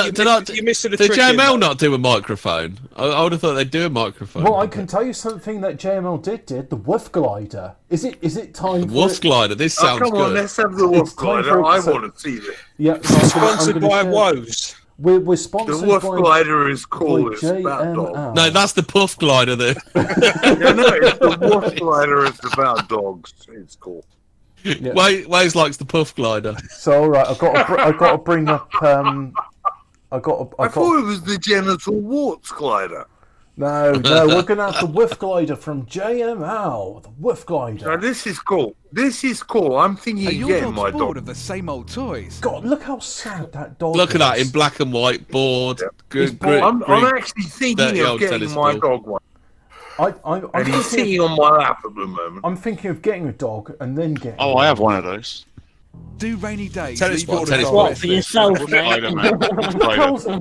Speaker 2: missing the
Speaker 4: Did
Speaker 2: trick.
Speaker 4: JML not do a microphone? I would have thought they'd do a microphone.
Speaker 1: Well, I can tell you something that JML did, the Wolf Glider. Is it time for...
Speaker 4: Wolf Glider, this sounds
Speaker 3: come
Speaker 4: good.
Speaker 3: on, let's have the Wolf Glider. I want to see this.
Speaker 1: Yeah,
Speaker 2: Sponsored by Woes.
Speaker 1: We're sponsored
Speaker 3: The Wolf
Speaker 1: by...
Speaker 3: Glider is cool. It's about
Speaker 1: JML.
Speaker 3: dogs.
Speaker 4: No, that's the Puff Glider there.
Speaker 3: Yeah, no, it's the Wolf Glider is about dogs. It's cool.
Speaker 1: Yeah.
Speaker 4: Waze likes the Puff Glider.
Speaker 1: So, all right, I've got to bring up... I thought
Speaker 3: it was the genital warts glider.
Speaker 1: No, we're going to have the Wolf Glider from JML. The Wolf Glider.
Speaker 3: Now, this is cool. I'm thinking of getting my dog.
Speaker 16: Of the same old toys.
Speaker 1: God, look how sad that dog
Speaker 4: Look
Speaker 1: is.
Speaker 4: at that in black and white board. Good,
Speaker 3: I'm actually thinking of getting my dog one.
Speaker 1: I'm
Speaker 3: And he's sitting on my lap at the moment.
Speaker 1: I'm thinking of getting a dog and then getting...
Speaker 6: Oh, I have one of those.
Speaker 16: Do rainy days
Speaker 2: Tennis
Speaker 16: leave
Speaker 2: ball,
Speaker 16: your
Speaker 2: tennis
Speaker 16: dog
Speaker 2: ball.
Speaker 5: What, for yourself,
Speaker 6: I
Speaker 5: mate?
Speaker 6: don't know.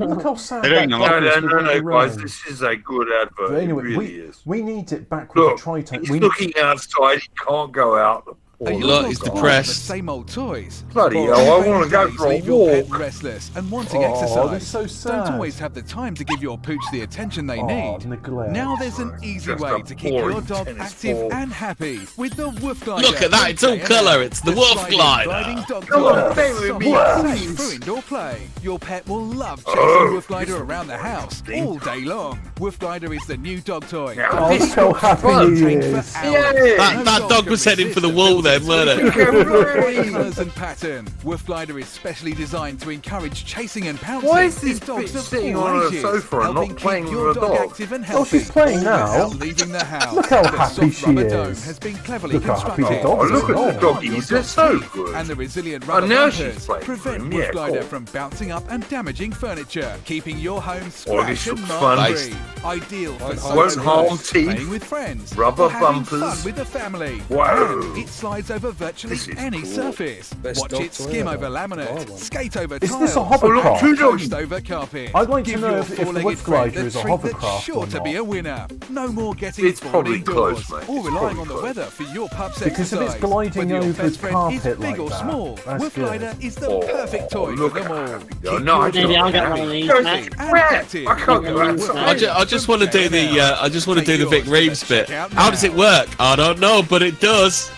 Speaker 1: Look how sad
Speaker 6: They
Speaker 1: that
Speaker 6: don't know.
Speaker 1: dog is.
Speaker 3: No,
Speaker 1: with
Speaker 3: guys,
Speaker 1: the
Speaker 3: this is a good advert.
Speaker 1: But anyway,
Speaker 3: it really is.
Speaker 1: we need it back with
Speaker 3: Look,
Speaker 1: the Triton.
Speaker 3: he's looking outside. He can't go out.
Speaker 16: Are your
Speaker 4: Look,
Speaker 16: dogs
Speaker 4: he's
Speaker 16: bored of
Speaker 4: depressed.
Speaker 16: The same old toys.
Speaker 3: Bloody
Speaker 16: Or
Speaker 3: hell,
Speaker 16: do
Speaker 3: I
Speaker 16: rainy
Speaker 3: want to go
Speaker 16: days
Speaker 3: for a
Speaker 16: leave your pet
Speaker 3: walk.
Speaker 16: restless and wanting
Speaker 1: Oh,
Speaker 16: exercise.
Speaker 1: they're so sad.
Speaker 16: Don't always have the time to give your pooch the attention they need.
Speaker 1: Neglect.
Speaker 16: Now there's an easy
Speaker 3: Just
Speaker 16: way
Speaker 3: a
Speaker 16: to keep your
Speaker 3: boring
Speaker 16: dog
Speaker 3: tennis
Speaker 16: active
Speaker 3: ball.
Speaker 16: and happy with the Wolf Glider.
Speaker 4: Look at that, it's all
Speaker 16: from
Speaker 4: colour,
Speaker 16: JML.
Speaker 4: it's the Wolf
Speaker 16: sliding,
Speaker 4: Glider.
Speaker 16: gliding dog
Speaker 3: Come
Speaker 16: toy.
Speaker 3: on, play with
Speaker 16: Soft
Speaker 3: me,
Speaker 16: and safe
Speaker 3: please.
Speaker 16: for indoor play. Your pet will love chasing
Speaker 3: Oh,
Speaker 16: Wolf Glider around the house all day long. Wolf Glider is the new dog toy.
Speaker 3: Oh,
Speaker 1: I'm so happy he is.
Speaker 4: That dog was heading for the wall then, weren't it?
Speaker 16: Colours and pattern. Wolf Glider is specially designed to encourage chasing and pouncing.
Speaker 3: Why is this
Speaker 16: in dogs
Speaker 3: bitch
Speaker 16: of
Speaker 3: sitting
Speaker 16: all
Speaker 3: on a
Speaker 16: ages,
Speaker 3: sofa and
Speaker 16: helping
Speaker 3: not playing
Speaker 16: keep
Speaker 3: with
Speaker 16: your
Speaker 3: a dog?
Speaker 16: active and
Speaker 1: Oh,
Speaker 16: healthy,
Speaker 1: she's playing
Speaker 16: all
Speaker 1: now.
Speaker 16: without leaving the house.
Speaker 1: Look how
Speaker 16: The
Speaker 1: happy
Speaker 16: soft
Speaker 1: she
Speaker 16: rubber dome
Speaker 1: is.
Speaker 16: has been cleverly
Speaker 1: Look how happy the
Speaker 16: constructed.
Speaker 1: dog is.
Speaker 3: Oh, look at the
Speaker 1: Oh.
Speaker 3: doggies. They're so good.
Speaker 16: And the resilient rubber
Speaker 3: now she's
Speaker 16: bumpers
Speaker 3: playing
Speaker 16: prevent
Speaker 3: for him.
Speaker 16: Wolf
Speaker 3: Yeah,
Speaker 16: Glider
Speaker 3: cool.
Speaker 16: from bouncing up and damaging furniture, keeping your home
Speaker 3: this
Speaker 16: scratch and
Speaker 3: looks
Speaker 16: mark
Speaker 3: fun.
Speaker 16: free. Ideal for
Speaker 2: Won't
Speaker 16: social
Speaker 3: harm
Speaker 16: events,
Speaker 3: teeth.
Speaker 16: playing with friends,
Speaker 3: Rubber
Speaker 16: or having
Speaker 3: bumpers.
Speaker 16: fun with the family.
Speaker 3: Wow.
Speaker 16: And it slides over virtually
Speaker 3: This is
Speaker 16: any
Speaker 3: cool.
Speaker 16: surface.
Speaker 2: Best
Speaker 16: Watch
Speaker 2: dog
Speaker 16: it
Speaker 2: toy
Speaker 16: skim
Speaker 2: ever.
Speaker 16: over laminate,
Speaker 2: Oh,
Speaker 16: skate over
Speaker 1: Is
Speaker 16: tiles.
Speaker 1: this a
Speaker 3: Oh, look,
Speaker 1: hovercraft?
Speaker 3: two
Speaker 16: Coast
Speaker 3: doggies.
Speaker 16: over carpet.
Speaker 1: I'd like to
Speaker 16: Give
Speaker 1: know
Speaker 16: your
Speaker 1: if the
Speaker 16: four-legged
Speaker 1: Wolf
Speaker 16: friend
Speaker 1: Glider
Speaker 16: a
Speaker 1: is a
Speaker 16: treat
Speaker 1: hovercraft
Speaker 16: that's sure
Speaker 1: or
Speaker 16: to
Speaker 1: not.
Speaker 16: be a winner. No more getting
Speaker 3: It's
Speaker 16: bored
Speaker 3: probably
Speaker 16: indoors
Speaker 3: close, mate.
Speaker 16: or
Speaker 3: It's
Speaker 16: relying
Speaker 3: probably
Speaker 16: on the
Speaker 3: close.
Speaker 16: weather for your pup's
Speaker 1: Because if it's
Speaker 16: exercise.
Speaker 1: gliding
Speaker 16: Whether your
Speaker 1: over
Speaker 16: best friend
Speaker 1: carpet
Speaker 16: is big
Speaker 1: like
Speaker 16: or
Speaker 1: that,
Speaker 16: small,
Speaker 1: that's
Speaker 16: Wolf
Speaker 1: good.
Speaker 16: Glider is the
Speaker 3: Oh,
Speaker 16: perfect toy for
Speaker 3: look
Speaker 16: them
Speaker 3: how
Speaker 16: all.
Speaker 3: happy.
Speaker 16: Keep
Speaker 3: No, I
Speaker 16: your
Speaker 5: Maybe
Speaker 3: don't
Speaker 5: I'll get
Speaker 3: have
Speaker 5: one of
Speaker 3: it.
Speaker 5: these,
Speaker 3: Josie,
Speaker 5: mate.
Speaker 16: and
Speaker 3: where?
Speaker 16: active.
Speaker 3: I can't go outside.
Speaker 4: I just want to do the I just want to do the Vic
Speaker 16: Take
Speaker 4: Reeves
Speaker 16: yours
Speaker 4: bit.
Speaker 16: to the checkout
Speaker 4: How does
Speaker 16: now.
Speaker 4: it work? I don't know, but it does.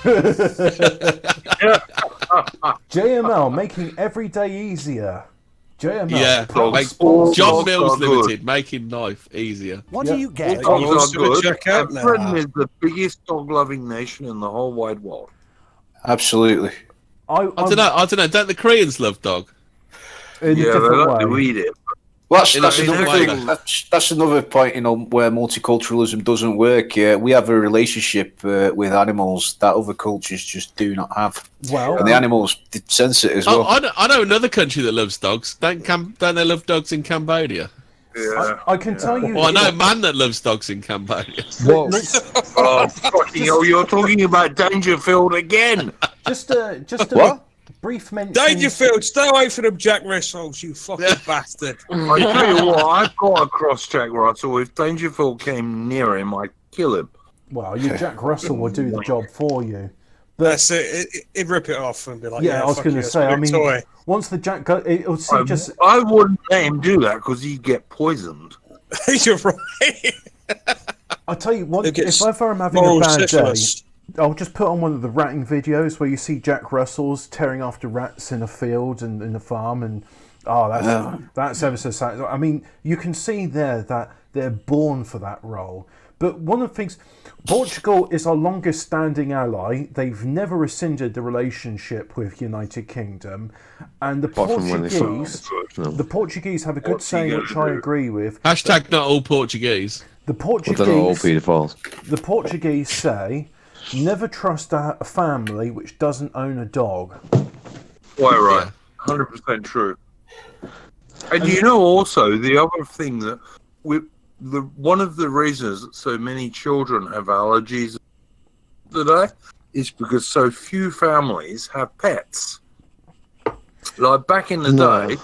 Speaker 1: JML making every day easier. JML.
Speaker 4: Yeah, John Mills Limited, making knife easier.
Speaker 7: What do you get?
Speaker 3: Dogs are good.
Speaker 2: Check out now.
Speaker 3: Britain is the biggest dog-loving nation in the whole wide world.
Speaker 13: Absolutely.
Speaker 4: I don't know. Don't the Koreans love dog?
Speaker 3: Yeah, they like to eat it.
Speaker 13: Well, that's another point, where multiculturalism doesn't work. We have a relationship with animals that other cultures just do not have.
Speaker 1: Well,
Speaker 13: and the animals sense it as well.
Speaker 4: I know another country that loves dogs. Don't they love dogs in Cambodia?
Speaker 3: Yeah.
Speaker 1: I can tell you.
Speaker 4: Well, I know a man that loves dogs in Cambodia.
Speaker 3: Oh, fucking hell, you're talking about Dangerfield again.
Speaker 1: Just a brief mention.
Speaker 2: Dangerfield, stay away from them Jack Russells, you fucking bastard.
Speaker 3: I tell you what, I've got across Jack Russell. If Dangerfield came near him, I'd kill him.
Speaker 1: Well, your Jack Russell will do the job for you.
Speaker 2: But that's it. He'd rip it off and be like,
Speaker 1: I was going to say, I mean,
Speaker 2: toy.
Speaker 1: Once the Jack go, it'll see just.
Speaker 3: I wouldn't let him do that because he'd get poisoned.
Speaker 2: You're right.
Speaker 1: I'll tell you what, if ever I'm having a bad day, I'll just put on one of the ratting videos where you see Jack Russells tearing after rats in a field and in a farm, and that's ever so sad. I mean, you can see there that they're born for that role. But one of the things, Portugal is our longest standing ally. They've never rescinded the relationship with United Kingdom, and the Portuguese have a good saying which I agree with.
Speaker 4: Hashtag not all Portuguese.
Speaker 1: The Portuguese,
Speaker 12: not all paedophiles.
Speaker 1: The Portuguese say, never trust a family which doesn't own a dog.
Speaker 3: Quite right. 100% true. And you know also, the other thing that one of the reasons that so many children have allergies today is because so few families have pets. Like back in the day,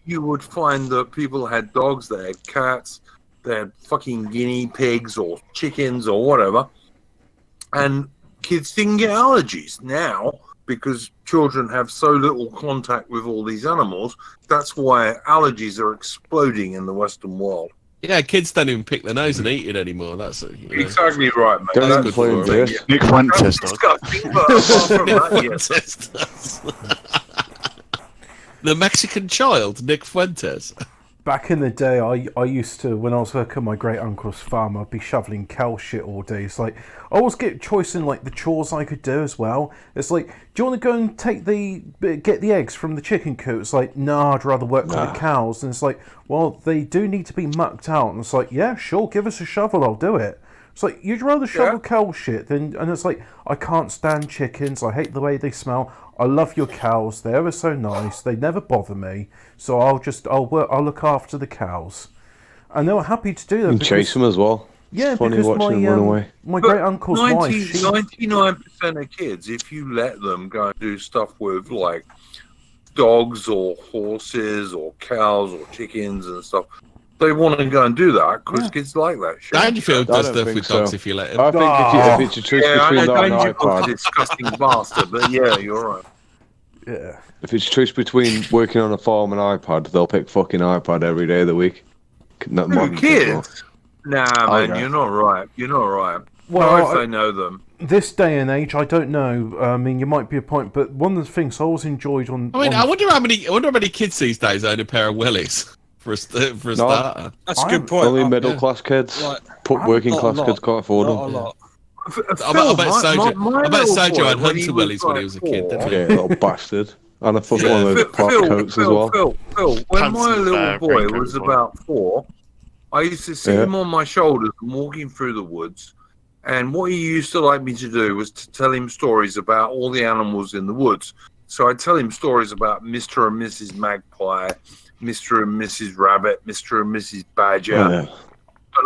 Speaker 3: you would find that people had dogs, they had cats, they had fucking guinea pigs or chickens or whatever, and kids didn't get allergies. Now, because children have so little contact with all these animals, that's why allergies are exploding in the Western world.
Speaker 4: Yeah, kids don't even pick their nose and eat it anymore. That's
Speaker 3: exactly right, mate.
Speaker 12: Don't
Speaker 3: That's
Speaker 12: play
Speaker 3: good
Speaker 12: this.
Speaker 6: Nick Fuentes does.
Speaker 3: Disgusting, but apart from that, yes.
Speaker 4: The Mexican child, Nick Fuentes.
Speaker 1: Back in the day, I used to, when I was working on my great uncle's farm, I'd be shoveling cow shit all day. It's like, I always get choice in like the chores I could do as well. It's like, do you want to go and get the eggs from the chicken coop? It's like, no, I'd rather work with the cows. And it's like, well, they do need to be mucked out. And it's like, yeah, sure, give us a shovel, I'll do it. It's like, you'd rather shovel cow shit than, and it's like, I can't stand chickens, I hate the way they smell. I love your cows, they're ever so nice, they never bother me, so I'll look after the cows. And they were happy to do that.
Speaker 12: You can chase them as well.
Speaker 1: Yeah,
Speaker 12: it's funny
Speaker 1: because
Speaker 12: watching them run away.
Speaker 1: My great uncle's wife.
Speaker 3: 99% of kids, if you let them go and do stuff with like dogs or horses or cows or chickens and stuff, they want to go and do that because kids like that shit.
Speaker 4: Dangerfield does stuff with dogs if you let him.
Speaker 12: I think if it's a choice between that and iPad,
Speaker 3: disgusting bastard. But yeah, you're right.
Speaker 1: Yeah.
Speaker 12: If it's a choice between working on a farm and iPad, they'll pick fucking iPad every day of the week.
Speaker 3: Kids? Nah, man, you're not right. You're not right. Well, if they know them.
Speaker 1: This day and age, I don't know. I mean, you might be a point, but one of the things I always enjoyed on.
Speaker 4: I wonder how many kids these days own a pair of Willies. For a starter.
Speaker 2: That's a good point.
Speaker 12: Only middle class kids. Working class kids can't afford them.
Speaker 2: Not a lot.
Speaker 4: I bet Sojo had Hunter Willies when he was a kid, didn't he?
Speaker 12: Yeah, little bastard. And a fucking one of those coats as well.
Speaker 3: Phil, when my little boy was about 4, I used to sit him on my shoulders and walking through the woods. And what he used to like me to do was to tell him stories about all the animals in the woods. So I'd tell him stories about Mr. and Mrs. Magpie, Mr. and Mrs. Rabbit, Mr. and Mrs. Badger, and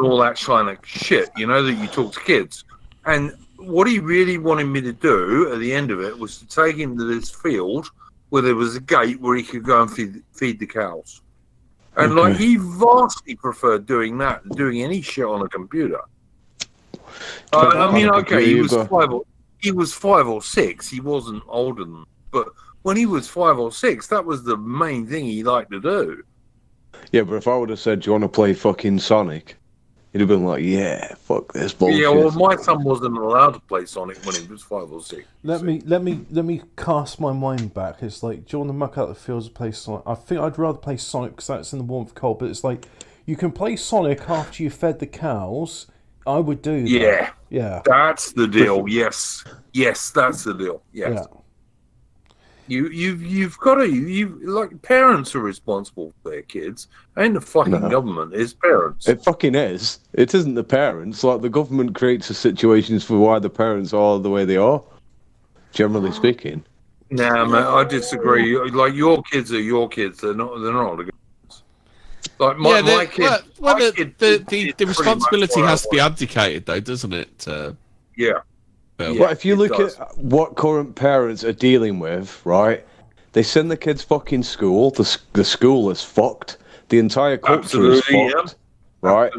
Speaker 3: all that kind of shit, that you talk to kids. And what he really wanted me to do at the end of it was to take him to this field where there was a gate where he could go and feed the cows. And he vastly preferred doing that than doing any shit on a computer. He was 5 or 6. He wasn't older than, but when he was 5 or 6, that was the main thing he liked to do.
Speaker 12: Yeah, but if I would have said, do you want to play fucking Sonic? he'd have been like, yeah, fuck this bullshit.
Speaker 3: Yeah, well, my son wasn't allowed to play Sonic when he was 5 or 6.
Speaker 1: Let me cast my mind back. It's like, do you want to muck out the fields and play Sonic? I think I'd rather play Sonic because that's in the warmth cold. But it's like, you can play Sonic after you fed the cows. I would do that.
Speaker 3: Yeah,
Speaker 1: yeah,
Speaker 3: that's the deal. Yes, that's the deal. Yes.
Speaker 1: Yeah.
Speaker 3: You've got to like parents are responsible for their kids, ain't the fucking government, it's parents.
Speaker 12: It fucking is. It isn't the parents. Like the government creates the situations for why the parents are the way they are. Generally speaking.
Speaker 3: Nah, man, I disagree. Like your kids are your kids. They're not the government's. Like my kid.
Speaker 4: The responsibility has to be abdicated, though, doesn't it?
Speaker 3: Yeah.
Speaker 12: Well, if you look at what current parents are dealing with, right? They send the kids fucking school. The school is fucked. The entire culture is fucked. Right?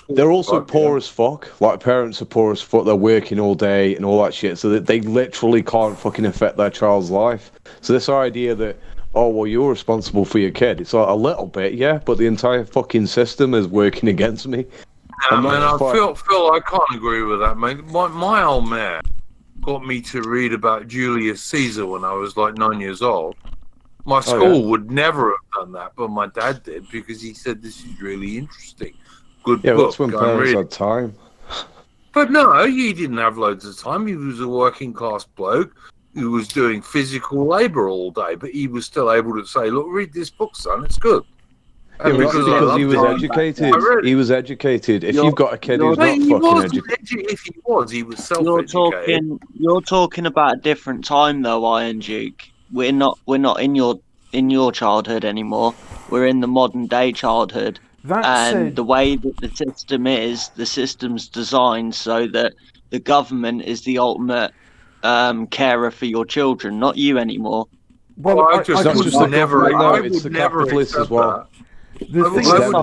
Speaker 12: They're also poor as fuck. Like parents are poor as fuck. They're working all day and all that shit, so that they literally can't fucking affect their child's life. So this idea that, oh well, you're responsible for your kid, it's like a little bit, yeah, but the entire fucking system is working against me.
Speaker 3: I Phil, I can't agree with that, mate. My old man got me to read about Julius Caesar when I was like 9 years old. My school would never have done that, but my dad did because he said this is really interesting. Good book.
Speaker 12: That's when parents had time.
Speaker 3: But no, he didn't have loads of time. He was a working class bloke who was doing physical labour all day, but he was still able to say, "Look, read this book, son. It's good."
Speaker 12: And because he was educated. He was educated. If you've got a kid who's not fucking educated,
Speaker 3: if he was self-educated.
Speaker 15: You're talking about a different time, though, Iron Duke. We're not in your childhood anymore. We're in the modern day childhood. The way that the system's designed so that the government is the ultimate carer for your children, not you anymore.
Speaker 3: Well, I would never accept that. I would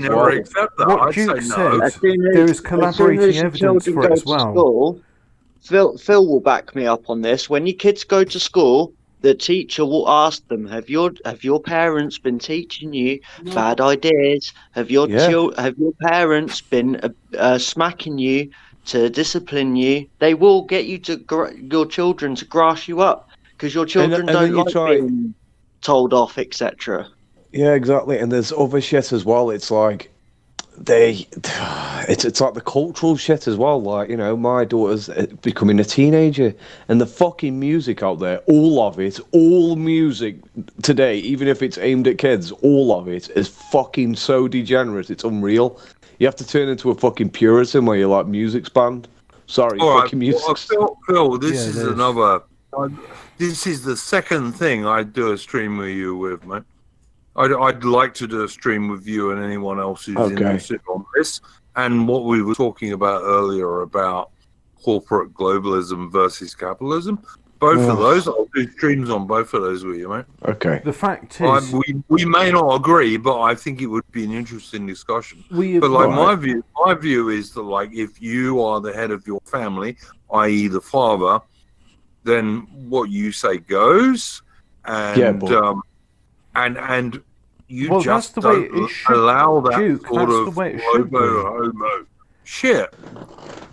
Speaker 3: never accept that.
Speaker 1: What Duke said, there is collaborating evidence for it as well.
Speaker 15: Phil will back me up on this. When your kids go to school, the teacher will ask them, have your parents been teaching you bad ideas? Have your parents been smacking you to discipline you? They will get you your children to grass you up because your children don't like being told off, etc.
Speaker 12: Yeah, exactly. And there's other shit as well. It's like it's like the cultural shit as well. Like, you know, my daughter's becoming a teenager, and the fucking music out there, all music today, even if it's aimed at kids, all of it is fucking so degenerate. It's unreal. You have to turn into a fucking Puritan where you're like, music's banned. Sorry, fucking music.
Speaker 3: Phil, this is another. This is the second thing I'd do a stream with you with, mate. I'd like to do a stream with you and anyone else who's interested on this. And what we were talking about earlier about corporate globalism versus capitalism. Both of those, I'll do streams on both of those with you, mate.
Speaker 12: Okay.
Speaker 1: The fact is,
Speaker 3: we may not agree, but I think it would be an interesting discussion. My view is that, like, if you are the head of your family, i.e., the father, then what you say goes, and you just don't allow that sort of homo shit.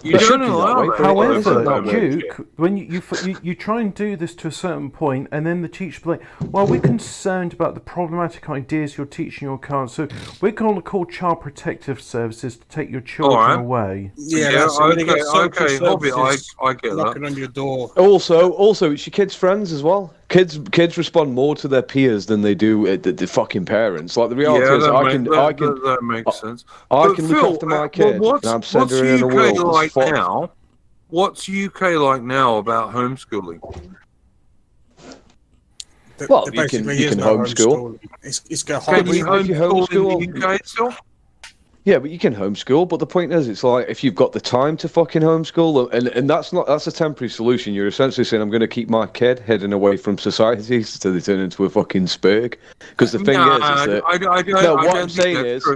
Speaker 3: You don't allow that.
Speaker 1: However, Duke, when you try and do this to a certain point, and then the teacher will be like, well, we're concerned about the problematic ideas you're teaching your kids, so we're going to call Child Protective Services to take your children away.
Speaker 3: Yeah, okay, Hobbit, I get
Speaker 2: knocking on your door.
Speaker 12: Also, it's your kids' friends as well. Kids respond more to their peers than they do the fucking parents. Like the reality is,
Speaker 3: that makes sense.
Speaker 12: I can look after my kid. And I'm sending her in a world that's fucked.
Speaker 3: Now, what's UK like now about homeschooling?
Speaker 12: Well, you can homeschool.
Speaker 3: Can you homeschool in the UK itself?
Speaker 12: Yeah, but you can homeschool. But the point is, it's like if you've got the time to fucking homeschool, and that's a temporary solution. You're essentially saying, I'm going to keep my kid hidden away from society so they turn into a fucking spurg. Because the thing is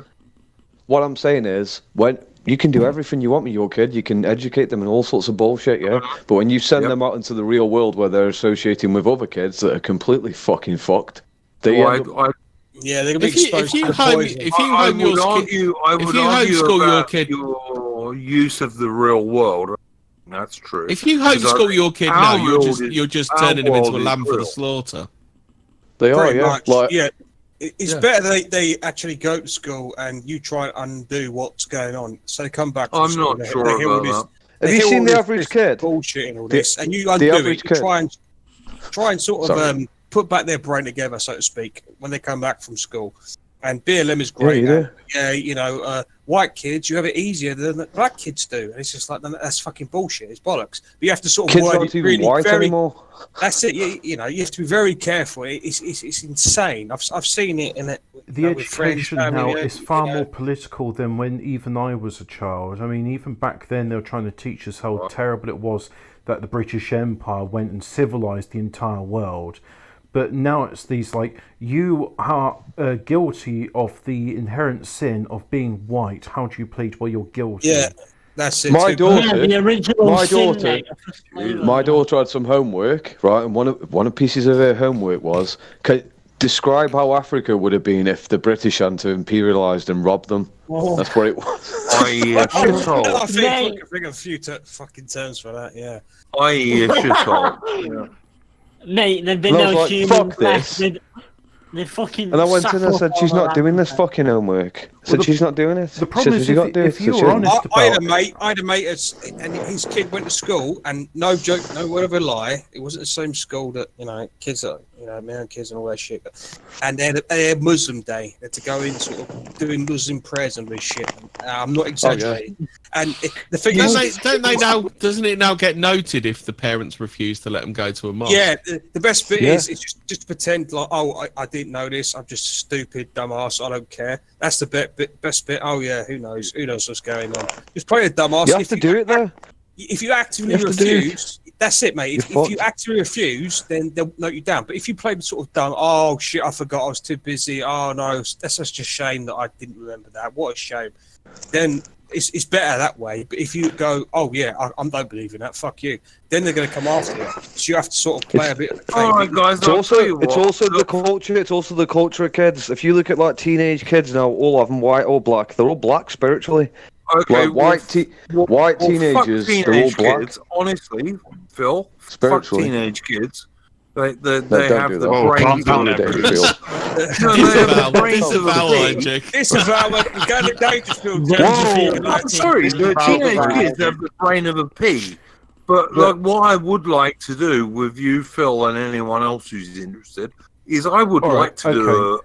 Speaker 12: what I'm saying is, when you can do everything you want with your kid, you can educate them in all sorts of bullshit, yeah. But when you send them out into the real world where they're associating with other kids that are completely fucking fucked, they
Speaker 2: Yeah, they're gonna be
Speaker 4: If you
Speaker 2: exposed to
Speaker 4: homeschool your kid,
Speaker 3: your use of the real world. That's true.
Speaker 4: If you homeschool your kid now, you're just turning them into a lamb for the slaughter.
Speaker 12: They are, yeah.
Speaker 2: Much. Yeah, it's better they actually go to school and you try and undo what's going on. So they come back.
Speaker 3: I'm not sure about that.
Speaker 12: Have you seen the average kid?
Speaker 2: Bullshit and all this, and you undo it. You try and sort of put back their brain together, so to speak, when they come back from school. And BLM is great. Yeah, white kids, you have it easier than black kids do. And it's just like, that's fucking bullshit. It's bollocks. But you have to sort of
Speaker 12: kids
Speaker 2: word
Speaker 12: aren't
Speaker 2: it
Speaker 12: even
Speaker 2: really
Speaker 12: white
Speaker 2: very.
Speaker 12: anymore.
Speaker 2: That's it. You have to be very careful. It's insane. I've seen it in it.
Speaker 1: The education now is far more political than when even I was a child. I mean, even back then they were trying to teach us how terrible it was that the British Empire went and civilized the entire world. But now it's these like, you are guilty of the inherent sin of being white. How do you plead? Well, you're guilty.
Speaker 2: Yeah, that's it.
Speaker 12: My daughter had some homework, right? And one of pieces of her homework was describe how Africa would have been if the British hadn't imperialised and robbed them.
Speaker 2: Oh.
Speaker 12: That's what it was.
Speaker 2: I think I can think of a few fucking terms for that. Yeah.
Speaker 3: shithole.
Speaker 5: Mate, there'd been no humans
Speaker 12: fuck this.
Speaker 5: They'd fucking.
Speaker 12: And I went in and said, she's not doing this fucking homework. I said, she's not doing it.
Speaker 1: The problem is, if you're honest about
Speaker 2: I had a mate, and his kid went to school, and no joke, no word of a lie, it wasn't the same school that, kids are, American kids and all that shit. And they had Muslim Day. They had to go in sort of doing Muslim prayers and this shit. I'm not exaggerating. Oh, yeah. And the thing is,
Speaker 4: doesn't it now get noted if the parents refuse to let them go to a mosque?
Speaker 2: Yeah, the best bit is just pretend like, oh, I didn't know this. I'm just stupid, dumbass. I don't care. That's the best bit. Oh yeah, who knows? Who knows what's going on? Just play a dumbass.
Speaker 12: You have to do it though.
Speaker 2: If you actively refuse, that's it, mate. If you actively refuse, then they'll note you down. But if you play sort of dumb, oh shit, I forgot, I was too busy. Oh no, that's such a shame that I didn't remember that. What a shame. Then it's better that way. But if you go, oh yeah, I don't believe in that. Fuck you. Then they're going to come after you. So you have to sort of play a bit.
Speaker 3: All right, guys.
Speaker 12: It's also the culture. It's also the culture of kids. If you look at like teenage kids now, all of them white or black, they're all black spiritually.
Speaker 3: Okay,
Speaker 12: like white teenagers, they're all black.
Speaker 3: Kids, honestly, Phil,
Speaker 12: spiritually.
Speaker 3: Fuck teenage kids. They have the
Speaker 12: brains of
Speaker 3: I'm sorry, the teenage kids have the brain of a pea. But like, what I would like to do with you, Phil, and anyone else who's interested, is I would like to do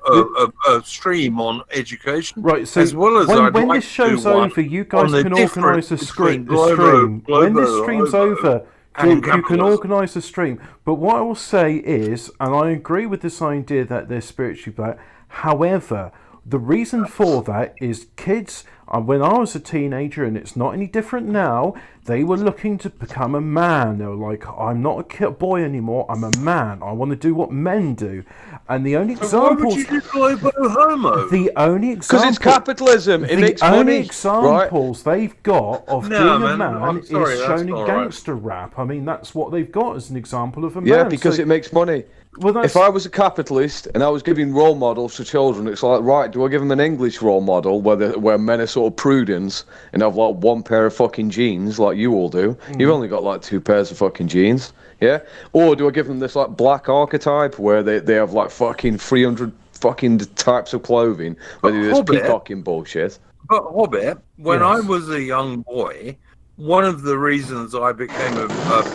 Speaker 3: a stream on education,
Speaker 1: right? So
Speaker 3: as well as
Speaker 1: when this show's over, you guys can organise a stream. When this stream's over, you can organise a stream. But what I will say is, and I agree with this idea that they're spiritually black. However, the reason for that is kids. When I was a teenager, and it's not any different now, they were looking to become a man. They were like, I'm not a boy anymore, I'm a man. I want to do what men do. And the only examples...
Speaker 3: Why would you describe homo?
Speaker 1: The only examples...
Speaker 12: Because it's capitalism, it makes money.
Speaker 1: The only examples they've got of being a man is shown in gangster rap. I mean, that's what they've got as an example of a man.
Speaker 12: Yeah, because it makes money. Well, if I was a capitalist and I was giving role models to children, it's like, right, do I give them an English role model where men are sort of prudence and have like one pair of fucking jeans like you all do? You've only got like 2 pairs of fucking jeans, yeah? Or do I give them this like black archetype where they have like fucking 300 fucking types of clothing where they do this peacocking bullshit?
Speaker 3: But Hobbit, when I was a young boy, one of the reasons I became a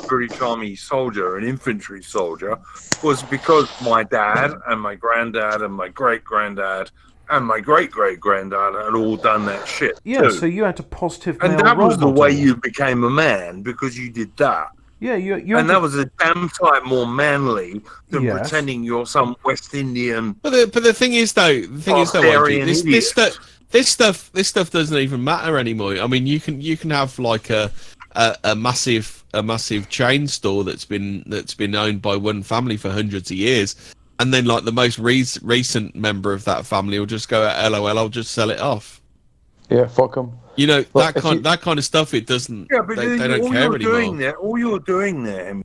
Speaker 3: British Army soldier, an infantry soldier, was because my dad and my granddad and my great-granddad and my great-great-granddad had all done that shit.
Speaker 1: Yeah, so you had a positive male
Speaker 3: and that was the
Speaker 1: role
Speaker 3: way
Speaker 1: model.
Speaker 3: you became a man, because you did that.
Speaker 1: Yeah,
Speaker 3: and that was a damn sight more manly than pretending you're some West Indian.
Speaker 4: But the thing is, though, this stuff doesn't even matter anymore. I mean, you can have like a massive chain store that's been owned by one family for hundreds of years, and then like the most recent member of that family will just go, LOL, I'll just sell it off.
Speaker 12: Yeah, fuck them.
Speaker 4: You know, that kind of stuff. It doesn't. Yeah, but they don't care anymore.
Speaker 3: All you're doing there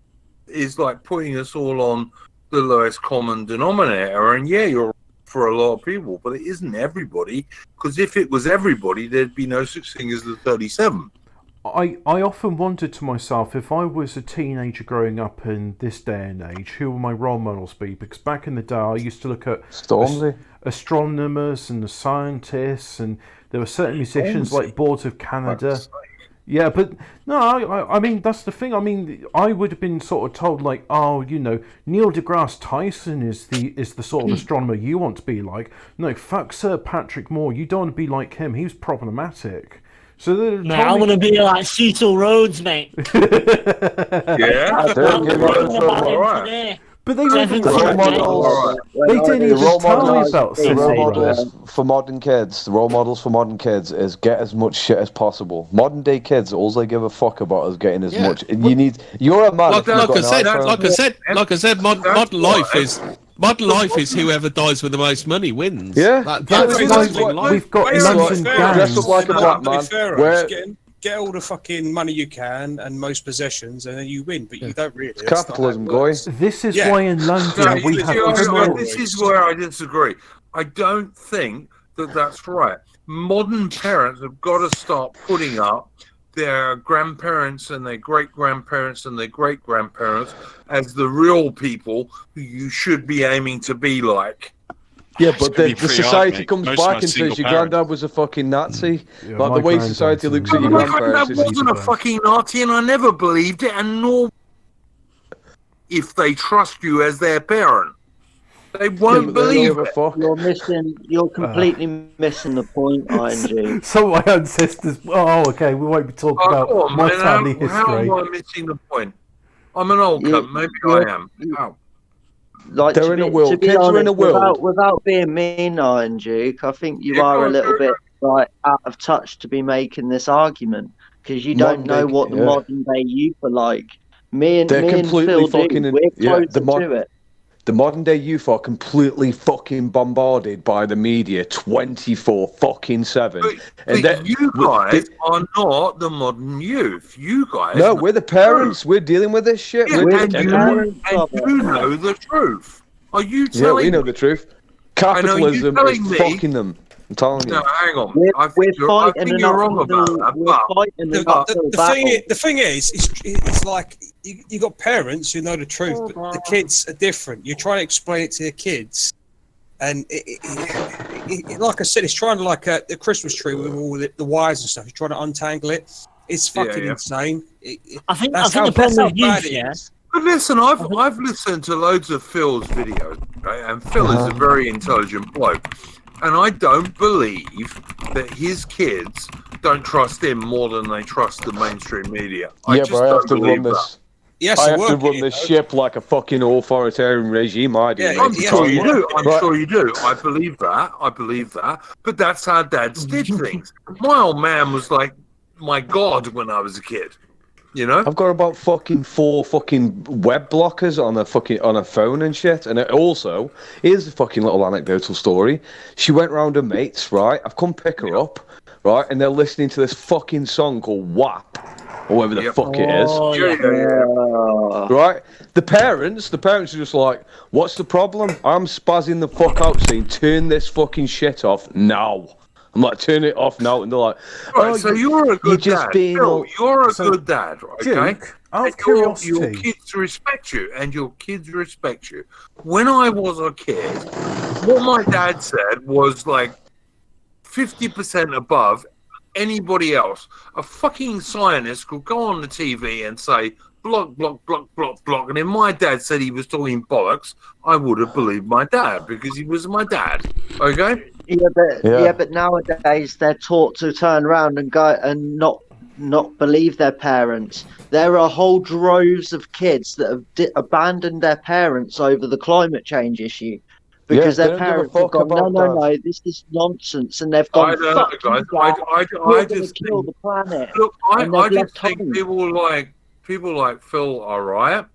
Speaker 3: is like putting us all on the lowest common denominator, and yeah, you're for a lot of people, but it isn't everybody. Because if it was everybody, there'd be no such thing as the 37.
Speaker 1: I often wondered to myself, if I was a teenager growing up in this day and age, who would my role models be? Because back in the day, I used to look at astronomers and the scientists, and there were certain musicians like Boards of Canada. Yeah, but no, I mean, that's the thing. I mean, I would have been sort of told, like, oh, you know, Neil deGrasse Tyson is the sort of astronomer you want to be like. No, fuck Sir Patrick Moore. You don't want to be like him. He was problematic. So
Speaker 5: mate, I want to be like Cecil Rhodes, mate.
Speaker 3: Yeah,
Speaker 1: but they didn't even tell me about
Speaker 12: Cecil Rhodes. For modern kids, the role models for modern kids is get as much shit as possible. Modern day kids, all they give a fuck about is getting as much. You're a man.
Speaker 4: Like I said, modern life is. Modern life is whoever dies with the most money wins.
Speaker 12: Yeah,
Speaker 4: that's
Speaker 1: we've got London gangs.
Speaker 12: Like a black man.
Speaker 2: Get all the fucking money you can and most possessions, and then you win. But you don't really.
Speaker 12: It's capitalism, guys.
Speaker 1: This is why in London we have.
Speaker 3: This is where I disagree. I don't think that that's right. Modern parents have got to start putting up their grandparents and their great-grandparents and their great-grandparents as the real people who you should be aiming to be like.
Speaker 12: Yeah, but the society comes back and says your granddad was a fucking Nazi. Like the way society looks at your grandparents.
Speaker 3: My granddad wasn't a fucking Nazi, and I never believed it, and nor if they trust you as their parent. They won't believe it.
Speaker 15: You're completely missing the point, ING.
Speaker 1: Some of my ancestors. Oh, okay. We won't be talking about my family history.
Speaker 3: How am I missing the point? I'm an old cunt. Maybe I am. How?
Speaker 15: Like
Speaker 12: they're in a world. Kids are in a world.
Speaker 15: Without being mean, ING, I think you are a little bit like out of touch to be making this argument because you don't know what the modern day youth are like. Me and Phil do. We're closer to it.
Speaker 12: The modern day youth are completely fucking bombarded by the media 24/7.
Speaker 3: But you guys are not the modern youth. You guys.
Speaker 12: No, we're the parents. We're dealing with this shit.
Speaker 3: Yeah, and you know the truth. Are you telling me?
Speaker 12: Yeah, we know the truth. Capitalism is fucking them. I'm telling you.
Speaker 3: No, hang on.
Speaker 15: We're fighting
Speaker 3: you're wrong about
Speaker 2: that. The thing is, it's like you got parents who know the truth, but the kids are different. You're trying to explain it to your kids, and like I said, it's trying to like the Christmas tree with all the wires and stuff. You're trying to untangle it. It's fucking insane.
Speaker 5: I think the problem with youth, yeah.
Speaker 3: But listen, I've listened to loads of Phil's videos, right? And Phil is a very intelligent bloke. And I don't believe that his kids don't trust him more than they trust the mainstream media. I have to run this.
Speaker 2: Yes,
Speaker 12: I have to run this ship like a fucking authoritarian regime. I do.
Speaker 3: I'm sure you do. I'm sure you do. I believe that. But that's how dads did things. My old man was like my god when I was a kid. You know,
Speaker 12: I've got about fucking 4 fucking web blockers on a phone and shit. And it also, here's a fucking little anecdotal story. She went round her mates, right? I've come pick her up, right? And they're listening to this fucking song called WAP, or whatever the fuck it is. Right? The parents are just like, what's the problem? I'm spazzing the fuck out saying, turn this fucking shit off now. I'm like, turn it off now, and they're like,
Speaker 3: right, so you're a good dad. Phil, you're a good dad, okay? Your kids respect you, and your kids respect you. When I was a kid, what my dad said was like 50% above anybody else. A fucking scientist could go on the TV and say, block, block, block, block, block. And if my dad said he was talking bollocks, I would have believed my dad because he was my dad. Okay?
Speaker 15: Yeah, but nowadays they're taught to turn around and go and not believe their parents. There are whole droves of kids that have abandoned their parents over the climate change issue because their parents have gone, no, this is nonsense, and they've gone,
Speaker 3: I just
Speaker 15: kill the planet.
Speaker 3: Look, I just think people like Phil are right,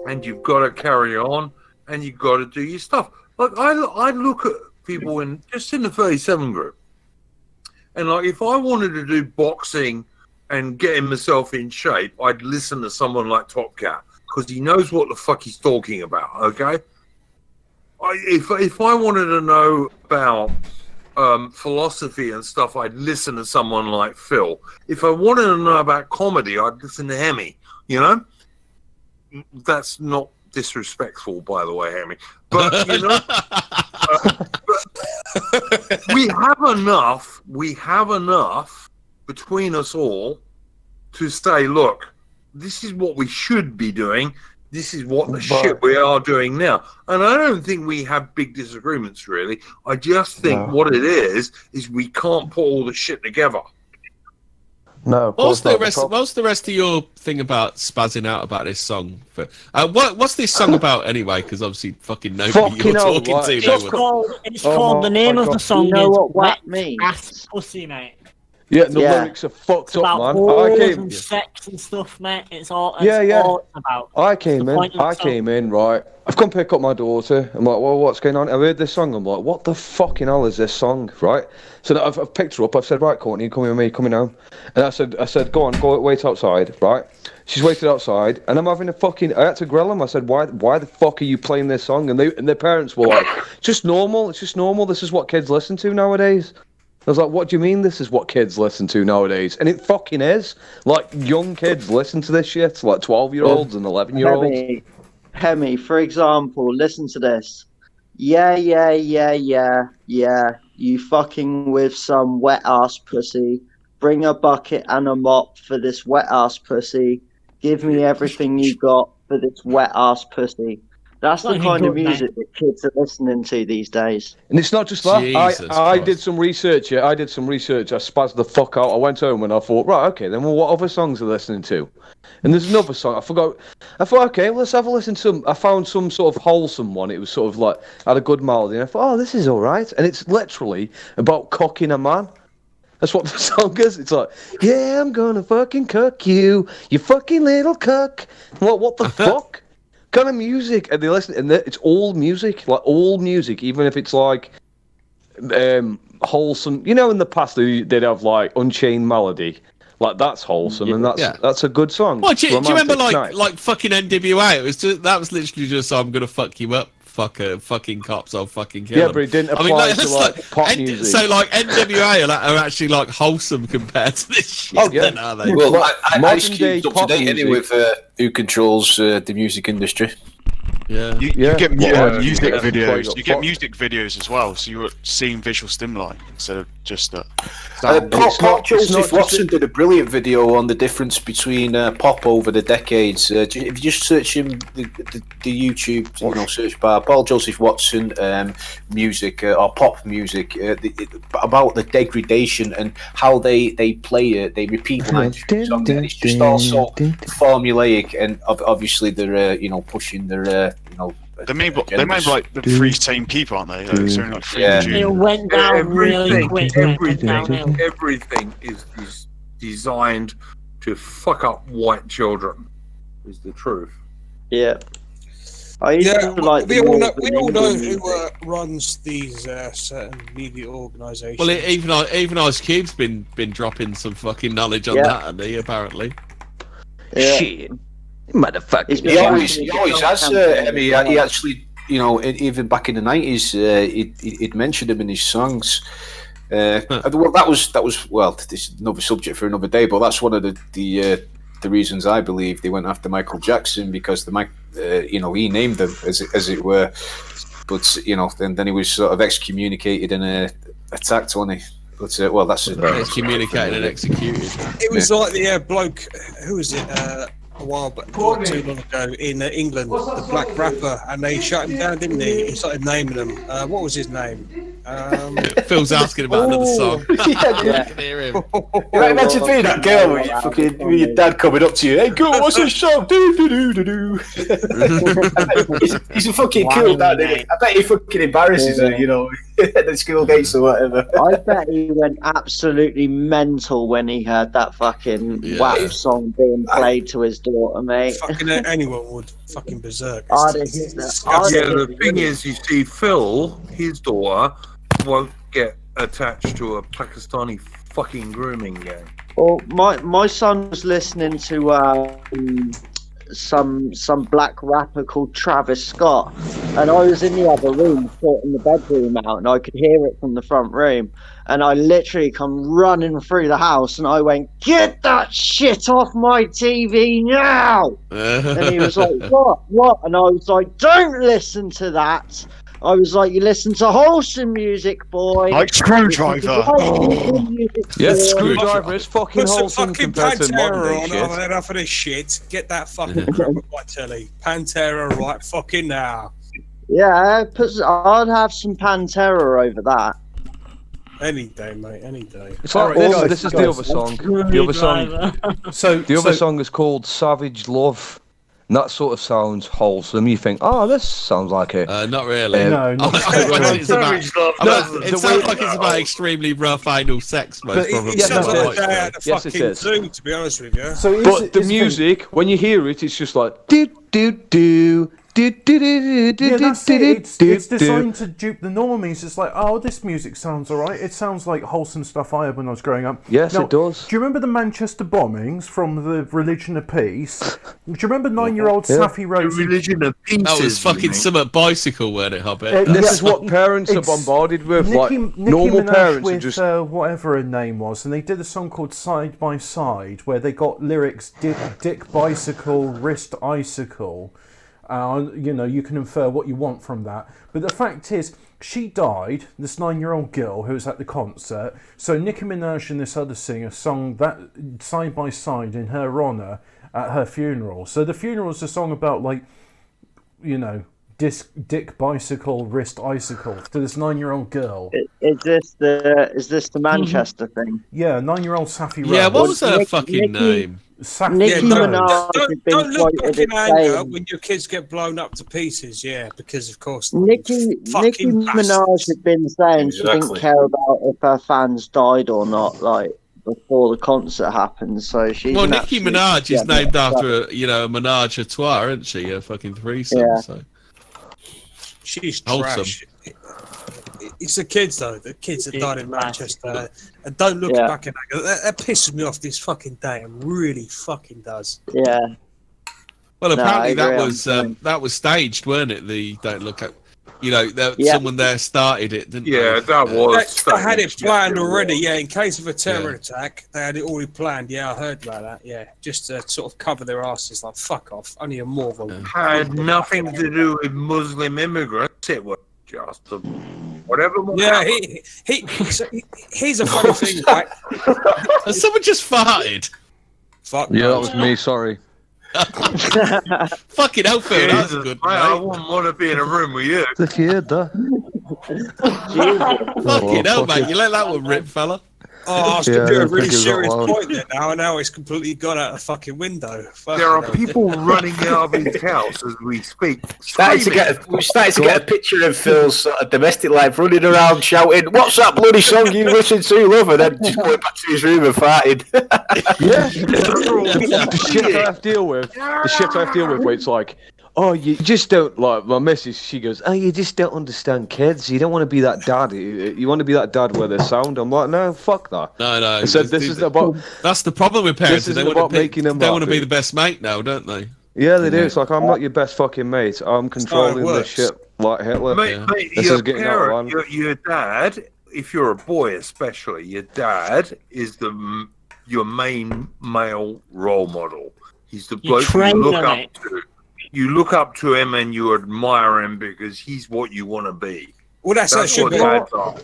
Speaker 3: and you've got to carry on, and you've got to do your stuff. Like I look at people in the 37 group, and like if I wanted to do boxing and getting myself in shape, I'd listen to someone like Top Cat because he knows what the fuck he's talking about. Okay, if I wanted to know about philosophy and stuff, I'd listen to someone like Phil. If I wanted to know about comedy, I'd listen to Hemi. You know, that's not disrespectful, by the way, Hemi. But you know, we have enough between us all to say, look, this is what we should be doing. This is what the shit we are doing now. And I don't think we have big disagreements, really. I just think what it is we can't put all the shit together.
Speaker 12: No.
Speaker 4: What's the rest of your thing about spazzing out about this song? What's this song about anyway? Because obviously fucking nobody you're talking to knows.
Speaker 5: It's called the name of the song.
Speaker 15: You know
Speaker 5: is
Speaker 15: what means?
Speaker 5: Ass Pussy, mate.
Speaker 12: Yeah, the lyrics are fucked up, man.
Speaker 5: And sex and stuff, mate. It's all. All it's about.
Speaker 12: I came in, right. I've come pick up my daughter. I'm like, well, what's going on? I heard this song. I'm like, what the fucking hell is this song, right? So I've picked her up. I've said, right, Courtney, come with me, coming home. And I said, go wait outside, right? She's waited outside, and I'm having I had to grill them. I said, why the fuck are you playing this song? And their parents were like, it's just normal. It's just normal. This is what kids listen to nowadays. I was like, what do you mean this is what kids listen to nowadays? And it fucking is. Like, young kids listen to this shit, like 12-year-olds and 11-year-olds.
Speaker 15: Hemi, for example, listen to this. Yeah, you fucking with some wet-ass pussy. Bring a bucket and a mop for this wet-ass pussy. Give me everything you got for this wet-ass pussy. That's the kind of music that kids are listening to these days.
Speaker 12: And it's not just that. I did some research. I spazzed the fuck out. I went home and I thought, right, okay, then what other songs are they listening to? And there's another song. I thought, okay, let's have a listen to some. I found some sort of wholesome one. It was sort of like, had a good melody. And I thought, this is all right. And it's literally about cocking a man. That's what the song is. It's like, yeah, I'm gonna fucking cook you, you fucking little cuck. What the fuck? Kind of music, and they listen, and it's all music, like all music, even if it's like wholesome. You know, in the past they'd have like Unchained Melody, like that's wholesome, and that's a good song.
Speaker 4: Well, do you remember like fucking NWA? That was literally just I'm gonna fuck you up, fucking cops, I'll fucking kill them.
Speaker 12: But it didn't apply to like pop music.
Speaker 4: So like NWA are actually like wholesome compared to this shit.
Speaker 13: Oh yeah,
Speaker 4: then, are they?
Speaker 13: Well, Ice Cube's up to date
Speaker 12: music.
Speaker 13: anyway with who controls the music industry.
Speaker 4: Yeah,
Speaker 6: you get music videos. You get music videos as well, so you're seeing visual stimuli instead of just
Speaker 13: Paul Joseph Watson did a brilliant video on the difference between pop over the decades. If you just search him the YouTube search bar, Paul Joseph Watson music or pop music about the degradation and how they play it. They repeat lines. It's just all so formulaic, and obviously they're pushing their
Speaker 6: They made like the three same people, aren't they? Like, it's only like three dudes.
Speaker 5: It went down really quick.
Speaker 3: Everything is designed to fuck up white children. Is the truth.
Speaker 15: Yeah.
Speaker 2: We all know who runs these certain media organisations.
Speaker 4: Well, even Ice Cube's been dropping some fucking knowledge on that, hasn't he? Apparently.
Speaker 15: Yeah.
Speaker 4: Shit.
Speaker 3: Motherfucker.
Speaker 13: He always has. He actually, even back in the 90s, he'd mentioned him in his songs. Well, this is another subject for another day, but that's one of the reasons I believe they went after Michael Jackson, because he named them as it were. But then he was sort of excommunicated and attacked, wasn't he? But that's
Speaker 4: excommunicated and executed.
Speaker 2: It was like the bloke. Who was it? A while back, not too long ago, in England, the black rapper, and they shut him down, didn't he? He started naming them. What was his name?
Speaker 4: Phil's asking about another song.
Speaker 13: I can hear him. Imagine being that girl with your dad coming up to you. Hey, girl, what's this song? Do. He's a fucking cool dad. I bet he fucking embarrasses her, at the school gates or whatever.
Speaker 15: I bet he went absolutely mental when he heard that fucking WAP song being played to his daughter, mate.
Speaker 2: Fucking anyone would fucking berserk.
Speaker 3: The thing is, you see, Phil, his daughter, won't get attached to a Pakistani fucking grooming gang.
Speaker 15: Well, my son was listening to some black rapper called Travis Scott, and I was in the other room, sorting the bedroom out, and I could hear it from the front room, and I literally come running through the house, and I went, "Get that shit off my TV now!" And he was like, "What?" And I was like, "Don't listen to that." I was like, "You listen to wholesome music, boy."
Speaker 6: Like Screwdriver.
Speaker 12: Yes, Screwdriver is fucking
Speaker 2: Put some
Speaker 12: wholesome
Speaker 2: fucking
Speaker 12: compared to modern
Speaker 2: Pantera
Speaker 12: day
Speaker 2: on.
Speaker 12: shit.
Speaker 2: I've had enough of this shit. Get that fucking crap off my telly. Pantera right fucking now.
Speaker 15: Yeah, I'd have some Pantera over that.
Speaker 2: Any day, mate. Any day.
Speaker 12: It's like this is the other song. The other song. The other song is called "Savage Love." And that sort of sounds wholesome. You think, oh, this sounds like it.
Speaker 4: Not really.
Speaker 1: No, not
Speaker 4: it sounds like it's about extremely rough anal sex, most probably.
Speaker 2: It sounds like a day at the fucking zoo, to be honest with you.
Speaker 1: So
Speaker 12: but the music, when you hear it, it's just like do do do.
Speaker 1: Yeah, that's it. It's designed to dupe the normies. It's like, oh, this music sounds alright. It sounds like wholesome stuff I had when I was growing up.
Speaker 12: Yes, it does.
Speaker 1: Do you remember the Manchester bombings from the Religion of Peace? Do you remember 9-year-old Safi Rose?
Speaker 3: Religion of Peace.
Speaker 4: That was fucking Summit Bicycle, weren't it, Hobbit?
Speaker 12: This is what parents are bombarded with.
Speaker 1: Nicki
Speaker 12: normal
Speaker 1: Minaj
Speaker 12: parents
Speaker 1: with,
Speaker 12: are just
Speaker 1: whatever her name was, and they did a song called Side by Side, where they got lyrics dick bicycle, wrist icicle. You can infer what you want from that. But the fact is, she died, this 9-year-old girl who was at the concert. So Nicki Minaj and this other singer sung that Side by Side in her honour at her funeral. So the funeral is a song about, dick bicycle, wrist icicle to this 9-year-old girl.
Speaker 15: Is this the Manchester thing?
Speaker 1: Yeah, 9-year-old Safi Rose.
Speaker 4: Yeah, what was her fucking name?
Speaker 15: Nicki Minaj has been
Speaker 2: Don't look
Speaker 15: quoted
Speaker 2: back in
Speaker 15: as
Speaker 2: anger
Speaker 15: saying-
Speaker 2: when your kids get blown up to pieces, because of course
Speaker 15: Nicki Minaj had been saying she didn't care about if her fans died or not, before the concert happened. So she's
Speaker 4: Nicki Minaj is named after a menage a trois, isn't she? A fucking threesome.
Speaker 15: Yeah.
Speaker 4: So
Speaker 2: she's
Speaker 4: wholesome.
Speaker 2: trash. It's the kids though. The kids that died in Manchester, and don't look back in anger. That pisses me off this fucking day. It really fucking does.
Speaker 15: Yeah.
Speaker 4: Well, apparently that was staged, weren't it? The don't look at, someone there started it, didn't they?
Speaker 3: Yeah, that was.
Speaker 2: They had it planned already. Yeah, in case of a terror attack, they had it already planned. Yeah, I heard about that. Yeah, just to sort of cover their asses. Like, fuck off. Only a moron.
Speaker 3: Had nothing to do with Muslim immigrants. It was just whatever.
Speaker 2: Yeah, here's a funny thing, right?
Speaker 4: Has someone just farted?
Speaker 2: Fuck.
Speaker 12: Yeah, that was me. Sorry.
Speaker 4: Fucking hell, Phil. That's good.
Speaker 3: I wouldn't want to be in a room with you.
Speaker 4: Fucking hell, mate. You let that one rip, fella.
Speaker 2: Oh, I was going to do a really serious point there now, and now it's completely gone out the fucking window.
Speaker 3: There are people running out of his house as we speak.
Speaker 13: We're starting to get a picture of Phil's sort of domestic life, running around shouting, "What's that bloody song you listen to, love?" And then just going back to his room and farting.
Speaker 12: The shit I have to deal with. Where it's like, oh, you just don't, like, my missus, she goes, oh, you just don't understand kids. You don't want to be that dad. You want to be that dad where they sound. I'm like, no, fuck that.
Speaker 4: No.
Speaker 12: I said, this is about...
Speaker 4: That's the problem with parents.
Speaker 12: This
Speaker 4: They
Speaker 12: isn't
Speaker 4: want
Speaker 12: about making them
Speaker 4: to be
Speaker 12: happy.
Speaker 4: the best mate now, don't they?
Speaker 12: Yeah, they do. It's like, I'm not your best fucking mate. I'm controlling this shit like Hitler.
Speaker 3: Mate,
Speaker 12: This is getting out of hand.
Speaker 3: your dad, if you're a boy especially, your dad is your main male role model. He's the bloke you look up to. You look up to him and you admire him because he's what you want to be.
Speaker 2: Well, that's
Speaker 3: what dads are.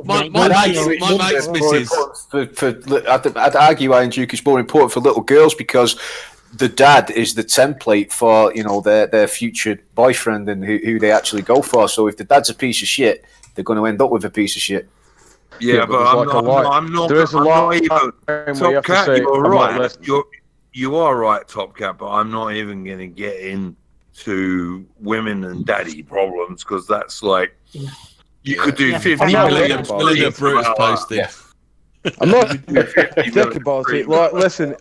Speaker 4: My mate's missus.
Speaker 13: I'd argue, Iron Duke, it's more important for little girls because the dad is the template for their future boyfriend and who they actually go for. So if the dad's a piece of shit, they're going to end up with a piece of shit.
Speaker 3: Yeah, but I'm not.
Speaker 12: There is a lot.
Speaker 3: Top Cat, you're right. You are right, Top Cat, but I'm not even going to get into women and daddy problems because that's like you could do 50 million.
Speaker 4: Melinda Bruce posted.
Speaker 12: I'm not dick about it. Like, listen,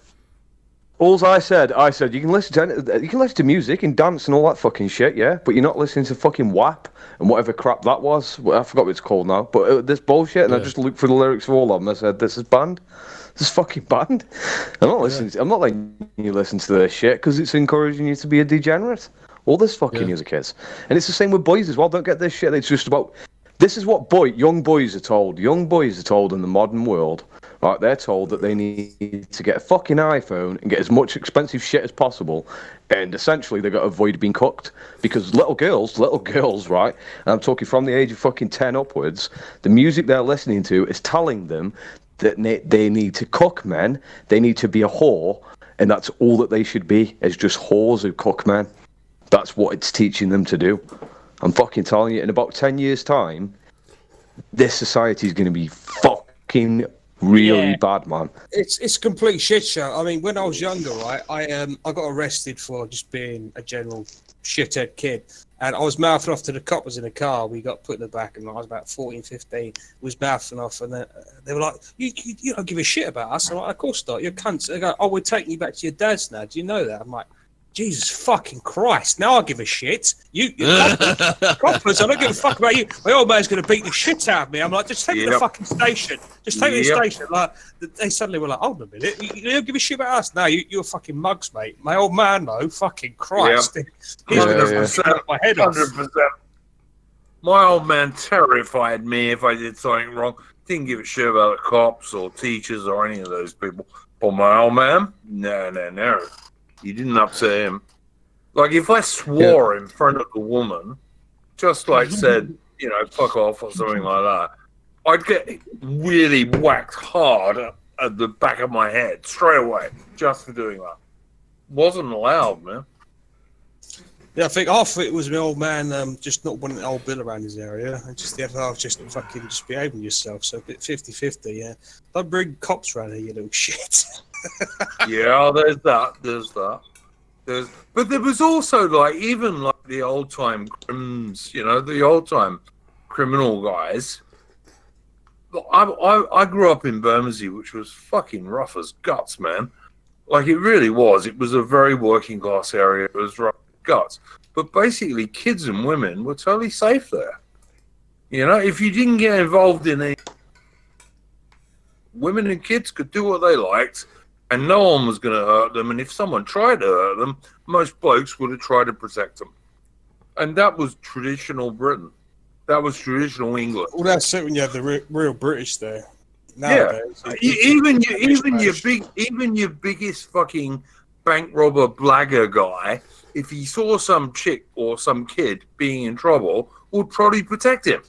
Speaker 12: all I said you can listen to music and dance and all that fucking shit, yeah, but you're not listening to fucking WAP and whatever crap that was. I forgot what it's called now, but this bullshit, and I just looked for the lyrics for all of them. I said, this is banned. This is fucking banned. I'm not listening. I'm not letting you listen to this shit because it's encouraging you to be a degenerate. All this fucking music is, and it's the same with boys as well. Don't get this shit. It's just about. This is what young boys are told. Young boys are told in the modern world. Right, they're told that they need to get a fucking iPhone and get as much expensive shit as possible, and essentially they've got to avoid being cooked because little girls, right, and I'm talking from the age of fucking 10 upwards, the music they're listening to is telling them that they need to cook men, they need to be a whore, and that's all that they should be, is just whores who cook men. That's what it's teaching them to do. I'm fucking telling you, in about 10 years' time, this society is going to be fucking really bad, man.
Speaker 2: It's a complete shit show. I mean, when I was younger, right, I got arrested for just being a general shithead kid, and I was mouthing off to the coppers in the car. We got put in the back, and I was about 14, 15. Was mouthing off, and then they were like, "You don't give a shit about us." I'm like, "Of course not. You're cunts." They go, "Oh, we're taking you back to your dad's now. Do you know that?" I'm like, Jesus fucking Christ! Now I give a shit. You coppers, I don't give a fuck about you. My old man's going to beat the shit out of me. I'm like, just take me to the fucking station. Just take me to the station. Like, they suddenly were like, hold on a minute. You don't give a shit about us. No, you're fucking mugs, mate. My old man, though, fucking Christ. He's going to snap my head off.
Speaker 3: 100%. My old man terrified me if I did something wrong. Didn't give a shit about the cops or teachers or any of those people. But my old man, no. You didn't upset him. Like, if I swore in front of a woman, just like said, fuck off or something like that, I'd get really whacked hard at the back of my head straight away just for doing that. Wasn't allowed, man.
Speaker 2: Yeah, I think half of it was my old man just not wanting old Bill around his area, and just the other half just fucking just behaving yourself. So a bit 50-50, yeah. Don't bring cops around here, you little shit.
Speaker 3: Yeah, there's that. But there was also even the old time crims, the old time criminal guys. I grew up in Bermondsey, which was fucking rough as guts, man. Like, it really was. It was a very working class area. It was rough as guts. But basically, kids and women were totally safe there. If you didn't get involved in it, women and kids could do what they liked. And no one was going to hurt them. And if someone tried to hurt them, most blokes would have tried to protect them. And that was traditional Britain. That was traditional England.
Speaker 2: Well, that's it when you have the real British there.
Speaker 3: Nowadays, even your biggest fucking bank robber blagger guy, if he saw some chick or some kid being in trouble, would probably protect him.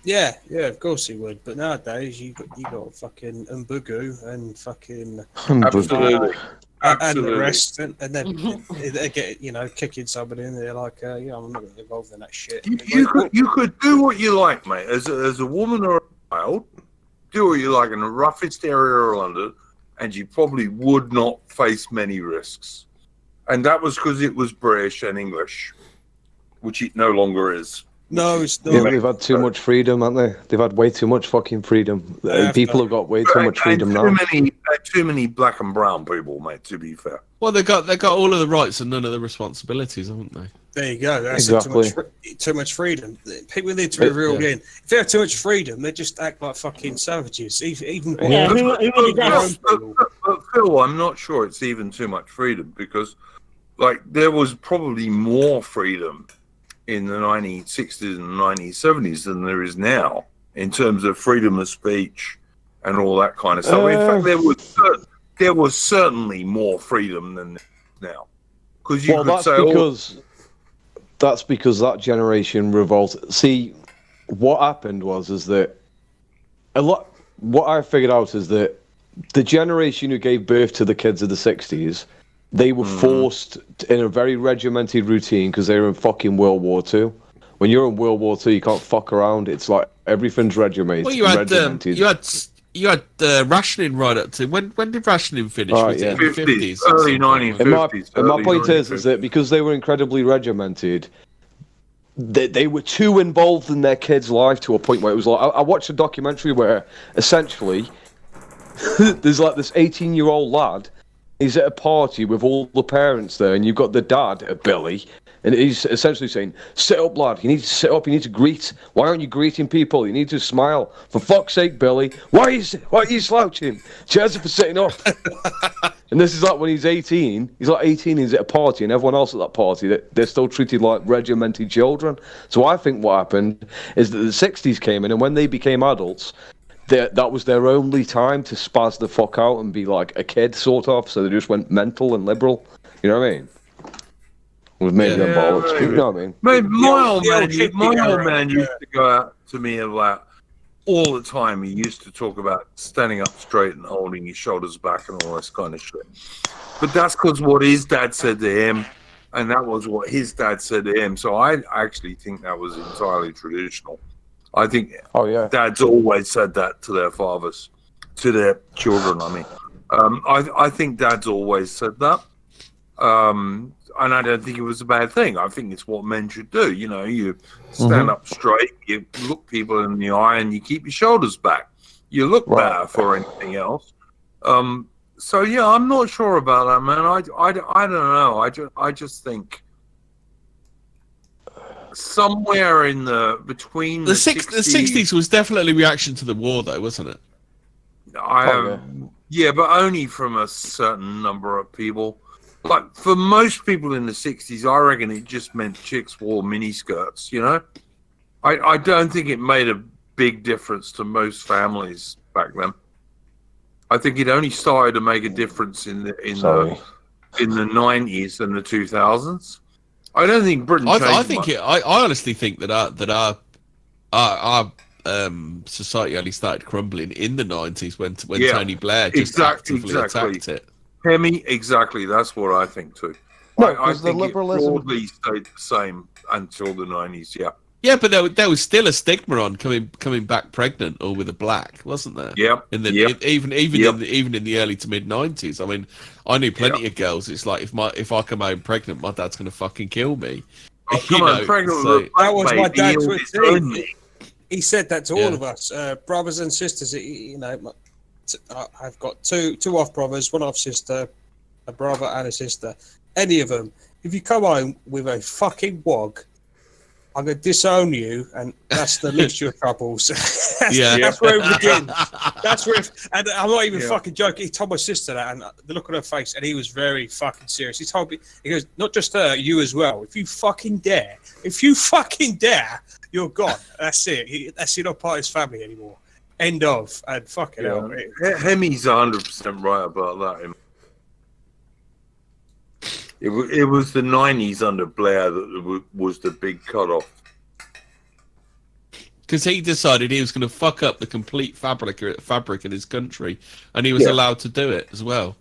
Speaker 2: Yeah, of course he would. But nowadays, you got fucking Mbugu and fucking
Speaker 3: absolutely,
Speaker 2: and the rest, and then they get kicking somebody in. They're like, I'm not going to get involved in that shit.
Speaker 3: You could do what you like, mate. As a woman or a child, do what you like in the roughest area of London, and you probably would not face many risks. And that was because it was British and English, which it no longer is.
Speaker 2: No, it's not.
Speaker 12: Yeah, they've had too much freedom, haven't they? They've had way too much fucking freedom. People have got way too much freedom now.
Speaker 3: Too many black and brown people, mate, to be fair.
Speaker 4: Well, they got all of the rights and none of the responsibilities, haven't they?
Speaker 2: There you go. That's
Speaker 12: exactly.
Speaker 2: Too much freedom. People need to be reeled in. If they have too much freedom, they just act like fucking savages. Even
Speaker 3: but Phil, I'm not sure it's even too much freedom because, there was probably more freedom in the 1960s and 1970s than there is now in terms of freedom of speech and all that kind of stuff. In fact, there was certainly more freedom than now.
Speaker 12: That's because that generation revolted. See, what happened is that what I figured out is that the generation who gave birth to the kids of the 60s, they were forced in a very regimented routine because they were in fucking World War II. When you're in World War II, you can't fuck around. It's like everything's regimented.
Speaker 4: Well, you had rationing right up to when did rationing finish?
Speaker 12: Right,
Speaker 4: was it in the 50s?
Speaker 3: Early 1950s.
Speaker 12: And my point is that because they were incredibly regimented, they were too involved in their kid's life to a point where it was like I watched a documentary where essentially there's this 18-year-old lad. He's at a party with all the parents there, and you've got the dad, Billy, And he's essentially saying, sit up, lad. You need to sit up. You need to greet. Why aren't you greeting people? You need to smile. For fuck's sake, Billy. Why are you slouching? Cheers for sitting up. And this is like when he's 18. He's like 18, he's at a party, and everyone else at that party, they're still treated like regimented children. So I think what happened is that the 60s came in, and when they became adults, that was their only time to spaz the fuck out and be like a kid, sort of. So they just went mental and liberal. You know what I mean? With maybe them bollocks. You know what I mean?
Speaker 3: My old man used to go out to me about all the time. He used to talk about standing up straight and holding his shoulders back and all this kind of shit. But that's because what his dad said to him, and that was what his dad said to him. So I actually think that was entirely traditional. I think dads always said that to their fathers, to their children, I mean. I think dads always said that. And I don't think it was a bad thing. I think it's what men should do. You know, you stand up straight, you look people in the eye, and you keep your shoulders back. You look better for anything else. So yeah, I'm not sure about that, man. I don't know. I just think somewhere in between
Speaker 4: the 60s was definitely a reaction to the war, though, wasn't it?
Speaker 3: Yeah, but only from a certain number of people. Like, for most people in the 60s, I reckon it just meant chicks wore miniskirts, you know? I don't think it made a big difference to most families back then. I think it only started to make a difference in the 90s and the 2000s. I don't think Britain changed
Speaker 4: I honestly think that our society only started crumbling in the 90s when Tony Blair just actively attacked it.
Speaker 3: Hemi, exactly. That's what I think too.
Speaker 12: No,
Speaker 3: I think
Speaker 12: the liberalism
Speaker 3: it broadly stayed the same until the 90s. Yeah.
Speaker 4: Yeah, but there was still a stigma on coming back pregnant or with a black, wasn't there?
Speaker 3: Yeah.
Speaker 4: Even in the early to mid 90s. I mean, I knew plenty of girls. It's like if I come home pregnant, my dad's going to fucking kill me.
Speaker 2: That was my dad's routine. He said that to all of us, brothers and sisters. You know, I've got two half brothers, one half sister, a brother and a sister. Any of them, if you come home with a fucking wog, I'm going to disown you, and that's the mixture of troubles. That's where it begins. That's where, and I'm not even fucking joking. He told my sister that, and the look on her face, and he was very fucking serious. He told me, he goes, not just her, you as well. If you fucking dare, you're gone. That's it. You're not part of his family anymore. End of. And fucking hell.
Speaker 3: Hemi's 100% right about that. It was the 90s under Blair that was the big cutoff.
Speaker 4: Because he decided he was going to fuck up the complete fabric in his country, and he was allowed to do it as well.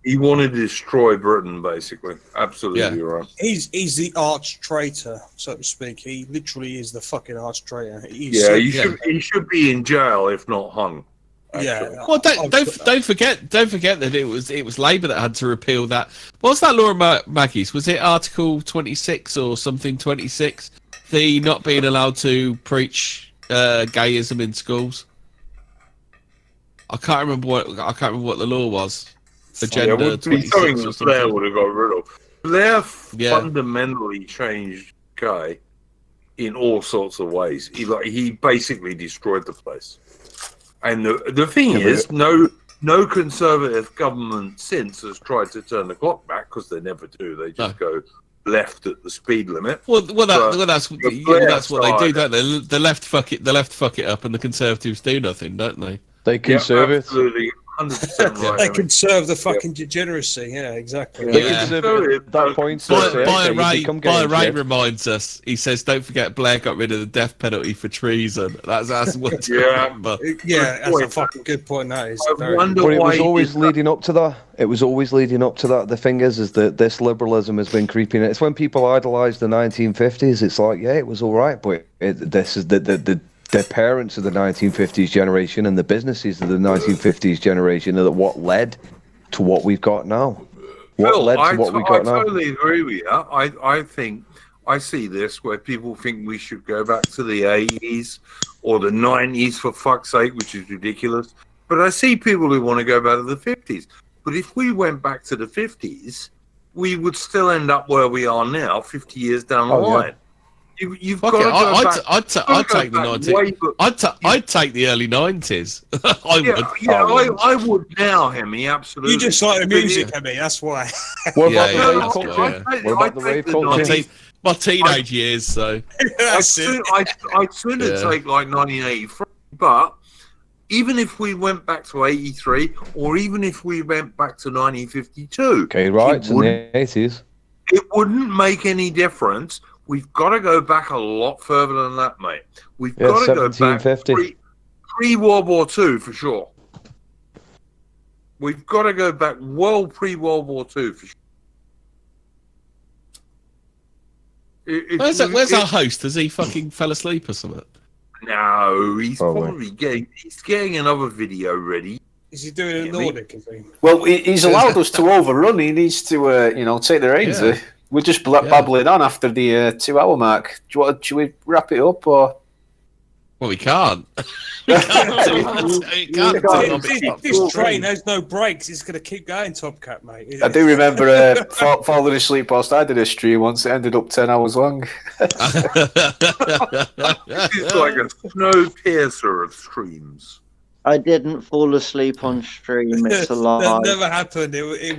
Speaker 3: He wanted to destroy Britain, basically. Absolutely right.
Speaker 2: He's the arch traitor, so to speak. He literally is the fucking arch traitor.
Speaker 3: He should be in jail, if not hung. Actually.
Speaker 2: Yeah.
Speaker 4: Well, don't forget that it was Labour that had to repeal that. What's that law, Maggie's? Was it Article 26 or something? 26, the not being allowed to preach gayism in schools. I can't remember what the law was. Agenda 26 or something.
Speaker 3: Blair would have got rid of. Blair fundamentally changed gay in all sorts of ways. He basically destroyed the place. And the thing is, no conservative government since has tried to turn the clock back, because they never do. They just go left at the speed limit.
Speaker 4: Well, that's what they do, don't they? The left fuck it up, and the Conservatives do nothing, don't they?
Speaker 12: They conserve it.
Speaker 3: Absolutely, 100% right.
Speaker 2: They conserve the fucking degeneracy. Yeah, exactly.
Speaker 12: They conserve it at that point.
Speaker 4: By Ray reminds us. He says, "Don't forget, Blair got rid of the death penalty for treason." That's what. Remember.
Speaker 2: Yeah, that's a fucking good point. That is.
Speaker 12: But it was always leading up to that. It was always leading up to that. The thing is that this liberalism has been creeping in. It's when people idolise the 1950s. It's like, yeah, it was all right, but this is the parents of the 1950s generation and the businesses of the 1950s generation are what led to what we've got now. I totally
Speaker 3: agree with you. I think I see this where people think we should go back to the 80s or the 90s for fuck's sake, which is ridiculous. But I see people who want to go back to the 50s. But if we went back to the 50s, we would still end up where we are now, 50 years down the line. You've got to go back.
Speaker 4: I'd take the 90s. I'd take the early 90s.
Speaker 3: I would now, Hemi, absolutely.
Speaker 2: You just like the music, Hemi, that's why.
Speaker 12: What about the rave culture? What about the rave culture?
Speaker 4: My teenage years, so.
Speaker 3: I'd sooner take like 1983, but even if we went back to 83, or even if we went back to 1952.
Speaker 12: Okay, right, in the 80s.
Speaker 3: It wouldn't make any difference. We've got to go back a lot further than that, mate. We've got to go back pre-World War II for sure. We've got to go back well pre-World War II for sure.
Speaker 4: Where's our host? Has he fucking fell asleep or something?
Speaker 3: No, he's probably getting another video ready.
Speaker 2: Is he doing a Nordic? Is he?
Speaker 13: Well, he's allowed us to overrun. He needs to, take the reins.
Speaker 3: Yeah.
Speaker 13: We're just babbling on after the 2 hour mark. Should we wrap it up or?
Speaker 4: Well, we can't.
Speaker 2: This train has no brakes. It's going to keep going, Top Cat, mate.
Speaker 13: I do remember falling asleep whilst I did a stream once. It ended up 10 hours long.
Speaker 3: It's like a snow piercer of streams.
Speaker 15: I didn't fall asleep on stream. It's a lie.
Speaker 2: That never happened. It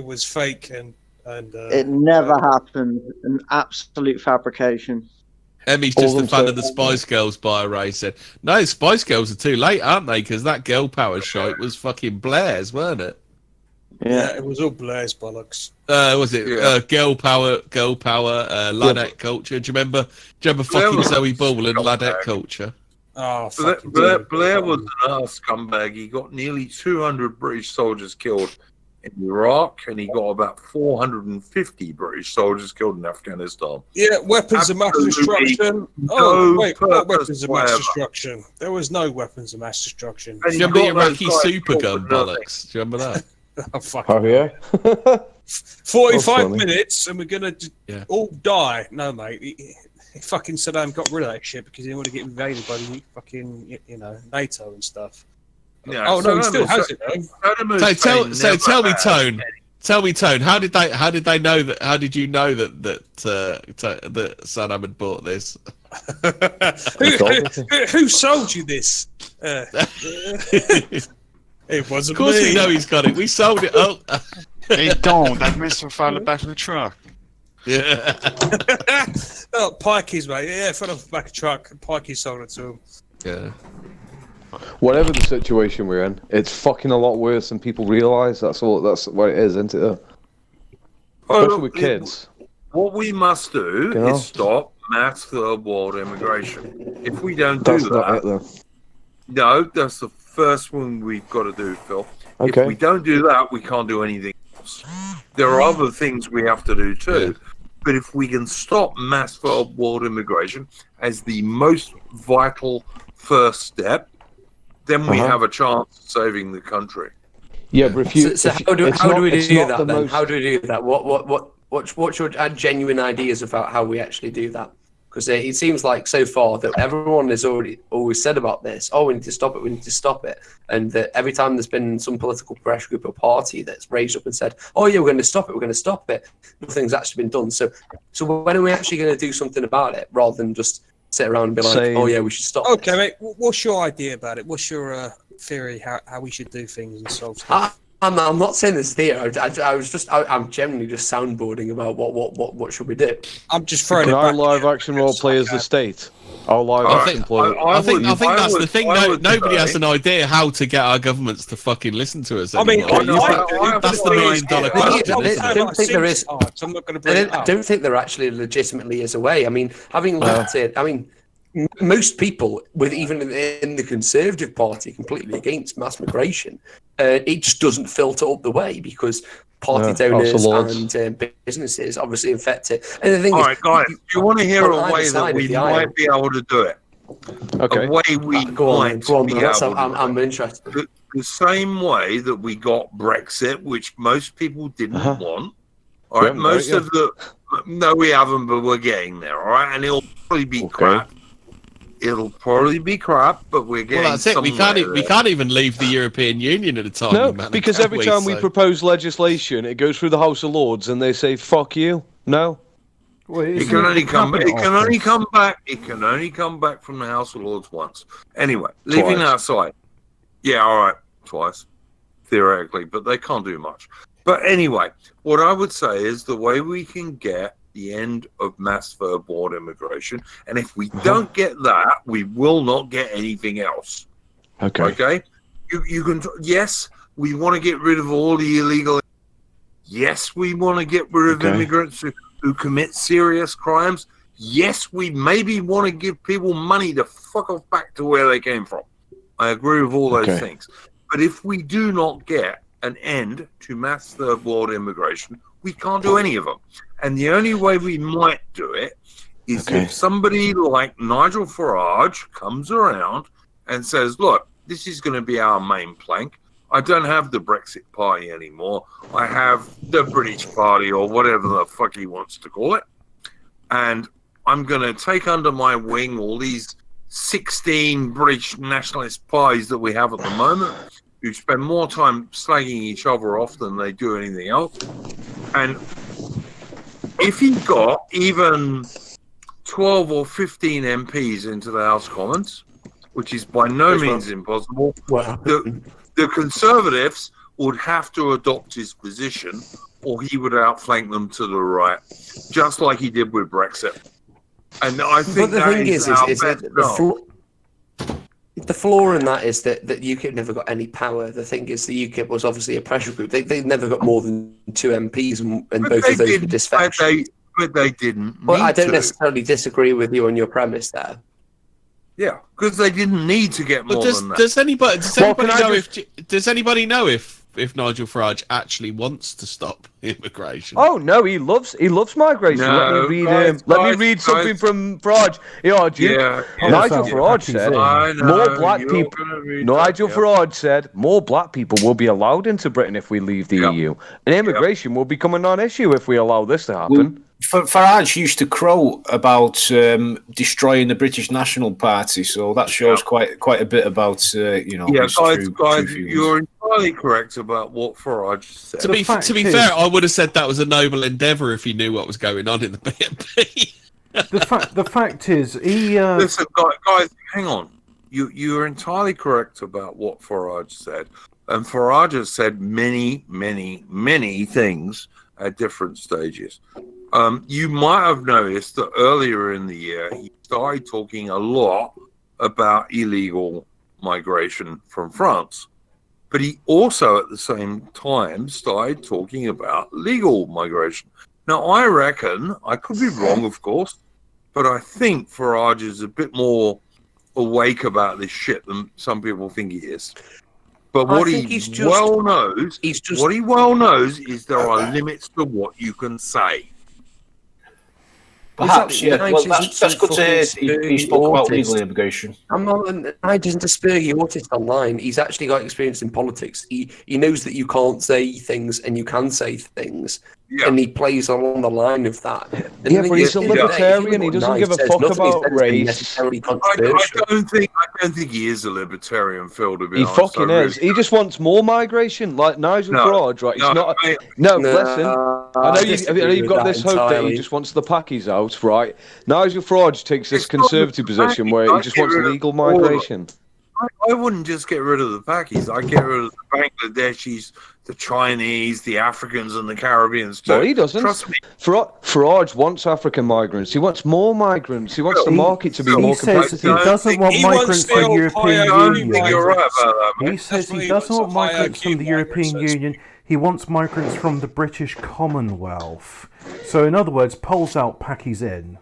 Speaker 2: was fake and
Speaker 15: it never happened. An absolute fabrication.
Speaker 4: Emmy's just a fan of the Spice Girls, by Ray said. No, Spice Girls are too late, aren't they? Because that girl power shite was fucking Blair's, weren't it?
Speaker 2: Yeah, it was all Blair's bollocks.
Speaker 4: Was it girl power, ladette culture? Do you remember fucking Zoe Ball and ladette culture?
Speaker 2: Oh,
Speaker 3: Blair was an ass scumbag. He got nearly 200 British soldiers killed in Iraq, and he got about 450 British soldiers killed in Afghanistan.
Speaker 2: Yeah, weapons of mass destruction. Not weapons of mass destruction. There was no weapons of mass destruction.
Speaker 4: Do you remember the Iraqi supergun bollocks? Do you remember that?
Speaker 2: Oh, fuck.
Speaker 12: Oh, yeah?
Speaker 2: 45 minutes and we're going to all die. No, mate. Fucking Saddam got rid of that shit because he didn't want to get invaded by the fucking, NATO and stuff.
Speaker 3: Yeah,
Speaker 2: oh no, he still has it though.
Speaker 4: Tell me, Tone. Tell me, Tone. How did they know that? How did you know that Saddam had bought this?
Speaker 2: Who sold you this? It wasn't me.
Speaker 4: Of course, we know he's got it. We sold it. Oh,
Speaker 6: hey, don't. That missile fell the back of the truck.
Speaker 4: Yeah.
Speaker 2: Pikey's, mate. Yeah, fell off the back of the truck. Pikey sold it to him.
Speaker 4: Yeah.
Speaker 12: Whatever the situation we're in, it's fucking a lot worse than people realise. That's what it is, isn't it? Especially with kids.
Speaker 3: What we must do is stop mass third world immigration. If we don't do that, no, that's the first one we've got to do, Phil.
Speaker 12: Okay.
Speaker 3: If we don't do that, we can't do anything else. There are other things we have to do too. Yeah. But if we can stop mass third world immigration as the most vital first step, then we have a chance of saving the country.
Speaker 12: Yeah, but if you
Speaker 17: how do we do that then? How do we do that? What's your genuine ideas about how we actually do that? Because it seems like so far that everyone has always said about this. Oh, we need to stop it. We need to stop it. And that every time there's been some political pressure group or party that's raised up and said, "Oh yeah, we're going to stop it. We're going to stop it," nothing's actually been done. So when are we actually going to do something about it, rather than just sit around and be like, "Oh yeah, we should stop"?
Speaker 2: Okay, mate. What's your idea about it? What's your theory how we should do things and solve stuff?
Speaker 17: I'm not saying this theory. I'm generally just soundboarding about what should we do.
Speaker 2: I'm just throwing.
Speaker 12: Can our live action role play as the state? Our live action play.
Speaker 4: I think that's the thing. Nobody has an idea how to get our governments to fucking listen to us. That's the $1 million question.
Speaker 17: I don't think there is. I don't think there actually legitimately is a way. I mean, having looked at it, most people, with even in the Conservative Party, completely against mass migration, it just doesn't filter up the way because party donors and businesses obviously infect it. And the thing
Speaker 3: all right, guys, do you want to hear a way that we might be able to do it?
Speaker 12: Okay.
Speaker 3: A way we might be able to
Speaker 17: I'm interested.
Speaker 3: The same way that we got Brexit, which most people didn't want. All right, no, we haven't, but we're getting there. All right, and it'll probably be crap. It'll probably be crap, but we're getting.
Speaker 4: Well, that's it. We can't even leave the European Union at a time.
Speaker 12: No, because every time we propose legislation, it goes through the House of Lords, and they say "fuck you." No.
Speaker 3: Well, it can only come back. It can only come back from the House of Lords once. Anyway, leaving that aside. Yeah, all right, twice, theoretically, but they can't do much. But anyway, what I would say is the way we can get the end of mass third-world immigration, and if we don't get that, we will not get anything else. Okay. You can. Yes, we want to get rid of all the illegal. Yes, we want to get rid of immigrants who commit serious crimes. Yes, we maybe want to give people money to fuck off back to where they came from. I agree with all those things. But if we do not get an end to mass third world immigration, we can't do any of them. And the only way we might do it is if somebody like Nigel Farage comes around and says, look, this is going to be our main plank. I don't have the Brexit party anymore. I have the British party or whatever the fuck he wants to call it. And I'm going to take under my wing all these 16 British nationalist parties that we have at the moment who spend more time slagging each other off than they do anything else. And if he got even 12 or 15 MPs into the House Commons, which is by no means impossible, the Conservatives would have to adopt his position or he would outflank them to the right, just like he did with Brexit. And I think
Speaker 17: the thing is that the flaw in that is that UKIP never got any power. The thing is, the UKIP was obviously a pressure group. They never got more than 2 MPs, and both of those were disaffected.
Speaker 3: But they didn't.
Speaker 17: Well, I don't necessarily disagree with you on your premise there.
Speaker 3: Yeah, because they didn't need to get more than that.
Speaker 4: Does anybody know if Nigel Farage actually wants to stop immigration?
Speaker 12: Oh no, he loves migration.
Speaker 3: No,
Speaker 12: let me read something from Farage. Nigel Farage said more black people. Nigel Farage said more black people will be allowed into Britain if we leave the EU, and immigration will become a non-issue if we allow this to happen.
Speaker 13: Farage used to crow about destroying the British National Party, so that shows quite a bit about his
Speaker 3: guys, you're entirely correct about what Farage said.
Speaker 4: To be fair, I would have said that was a noble endeavour if he knew what was going on in the BNP.
Speaker 1: The fact is, he
Speaker 3: listen, guys, hang on. You are entirely correct about what Farage said, and Farage has said many, many, many things at different stages. You might have noticed that earlier in the year, he started talking a lot about illegal migration from France. But he also, at the same time, started talking about legal migration. Now, I reckon, I could be wrong, of course, but I think Farage is a bit more awake about this shit than some people think he is. But what he well knows is there are limits to what you can say.
Speaker 13: Perhaps, yeah. Well, that's good to hear. He spoke about legal immigration.
Speaker 17: I'm not an Asperger autist online. He's actually got experience in politics. He knows that you can't say things and you can say things. Yeah. And he plays along the line of that. And
Speaker 12: but he's a libertarian. He doesn't give a fuck about race.
Speaker 3: I don't think he is a libertarian, Phil, to be honest.
Speaker 12: He fucking is. He just wants more migration, like Nigel Farage, right? Listen. I know you've got this hope that he just wants the packies out, right? Nigel Farage takes this conservative position where he just wants legal migration.
Speaker 3: I wouldn't just get rid of the Pakis. I'd get rid of the Bangladeshis, the Chinese, the Africans, and the Caribbeans too.
Speaker 12: No, he doesn't.
Speaker 3: Trust me.
Speaker 12: Farage wants African migrants. He wants more migrants. He wants the market to be more competitive.
Speaker 1: He doesn't want migrants from the European Union.
Speaker 3: You're right about that,
Speaker 1: he says he doesn't want migrants from the European Union. He wants migrants from the British Commonwealth. So, in other words, polls out, Pakis in.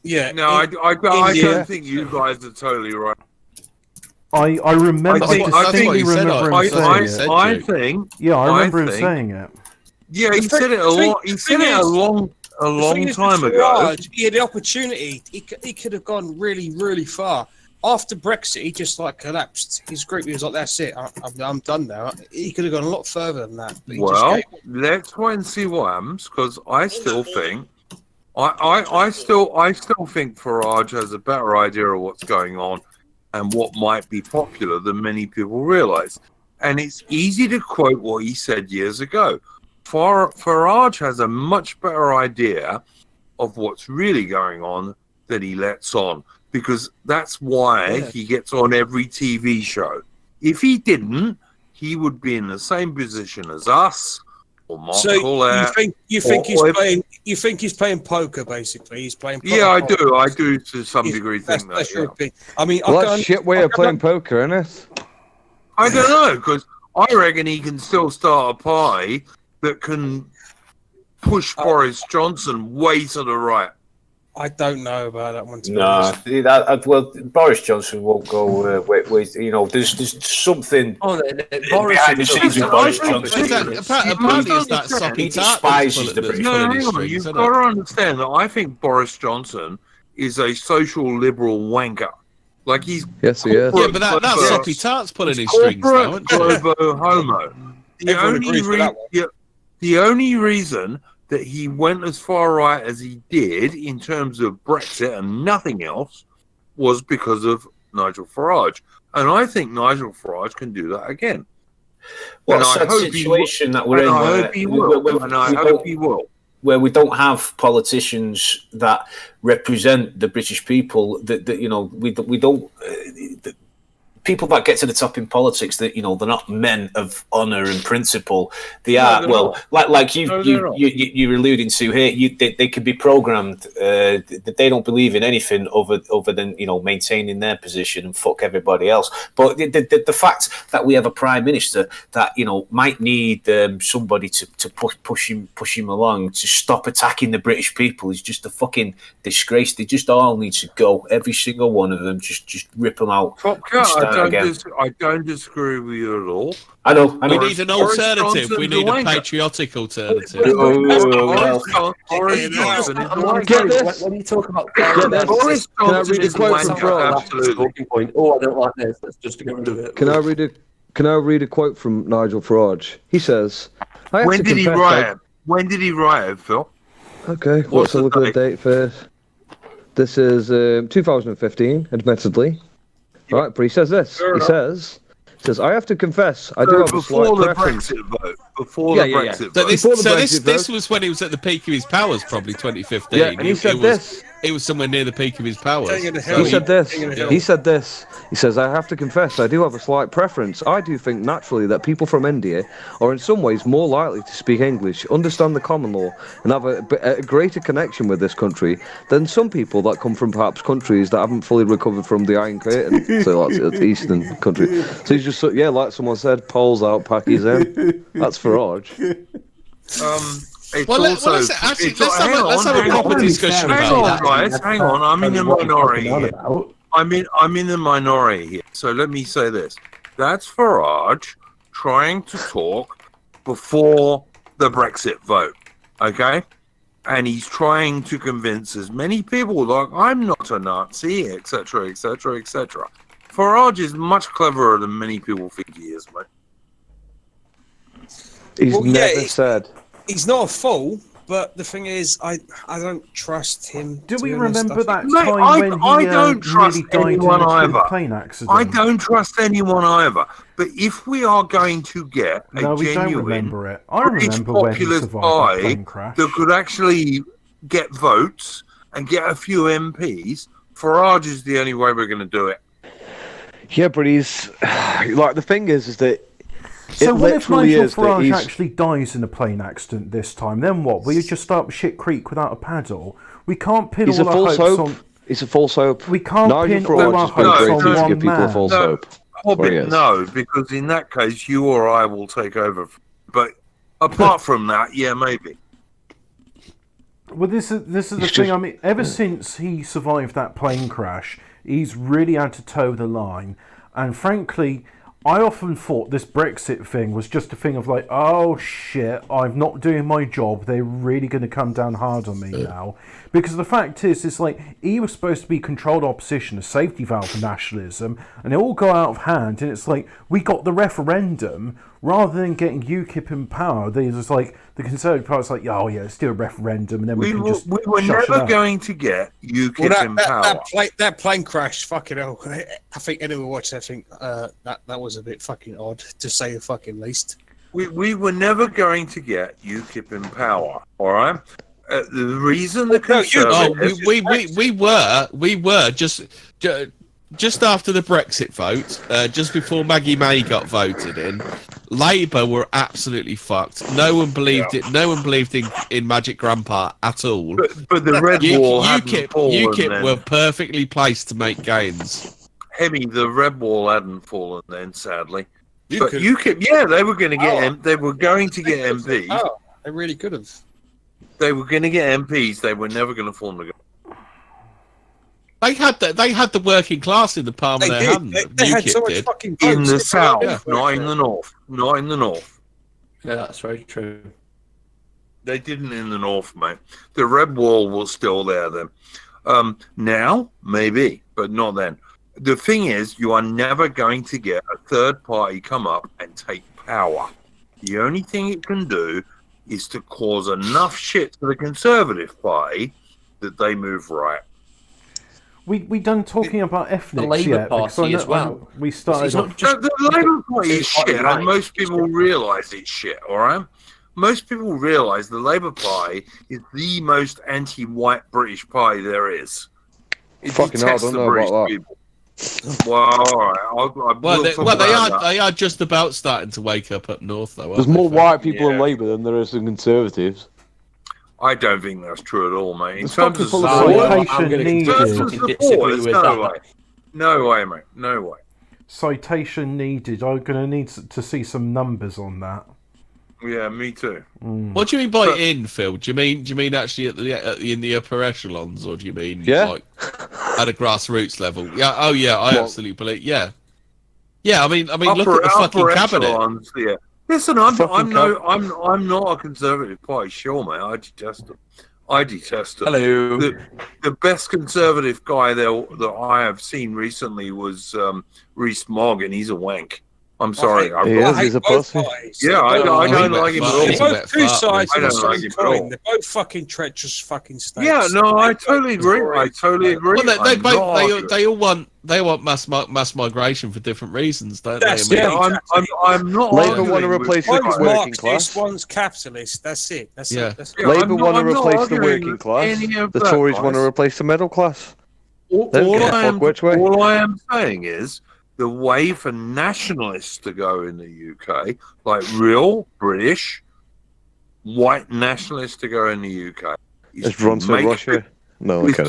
Speaker 3: Yeah. No, I don't think you guys are totally right.
Speaker 1: I remember. I distinctly remember him saying it.
Speaker 3: I think.
Speaker 1: Yeah, I remember him saying it.
Speaker 3: Yeah, he said it a lot. He said it a long time ago.
Speaker 2: He had the opportunity. He could have gone really, really far. After Brexit, he just collapsed. His group, he was like, "That's it. I'm done now." He could have gone a lot further than that.
Speaker 3: Well, let's wait and see what happens, because I still think I still think Farage has a better idea of what's going on and what might be popular than many people realise. And it's easy to quote what he said years ago. Farage has a much better idea of what's really going on than he lets on, because that's why he gets on every TV show. If he didn't, he would be in the same position as us or Mark Collette.
Speaker 2: You think he's playing poker, basically? He's playing poker.
Speaker 3: Yeah, I do to some degree think that. Yeah.
Speaker 2: I mean,
Speaker 12: well, that's a shit way of playing poker, isn't it?
Speaker 3: I don't know, because I reckon he can still start a party that can push Boris Johnson way to the right.
Speaker 2: I don't know about that one.
Speaker 13: Well, Boris Johnson won't go. There's something behind the scenes with Boris Johnson.
Speaker 4: Apparently, it's that soppy tart.
Speaker 13: Despises the British.
Speaker 3: No, hang on. You've got to understand that I think Boris Johnson is a social liberal wanker. Like he's
Speaker 12: yes, he is.
Speaker 4: Yeah, but that soppy tart's pulling his strings now, isn't
Speaker 3: it? Homo. The only reason that he went as far right as he did in terms of Brexit and nothing else was because of Nigel Farage. And I think Nigel Farage can do that again.
Speaker 13: What a sad situation that we're in.
Speaker 3: I hope he will.
Speaker 13: Where we don't have politicians that represent the British people. We don't. People that get to the top in politics, that they're not men of honour and principle. They are like you're alluding to here. They can be programmed. They don't believe in anything other than maintaining their position and fuck everybody else. But the fact that we have a prime minister that might need somebody to push him along to stop attacking the British people is just a fucking disgrace. They just all need to go. Every single one of them. Just rip them out.
Speaker 3: I don't disagree with you at all.
Speaker 13: I know.
Speaker 4: We need an alternative. We need a patriotic alternative.
Speaker 17: When you talk about
Speaker 12: Boris Johnson is
Speaker 17: talking point. Oh, I don't like this. Let's just get rid of it.
Speaker 12: Can I read a quote from Nigel Farage? He says,
Speaker 3: "When did he write it? When did he write it, Phil?"
Speaker 12: Okay, let's look at the date first. This is 2015, admittedly. Right, but he says this. He says, I have to confess, I do have a slight preference.
Speaker 3: Before the Brexit vote.
Speaker 4: This was when he was at the peak of his powers, probably 2015.
Speaker 12: Yeah, and he said this.
Speaker 4: He was somewhere near the peak of his powers.
Speaker 12: He said this. He says, I have to confess, I do have a slight preference. I do think naturally that people from India are in some ways more likely to speak English, understand the common law, and have a greater connection with this country than some people that come from perhaps countries that haven't fully recovered from the Iron Curtain. So that's Eastern country. So he's just, like someone said, Poles out, Packies in. That's Farage.
Speaker 4: Let's have a proper discussion about that.
Speaker 3: Guys, hang on. I'm in the minority here. I'm in the minority here. So let me say this. That's Farage trying to talk before the Brexit vote, okay? And he's trying to convince as many people, like, I'm not a Nazi, etc., etc., etc. Farage is much cleverer than many people think he is, mate.
Speaker 12: He's never said...
Speaker 2: He's not a fool, but the thing is, I don't trust him.
Speaker 1: Do we remember that
Speaker 3: Mate,
Speaker 1: time when he
Speaker 3: I don't trust
Speaker 1: nearly died
Speaker 3: anyone
Speaker 1: in a
Speaker 3: either.
Speaker 1: plane accident?
Speaker 3: I don't trust anyone either. But if we are going to get a
Speaker 1: we don't
Speaker 3: genuine
Speaker 1: remember it. I remember when he
Speaker 3: populist
Speaker 1: survived that
Speaker 3: party
Speaker 1: plane crash.
Speaker 3: that could actually get votes and get a few MPs, Farage is the only way we're going to do it.
Speaker 12: Yeah, but he's like, the thing is that.
Speaker 1: So what if Nigel Farage actually dies in a plane accident this time? Then what? Will you just start Shit Creek without a paddle? We can't pin all our hopes on...
Speaker 12: It's a false hope.
Speaker 1: We can't pin
Speaker 12: all
Speaker 1: our hopes on one man.
Speaker 3: Hobbit, no, because in that case, you or I will take over. But apart from that, yeah, maybe.
Speaker 1: Well, this is the thing. I mean, ever since he survived that plane crash, he's really had to toe the line. And frankly, I often thought this Brexit thing was just a thing of like, oh shit, I'm not doing my job. They're really going to come down hard on me now. Because the fact is, it's like, he was supposed to be controlled opposition, a safety valve for nationalism, and it all got out of hand. And it's like, we got the referendum. rather than getting UKIP in power, they just like the Conservative Party's like, oh yeah, let's do a referendum, and then we
Speaker 3: were never going to get UKIP in power.
Speaker 2: That plane crash, fucking hell. I think anyone watched. I think that was a bit fucking odd, to say the fucking least.
Speaker 3: We were never going to get UKIP in power. All right. The reason the Conservatives...
Speaker 4: we were just after the Brexit vote, just before Maggie May got voted in, Labour were absolutely fucked. No one believed it. No one believed in Magic Grandpa at all.
Speaker 3: But the Red Wall
Speaker 4: UKIP were perfectly placed to make gains.
Speaker 3: Hemi, the Red Wall hadn't fallen then, sadly. But UKIP, yeah, they were going to get they were going to get MPs.
Speaker 2: Oh, they really could have.
Speaker 3: They were going to get MPs. They were never going to form the government.
Speaker 4: They had the working class in the palm of their hand.
Speaker 2: They had so much fucking votes
Speaker 3: in the south, not in the north. Not in the north.
Speaker 17: Yeah, that's very true.
Speaker 3: They didn't in the north, mate. The Red Wall was still there then. Now, maybe, but not then. The thing is, you are never going to get a third party come up and take power. The only thing it can do is to cause enough shit to the Conservative Party that they move right.
Speaker 1: We done talking about ethnics
Speaker 17: the Labour
Speaker 1: yet?
Speaker 17: Party as well.
Speaker 1: We started.
Speaker 3: The Labour Party is shit, and most people realise it's shit. All right, most people realise the Labour Party is the most anti-white British party there is. It
Speaker 12: fucking hell, I don't know about that.
Speaker 3: Well, all right.
Speaker 4: They are just about starting to wake up north, though.
Speaker 12: There's more white people in Labour than there is in Conservatives.
Speaker 3: I don't think that's true at all, mate. In terms of no way, mate. No way.
Speaker 1: Citation needed. I'm going to need to see some numbers on that.
Speaker 3: Yeah, me too.
Speaker 4: What do you mean by in, Phil? Do you mean actually in the upper echelons, or do you mean like at a grassroots level? Yeah. Oh yeah, I absolutely believe. Yeah. Yeah. I mean, look at the fucking cabinet.
Speaker 3: Echelons, yeah. Listen, I'm not a Conservative Party, sure, mate. I detest them.
Speaker 17: Hello.
Speaker 3: The best Conservative guy that I have seen recently was Rees Mogg, and he's a wank. I'm sorry.
Speaker 12: He's a pussy.
Speaker 3: Yeah, I don't like him at all.
Speaker 2: They're both two sides of the same coin. They're both fucking treacherous fucking states.
Speaker 3: Yeah, no, I totally agree.
Speaker 4: Well, they all want mass migration for different reasons, don't they?
Speaker 3: I'm not.
Speaker 12: Labour want to replace the working class.
Speaker 2: One's capitalist. That's it.
Speaker 12: Labour want to replace the working class. The Tories want to replace the middle class.
Speaker 3: All I am saying is, the way for nationalists to go in the UK, like real British white nationalists to go in the UK, is to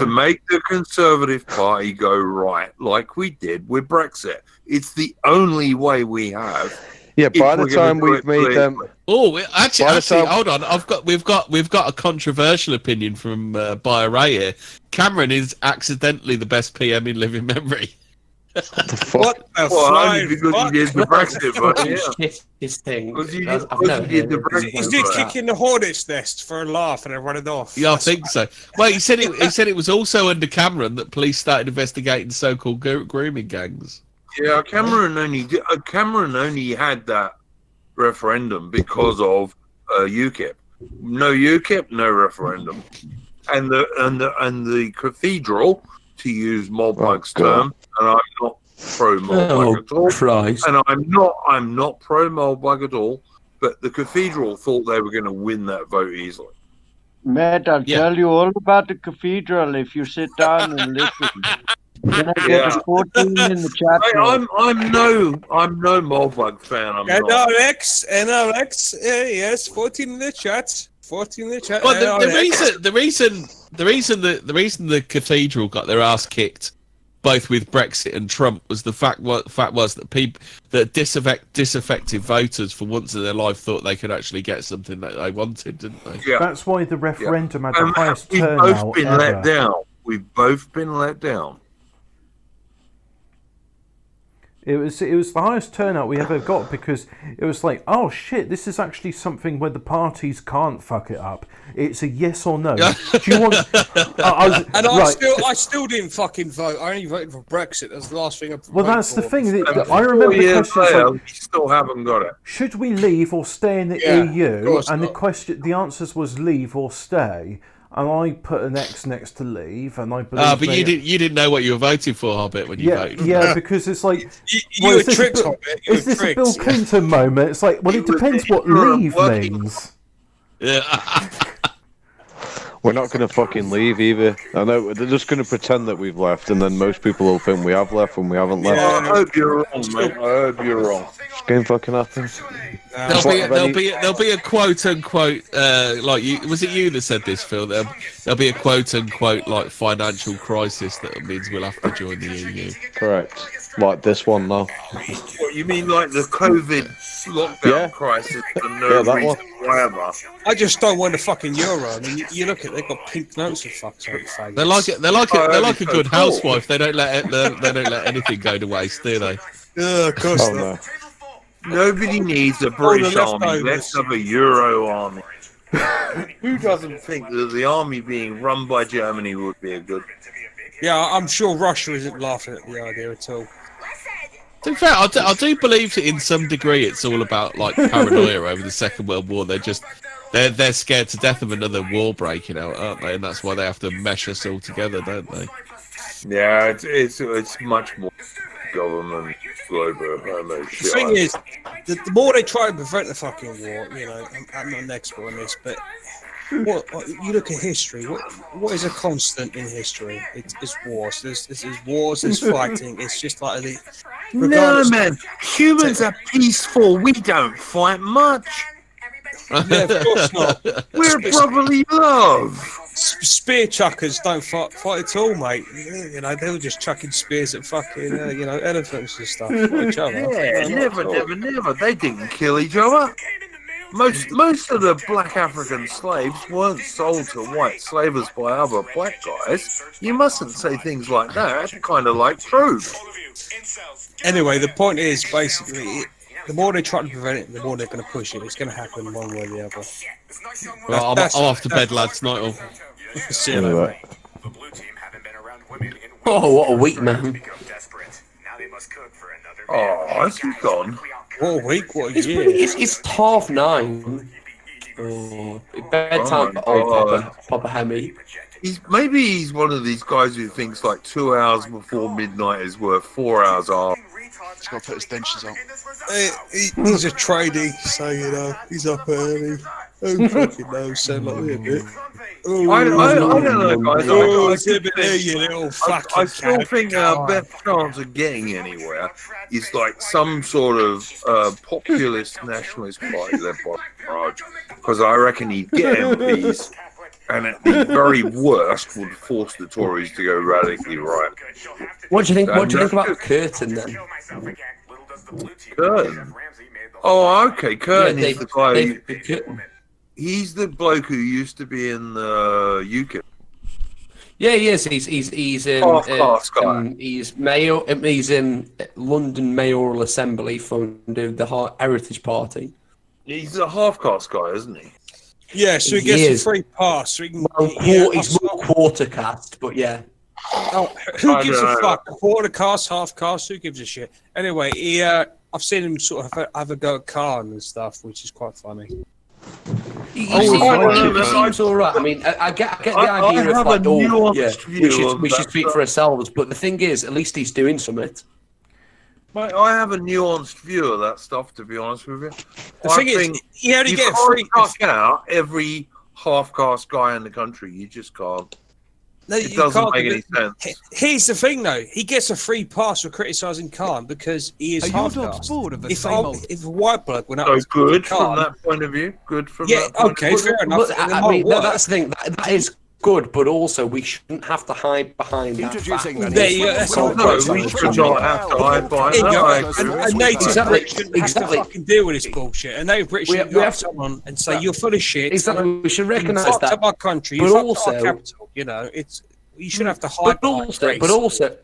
Speaker 3: make the Conservative Party go right, like we did with Brexit. It's the only way we have.
Speaker 12: Yeah, by the time we've made them.
Speaker 4: Oh, actually, hold on. We've got a controversial opinion from Ray here. Cameron is accidentally the best PM in living memory.
Speaker 3: What the only because he did the Brexit, but
Speaker 17: his thing.
Speaker 2: He's just kicking the hornet's nest for a laugh and then running off.
Speaker 4: Yeah, I think so. Well, he said it was also under Cameron that police started investigating so-called grooming gangs.
Speaker 3: Yeah, Cameron only had that referendum because of UKIP. No UKIP, no referendum, and the cathedral, to use Mulbug's term, and I'm not pro Mulbug at all.
Speaker 17: Christ.
Speaker 3: And I'm not pro Mulbug at all. But the cathedral thought they were going to win that vote easily.
Speaker 18: Matt, I'll tell you all about the cathedral if you sit down and listen. Then I get a 14 in the chat.
Speaker 3: Hey, I'm no Mulbug fan.
Speaker 2: NRX, yes, 14 in the chat. 14 in the chat.
Speaker 4: Well, the reason the cathedral got their ass kicked, both with Brexit and Trump, was the fact was that disaffected voters for once in their life thought they could actually get something that they wanted, didn't they?
Speaker 1: Yeah. That's why the referendum had the highest turnout.
Speaker 3: We've both been let down.
Speaker 1: It was the highest turnout we ever got because it was like, oh shit, this is actually something where the parties can't fuck it up. It's a yes or no. Do you want?
Speaker 2: I still didn't fucking vote. I only voted for Brexit. That's the last thing I.
Speaker 1: Well, that's the thing. I remember the question.
Speaker 3: We still haven't got it.
Speaker 1: Should we leave or stay in the EU? And the answers was leave or stay. And I put an X next to leave, and I believe.
Speaker 4: But you didn't know what you were voting for, Hobbit, when you voted.
Speaker 1: Yeah, because it's like
Speaker 2: you were tricked, Hobbit.
Speaker 1: Is this a Bill Clinton moment? It's like, well, it depends what leave means.
Speaker 4: Yeah.
Speaker 12: We're not going to fucking leave either. I know they're just going to pretend that we've left, and then most people will think we have left when we haven't left.
Speaker 3: Yeah, I hope you're wrong, mate. I hope you're wrong.
Speaker 12: It's going to fucking happen.
Speaker 4: There'll be a quote unquote was it you that said this, Phil? There'll be a quote unquote like financial crisis that means we'll have to join the EU.
Speaker 12: Correct. Like this one now.
Speaker 3: What you mean, like the COVID lockdown crisis? For no reason whatever.
Speaker 2: I just don't want the fucking euro. I mean, you look at they've got pink notes for fuck's sake.
Speaker 4: They're like a good housewife. They don't let anything go to waste, do they?
Speaker 2: Yeah, of course not.
Speaker 12: No.
Speaker 3: Nobody needs a British army. Let's have a Euro army. Who doesn't think that the army being run by Germany would be a good?
Speaker 2: Yeah, I'm sure Russia isn't laughing at the idea at all.
Speaker 4: To be fair, I do believe that in some degree it's all about like paranoia over the Second World War. They're scared to death of another war breaking out, aren't they? And that's why they have to mesh us all together, don't they?
Speaker 3: Yeah, it's much more government global.
Speaker 2: The thing is, the more they try to prevent the fucking war, you know, I'm not an expert on this, but what you look at history, what is a constant in history? It's wars. There's wars. There's fighting. It's just like the.
Speaker 3: No, man. Humans are peaceful. We don't fight much.
Speaker 2: Yeah, of course not.
Speaker 3: We're brotherly love.
Speaker 2: Spear chuckers don't fight at all, mate. You know, they were just chucking spears at fucking, elephants and stuff. Each other.
Speaker 3: Yeah, never. They didn't kill each other. Most of the black African slaves weren't sold to white slavers by other black guys. You mustn't say things like that. That's kind of like true.
Speaker 2: Anyway, the point is basically, the more they try to prevent it, the more they're going to push it. It's going to happen one way or the other.
Speaker 4: Well, I'm off to bed, lads. Night all.
Speaker 2: See you later.
Speaker 17: Oh, what a week, man.
Speaker 3: Oh, has he gone?
Speaker 2: What a week, what a year.
Speaker 17: It's 9:30. Oh, bedtime for Papa Hemi.
Speaker 3: Maybe he's one of these guys who thinks like 2 hours before midnight is worth 4 hours after.
Speaker 6: He's got to put his dentures on.
Speaker 2: He's a tradie, so you know he's up early. Who fucking knows? Sound like me a bit.
Speaker 3: I don't know, guys. I still think our best chance of getting anywhere is like some sort of populist nationalist party led by Raj, because I reckon he'd get MPs, and at the very worst would force the Tories to go radically right.
Speaker 17: What do you think? What do you think about Curtin then?
Speaker 3: Curtin. Oh, okay. Curtin is the guy. He's the bloke who used to be in the UKIP.
Speaker 17: Yeah, he is. He's in he's in London Mayoral Assembly for the Heritage Party.
Speaker 3: He's a half-caste guy, isn't he?
Speaker 2: Yeah, so he gets a free pass. So he can,
Speaker 17: he's more quarter caste, but yeah.
Speaker 2: Oh, who gives a fuck? Quarter caste, half caste? Who gives a shit? Anyway, I've seen him sort of have a go at Khan and stuff, which is quite funny.
Speaker 17: He seems all right. I mean, I get the idea of like, we should speak for ourselves. But the thing is, at least he's doing something.
Speaker 3: Mate, I have a nuanced view of that stuff, to be honest with you.
Speaker 2: The thing is, you only get a free.
Speaker 3: Cut out every half-caste guy in the country. You just can't.
Speaker 2: No,
Speaker 3: it doesn't make any sense.
Speaker 2: Here's the thing, though. He gets a free pass for criticising Khan because he is half-caste. If a white bloke went up,
Speaker 3: so good from that point of view. Good from that point of view.
Speaker 2: Fair enough.
Speaker 17: I mean, that's the thing. That is good, but also we shouldn't have to hide behind that.
Speaker 2: That's all.
Speaker 3: We should not have to hide behind that.
Speaker 2: A native Brit shouldn't have to fucking deal with this bullshit. A native Brit shouldn't go up to someone and say, you're full of shit.
Speaker 17: Exactly. We should recognise that.
Speaker 2: Up our country,
Speaker 17: but
Speaker 2: you
Speaker 17: also,
Speaker 2: our capital. You know, it's You should have to hide.
Speaker 17: But also,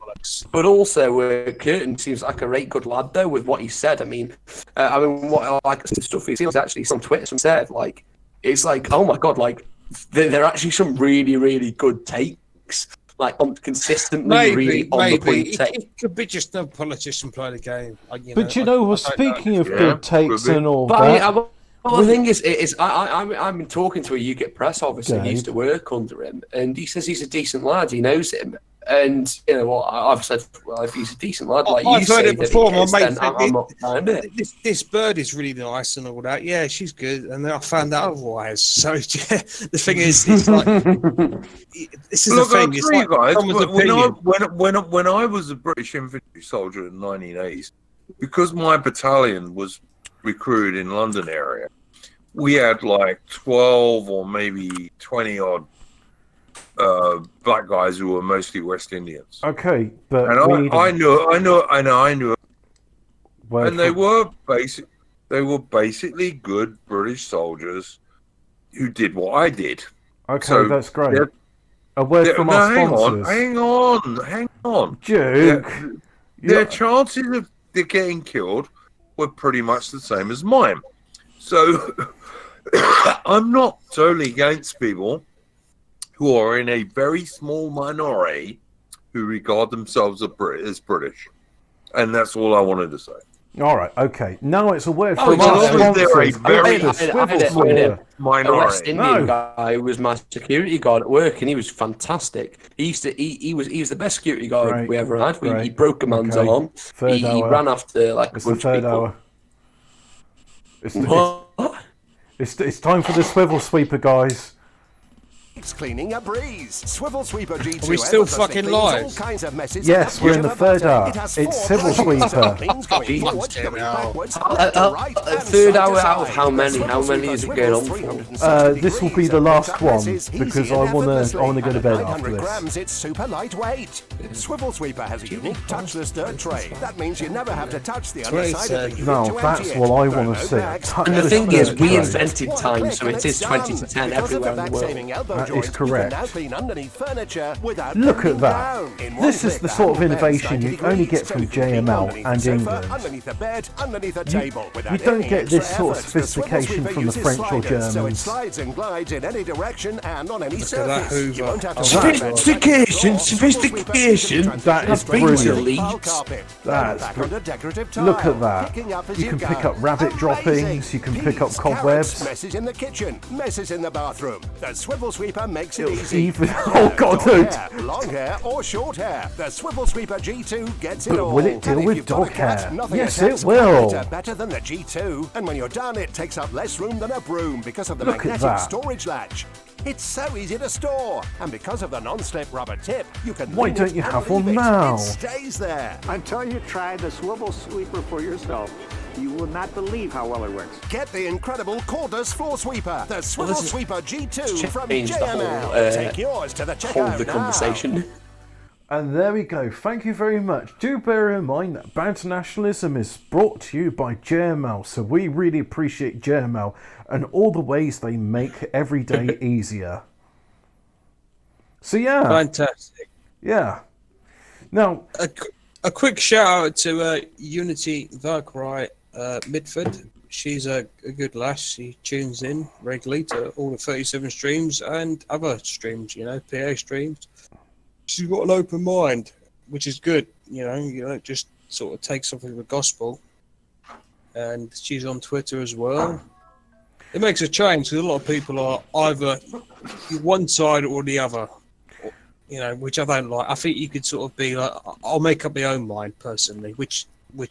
Speaker 17: Curtin seems like a right good lad though with what he said. I mean, what I like some stuff he seems actually on Twitter some said like it's like, oh my god, like there are actually some really really good takes. Like consistently, really on the point take.
Speaker 2: It could be just no politician play the game.
Speaker 1: But you know, speaking of good takes and all that.
Speaker 17: Well, the thing is I've been talking to a UKIP press officer who used to work under him, and he says he's a decent lad. He knows him, and you know what I've said. Well, if he's a decent lad, like
Speaker 2: I've heard it before,
Speaker 17: my
Speaker 2: mate.
Speaker 17: I'm not behind it.
Speaker 2: This bird is really nice and all that. Yeah, she's good, and then I found out otherwise. So the thing is, it's like this is the thing. It's like
Speaker 3: guys, when I was a British infantry soldier in the 1980s, because my battalion was recruited in London area, we had like 12 or maybe 20 odd black guys who were mostly West Indians.
Speaker 1: Okay, but
Speaker 3: and I knew, and they were basically good British soldiers who did what I did.
Speaker 1: Okay, so that's great. A word from our sponsors.
Speaker 3: Hang on.
Speaker 1: Duke.
Speaker 3: Their chances of getting killed were pretty much the same as mine. So I'm not totally against people who are in a very small minority who regard themselves as British. And that's all I wanted to say.
Speaker 1: All right, okay. Now it's a word from our sponsors.
Speaker 3: They're a very minority.
Speaker 17: A West Indian guy who was my security guard at work, and he was fantastic. He was the best security guard we ever had. He broke a man's arm. He ran after like a bunch of people.
Speaker 1: It's time for the swivel sweeper, guys.
Speaker 7: It's cleaning a breeze. Swivel Sweeper G2.
Speaker 2: Are we still fucking live?
Speaker 7: All kinds of messes.
Speaker 1: Yes, we're in the third hour. It's Civil Sweeper.
Speaker 17: Third hour out of how many? How many is it going on for?
Speaker 1: This will be the last one because I wanna go to bed after this.
Speaker 7: Grams, it's super lightweight. Swivel Sweeper has a unique touchless dirt tray. That means you never have to touch the underside of the
Speaker 1: No, that's what I want to see.
Speaker 17: And the thing is, we invented time, so it is 20 to 10 everywhere in the world.
Speaker 1: That is correct. Look at that. This is the sort of innovation you only get from JML and England. You don't get this sort of sophistication from the French or Germans. Sophistication. That is brilliant. Look at that. You can pick up rabbit droppings. You can pick up cobwebs.
Speaker 7: Messes in the kitchen. Messes in the bathroom. The Swivel Sweeper makes it easy.
Speaker 1: Oh god, dude.
Speaker 7: Long hair or short hair. The Swivel Sweeper G2 gets it all.
Speaker 1: But will it deal with dog hair? Yes, it will.
Speaker 7: Better than the G2. And when you're done, it takes up less room than a broom because of the magnetic storage latch. It's so easy to store, and because of the non-slip rubber tip, you can.
Speaker 1: Why don't you have one now?
Speaker 7: It stays there
Speaker 19: until you try the Swivel Sweeper for yourself. You will not believe how well it works.
Speaker 7: Get the incredible cordless floor sweeper, the Swivel Sweeper G2 from
Speaker 17: JML.
Speaker 7: Take yours to the checkout
Speaker 17: hold the conversation.
Speaker 1: And there we go. Thank you very much. Do bear in mind that Banter Nationalism is brought to you by JML, so we really appreciate JML and all the ways they make every day easier. So yeah.
Speaker 2: Fantastic.
Speaker 1: Yeah. Now,
Speaker 2: a quick shout out to Unity Valkyrie Midford. She's a good lass. She tunes in regularly to all the 37 streams and other streams, PA streams. She's got an open mind, which is good. You don't just sort of take something of the gospel. And she's on Twitter as well. It makes a change because a lot of people are either one side or the other. Which I don't like. I think you could sort of be like, I'll make up my own mind personally, which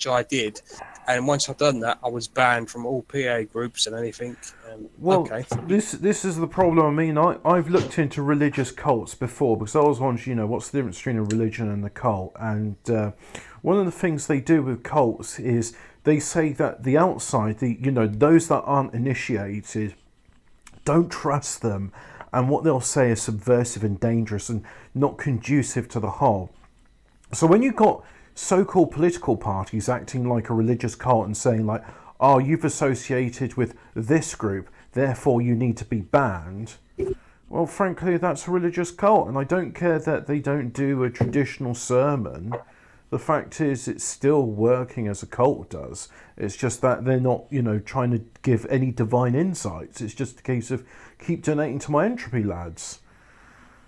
Speaker 2: I did. And once I've done that, I was banned from all PA groups and anything.
Speaker 1: Well, this is the problem. I mean, I've looked into religious cults before because I was wondering, what's the difference between a religion and a cult? And one of the things they do with cults is they say that the outside, those that aren't initiated, don't trust them. And what they'll say is subversive and dangerous and not conducive to the whole. So when you've got so-called political parties acting like a religious cult and saying like, oh, you've associated with this group, therefore you need to be banned. Well, frankly, that's a religious cult, and I don't care that they don't do a traditional sermon. The fact is, it's still working as a cult does. It's just that they're not, trying to give any divine insights. It's just a case of keep donating to my entropy, lads.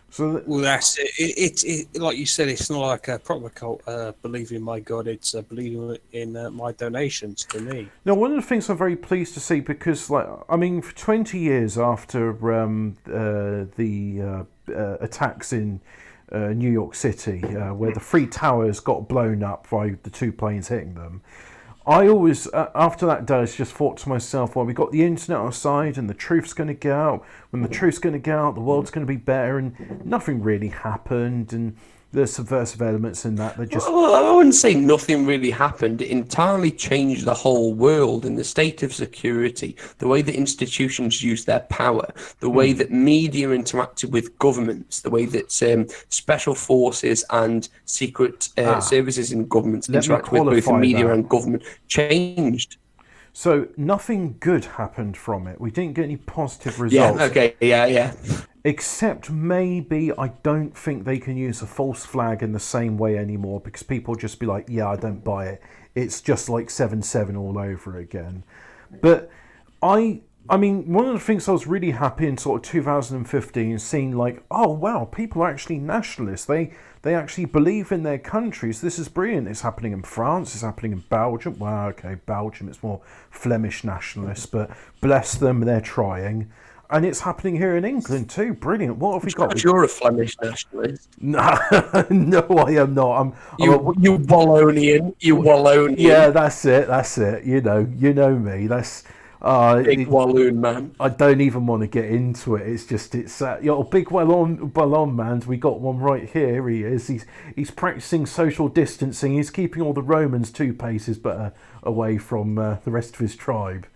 Speaker 1: So
Speaker 2: well, that's it. It like you said, it's not like a proper cult. Believing in my God, it's believing in my donations to me.
Speaker 1: Now, one of the things I'm very pleased to see, because, for 20 years after the attacks in New York City, where the 3 towers got blown up by the 2 planes hitting them, I always, after that day, just thought to myself, well, we got the internet on our side and the truth's going to get out. When the truth's going to get out, the world's going to be better, and nothing really happened, and there's subversive elements in that.
Speaker 17: Well, I wouldn't say nothing really happened. It entirely changed the whole world and the state of security, the way that institutions use their power, the way that media interacted with governments, the way that special forces and secret services in governments interact with both the media and government changed.
Speaker 1: So nothing good happened from it. We didn't get any positive results.
Speaker 17: Yeah, okay, yeah.
Speaker 1: Except maybe I don't think they can use a false flag in the same way anymore, because people just be like, yeah, I don't buy it. It's just like 7/7 all over again. But I mean, one of the things I was really happy in sort of 2015 seeing, like, oh wow, people are actually nationalists. They actually believe in their countries. This is brilliant. It's happening in France. It's happening in Belgium. Wow, okay, Belgium, it's more Flemish nationalists, but bless them, they're trying. And it's happening here in England too. Brilliant. What have we got?
Speaker 17: You're a Flemish nationalist.
Speaker 1: No, I am not.
Speaker 17: You Wallonian. You Wallonian.
Speaker 1: Yeah, that's it. You know me. That's
Speaker 17: big Walloon man.
Speaker 1: I don't even want to get into it. It's just big Wallon man. We got one right here. He is. He's practicing social distancing. He's keeping all the Romans 2 paces better away from the rest of his tribe.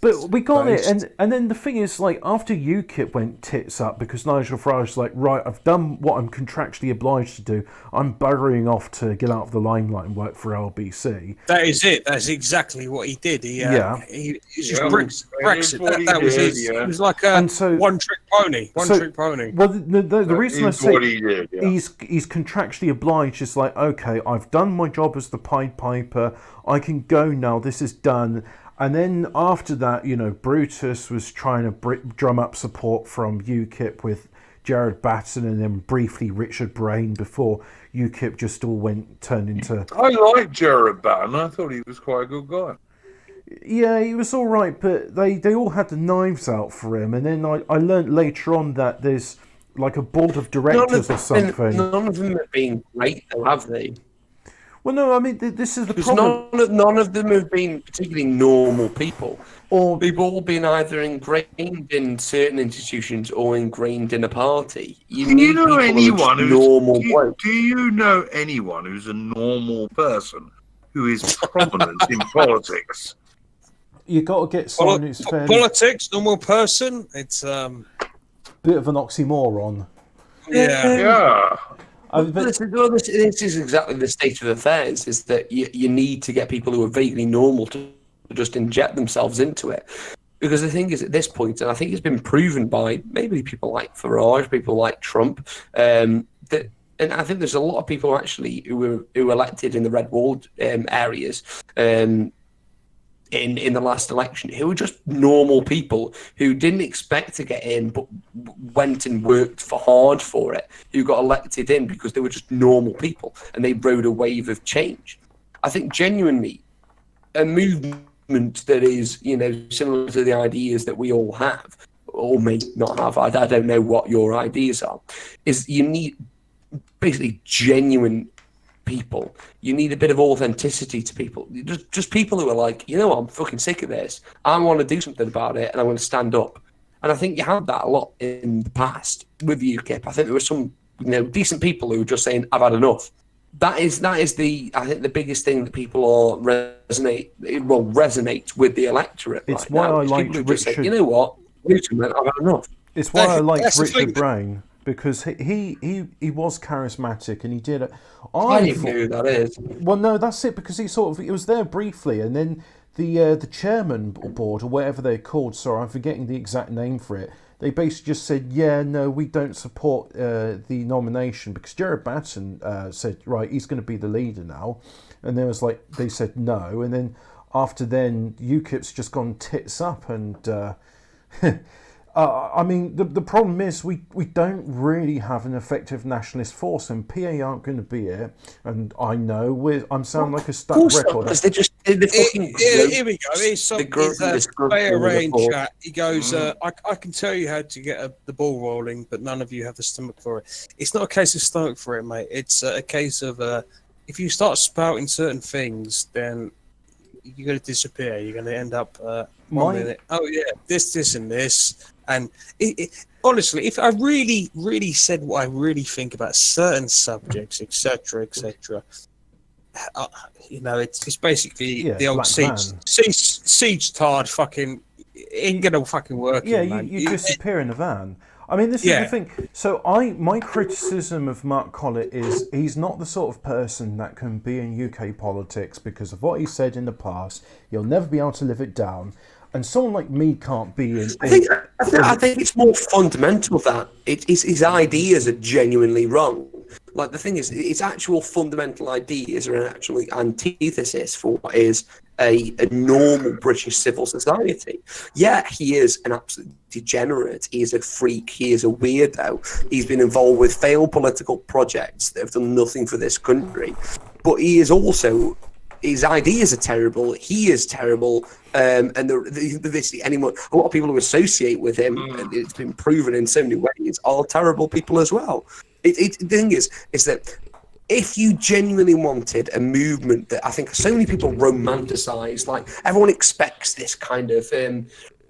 Speaker 1: But we got it, and then the thing is, like, after UKIP went tits up because Nigel Farage was like, right, I've done what I'm contractually obliged to do. I'm buggering off to get out of the limelight and work for LBC.
Speaker 2: That is it. That's exactly what he did. He just Brexit. That was his. It was like a one-trick pony. One-trick pony.
Speaker 1: Well, the reason I say he's contractually obliged is like, okay, I've done my job as the Pied Piper. I can go now. This is done. And then after that, Brutus was trying to drum up support from UKIP with Jared Batton and then briefly Richard Brain before UKIP just all turned into...
Speaker 3: I like Jared Batton. I thought he was quite a good guy.
Speaker 1: Yeah, he was all right, but they all had the knives out for him. And then I learnt later on that there's like a board of directors or something.
Speaker 17: None of them have been great, though, have they?
Speaker 1: Well, no, I mean, this is the problem.
Speaker 17: None of them have been particularly normal people. Or they've all been either ingrained in certain institutions or ingrained in a party. Do you know anyone
Speaker 3: who's a normal person who is prominent in politics?
Speaker 1: You got to get someone who's fairly...
Speaker 2: Politics, normal person. It's
Speaker 1: bit of an oxymoron.
Speaker 2: Yeah.
Speaker 17: This is exactly the state of affairs, is that you need to get people who are vaguely normal to just inject themselves into it. Because the thing is, at this point, and I think it's been proven by maybe people like Farage, people like Trump, and I think there's a lot of people actually who were elected in the red walled areas in the last election, who were just normal people who didn't expect to get in but went and worked hard for it, who got elected in because they were just normal people and they rode a wave of change. I think genuinely a movement that is, similar to the ideas that we all have, or may not have, I don't know what your ideas are, is you need basically genuine people. You need a bit of authenticity to people. Just people who are like, I'm fucking sick of this. I want to do something about it, and I want to stand up. And I think you had that a lot in the past with UKIP. I think there were some, decent people who were just saying, "I've had enough." That is I think the biggest thing that people resonate with the electorate.
Speaker 1: It's why I like Richard.
Speaker 17: Say, you know what? I've had enough.
Speaker 1: It's why I like Richard Brain. Because he was charismatic and he did it.
Speaker 17: I don't even know who that is.
Speaker 1: Well, no, that's it, because he was there briefly, and then the chairman board or whatever they're called. Sorry, I'm forgetting the exact name for it. they basically just said, yeah, no, we don't support the nomination, because Jared Batten said, right, he's going to be the leader now. And there was like, they said no. And then after then, UKIP's just gone tits up. And I mean, the problem is we don't really have an effective nationalist force, and PA aren't going to be it. And I know I'm sounding like a stuck record.
Speaker 17: They just
Speaker 2: here we go. Here's Rain chat. He goes, I can tell you how to get the ball rolling, but none of you have the stomach for it. It's not a case of stomach for it, mate. It's a case of if you start spouting certain things, then you're going to disappear. You're going to end up 1 minute. Oh yeah, this, and this. And honestly, if I really, really said what I really think about certain subjects, etc., it's basically the old siege tard fucking ain't gonna fucking work.
Speaker 1: Yeah, you disappear in a van. I mean, this is the thing. So my criticism of Mark Collett is he's not the sort of person that can be in UK politics because of what he said in the past. He'll never be able to live it down. And someone like me can't be in...
Speaker 17: I think it's more fundamental that his ideas are genuinely wrong. Like, the thing is, his actual fundamental ideas are an actually antithesis for what is a normal British civil society. Yeah, he is an absolute degenerate. He is a freak. He is a weirdo. He's been involved with failed political projects that have done nothing for this country. But he is also... His ideas are terrible. He is terrible, and a lot of people who associate with him, and it's been proven in so many ways, are terrible people as well. The thing is that if you genuinely wanted a movement that I think so many people romanticize, like everyone expects this kind of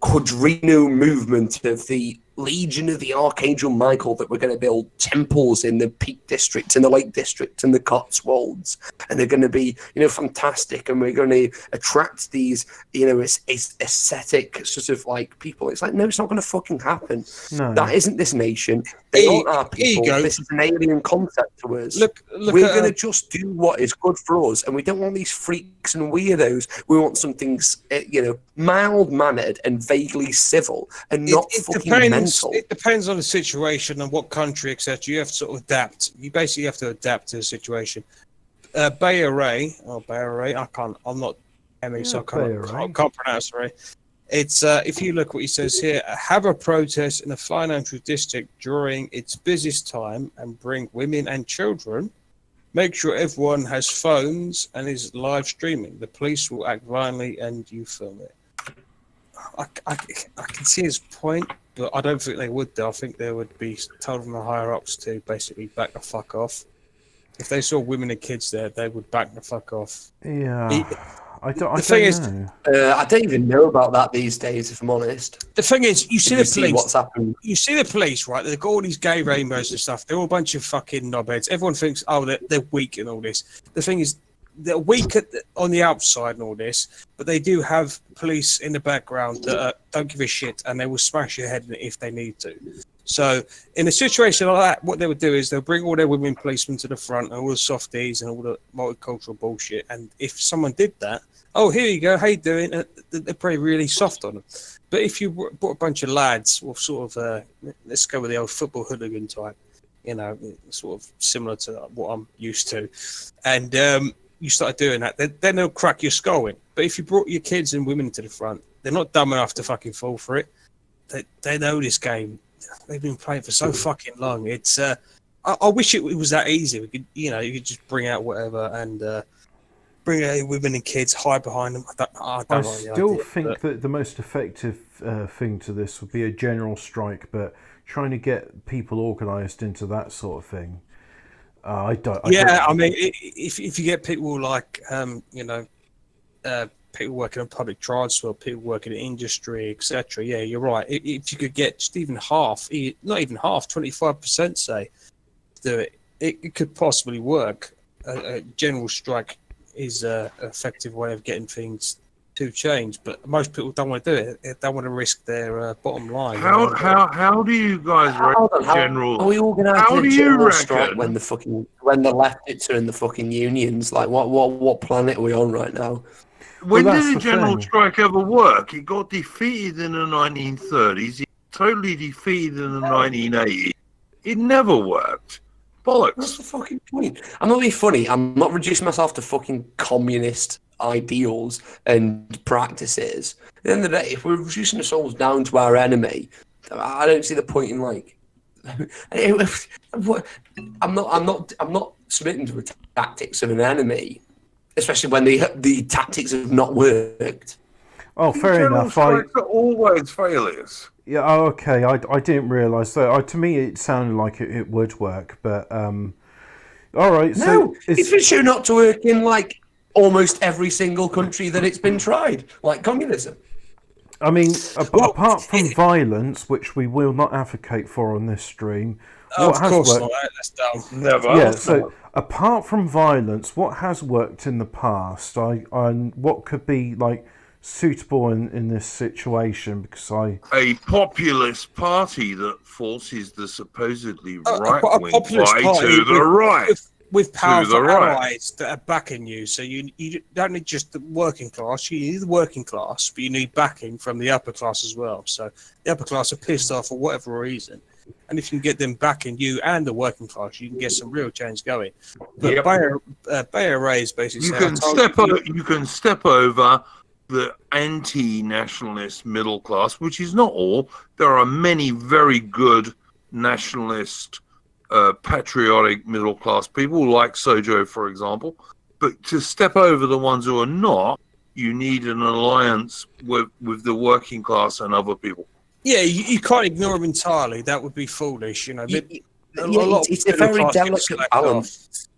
Speaker 17: quadrino movement of the Legion of the Archangel Michael, that we're going to build temples in the Peak District, in the Lake District, and the Cotswolds, and they're going to be, fantastic, and we're going to attract these, aesthetic sort of like people. It's like, no, it's not going to fucking happen. No. That isn't this nation. They aren't our people. This is an alien concept to us. Look we're going to just do what is good for us, and we don't want these freaks and weirdos. We want something, mild-mannered and vaguely civil, and not fucking mental.
Speaker 2: It depends on the situation and what country, etc. You have to sort of adapt. You basically have to adapt to the situation. Bay Array, I'm not ME, so I can't pronounce it. It's if you look what he says here, have a protest in a financial district during its busiest time and bring women and children. Make sure everyone has phones and is live streaming. The police will act violently and you film it. I can see his point, but I don't think they would do. I think they would be told from the higher ups to basically back the fuck off. If they saw women and kids there, they would back the fuck off.
Speaker 1: Yeah. I don't
Speaker 17: know. I don't even know about that these days, if I'm honest.
Speaker 2: The thing is, you see the police.
Speaker 17: What's happened?
Speaker 2: You see the police, right? They've got all these gay rainbows and stuff. They're all a bunch of fucking knobheads. Everyone thinks, they're weak and all this. The thing is, they're weak on the outside and all this, but they do have police in the background that don't give a shit, and they will smash your head if they need to. So in a situation like that, what they would do is they'll bring all their women policemen to the front and all the softies and all the multicultural bullshit. And if someone did that, here you go, how you doing? They're probably really soft on them. But if you brought a bunch of lads, or sort of, let's go with the old football hooligan type, sort of similar to what I'm used to, and you started doing that, then they'll crack your skull in. But if you brought your kids and women to the front, they're not dumb enough to fucking fall for it. They know this game. They've been playing for so fucking long. It's I wish it was that easy. We could, you could just bring out whatever and bring out women and kids, hide behind them. I
Speaker 1: still think that the most effective thing to this would be a general strike, but trying to get people organised into that sort of thing. I
Speaker 2: mean, if you get people like people working on public transport, people working in industry, etc. Yeah, you're right. If you could get just even half, not even half, 25%, say, do it, it could possibly work. A general strike is an effective way of getting things to change, but most people don't want to do it. They don't want to risk their bottom line.
Speaker 3: How do you guys reckon general?
Speaker 17: Are we all going to have a general strike when the leftists are in the fucking unions? Like, what planet are we on right now?
Speaker 3: When did a general strike ever work? It got defeated in the 1930s. It totally defeated in the 1980s. It never worked. Bollocks.
Speaker 17: What's the fucking point? I'm not being funny. I'm not reducing myself to fucking communist ideals and practices. At the end of the day, if we're reducing ourselves down to our enemy, I don't see the point in like. I'm not submitting to the tactics of an enemy, especially when the tactics have not worked.
Speaker 1: Oh, fair enough.
Speaker 3: Are always failures.
Speaker 1: Yeah. Oh, okay. I didn't realise that. To me, it sounded like it would work, but all right.
Speaker 17: No, it's been shown not to work in like almost every single country that it's been tried, like communism.
Speaker 1: I mean, apart from violence, which we will not advocate for on this stream,
Speaker 2: Of course not. That's dumb.
Speaker 3: Never.
Speaker 1: Yeah. So, apart from violence, what has worked in the past? And what could be like suitable in this situation? Because
Speaker 3: a populist party that forces the supposedly right-wing
Speaker 2: populist
Speaker 3: party to the right.
Speaker 2: With powerful
Speaker 3: right.
Speaker 2: allies that are backing you, so you don't need just the working class. You need the working class, but you need backing from the upper class as well. So the upper class are pissed off for whatever reason, and if you can get them backing you and the working class, you can get some real change going. But Bayer Ray's basically
Speaker 3: you can step over the anti-nationalist middle class, which is not all. There are many very good nationalist. Patriotic middle class people like Sojo, for example, but to step over the ones who are not, you need an alliance with the working class and other people.
Speaker 2: Yeah, you can't ignore them entirely. That would be foolish, you know.
Speaker 17: It's a very delicate balance.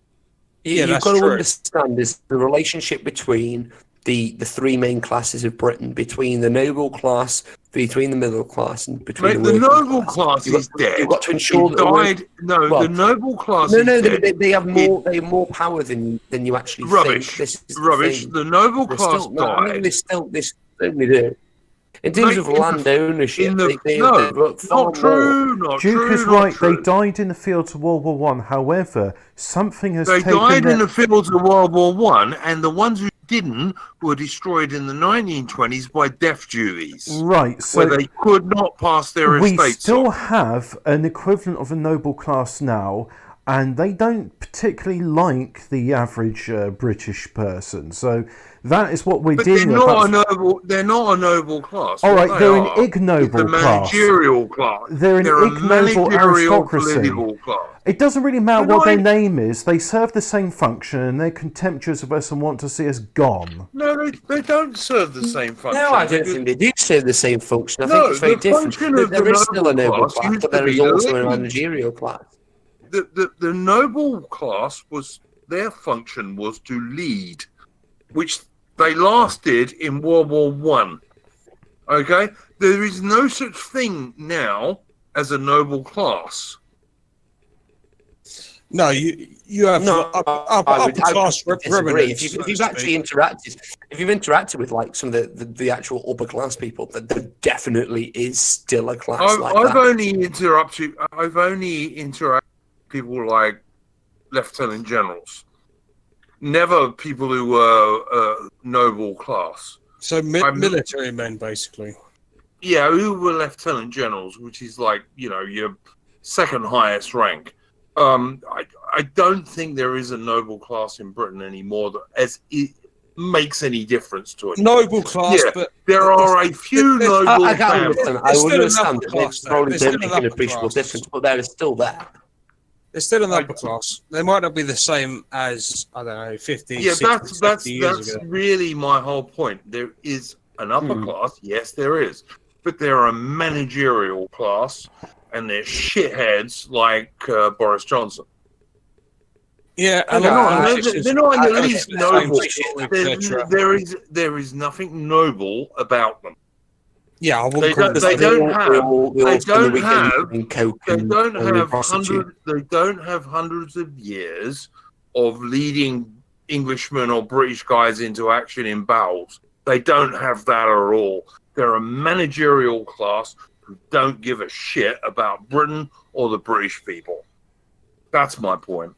Speaker 17: You've got to understand is the relationship between the three main classes of Britain, between the noble class, between the middle class, and between
Speaker 3: the noble class is dead.
Speaker 17: You've got to ensure that
Speaker 3: the noble class is dead.
Speaker 17: They have more power than you actually think. This is
Speaker 3: rubbish. The noble class died.
Speaker 17: They certainly do. In terms of land ownership,
Speaker 3: not true.
Speaker 1: Duke is right. They died in the fields of World War One. However, something has
Speaker 3: taken. They died in the fields of World War One, and the ones who didn't were destroyed in the 1920s by death juries.
Speaker 1: Right, so
Speaker 3: where they could not pass their estates.
Speaker 1: We still have an equivalent of a noble class now, and they don't particularly like the average British person. So that is what we're dealing with.
Speaker 3: They're not a noble class.
Speaker 1: All right, they're an ignoble class.
Speaker 3: Managerial class.
Speaker 1: They're an ignoble aristocracy.
Speaker 3: Political class.
Speaker 1: It doesn't really matter what their name is. They serve the same function, and they're contemptuous of us and want to see us gone.
Speaker 3: No, they don't serve the same function.
Speaker 17: No, I don't think they do serve the same function. I think it's very different. There is still a noble class, but there is also a managerial class.
Speaker 3: The noble class their function was to lead, which they last did in World War One. Okay, there is no such thing now as a noble class.
Speaker 2: No, you have upper class remnants.
Speaker 17: If you've actually interacted with like some of the actual upper class people, there definitely is still a class
Speaker 3: I've only interacted with people like lieutenant generals, never people who were noble class.
Speaker 2: So military men, basically.
Speaker 3: Yeah, who were lieutenant generals, which is like your second highest rank. I don't think there is a noble class in Britain anymore that it makes any difference to it.
Speaker 2: Noble class, but
Speaker 3: there are a few noble families.
Speaker 17: I would understand that they probably don't make an appreciable difference, but there is still there.
Speaker 2: There's still an upper class. They might not be the same as, I don't know, 50,
Speaker 3: yeah,
Speaker 2: 60,
Speaker 3: that's
Speaker 2: years ago.
Speaker 3: really my whole point. There is an upper class, yes, there is, but there are a managerial class. And they're shitheads like Boris Johnson.
Speaker 2: Yeah,
Speaker 3: they're not in the least noble. There is nothing noble about them.
Speaker 2: Yeah,
Speaker 3: they don't have hundreds of years of leading Englishmen or British guys into action in battles. They don't have that at all. They're a managerial class who don't give a shit about Britain or the British people. That's my point.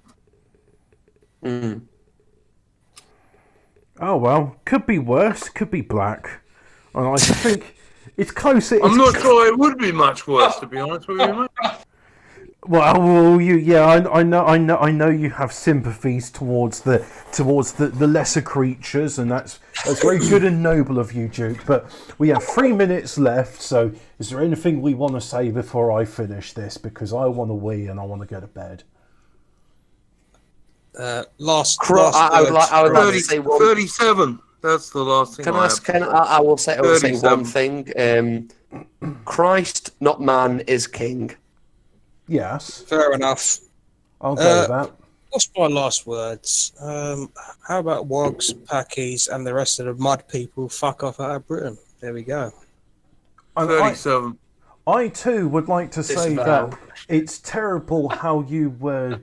Speaker 1: Oh well, could be worse, could be black. And I think It's close.
Speaker 3: I'm not sure it would be much worse, to be honest with you, mate.
Speaker 1: Well, I know you have sympathies towards the lesser creatures, and that's very good and noble of you, Duke. But we have 3 minutes left, so is there anything we want to say before I finish this? Because I want to wee and I want to go to bed.
Speaker 17: I would like to say
Speaker 3: 37. That's the last thing.
Speaker 17: I will say one thing. Christ, not man, is king.
Speaker 1: Yes.
Speaker 2: Fair enough.
Speaker 1: I'll go with that.
Speaker 2: What's my last words? How about Wogs, Packies, and the rest of the mud people fuck off out of Britain? There we go.
Speaker 3: 37.
Speaker 1: I too would like to say that it's terrible how you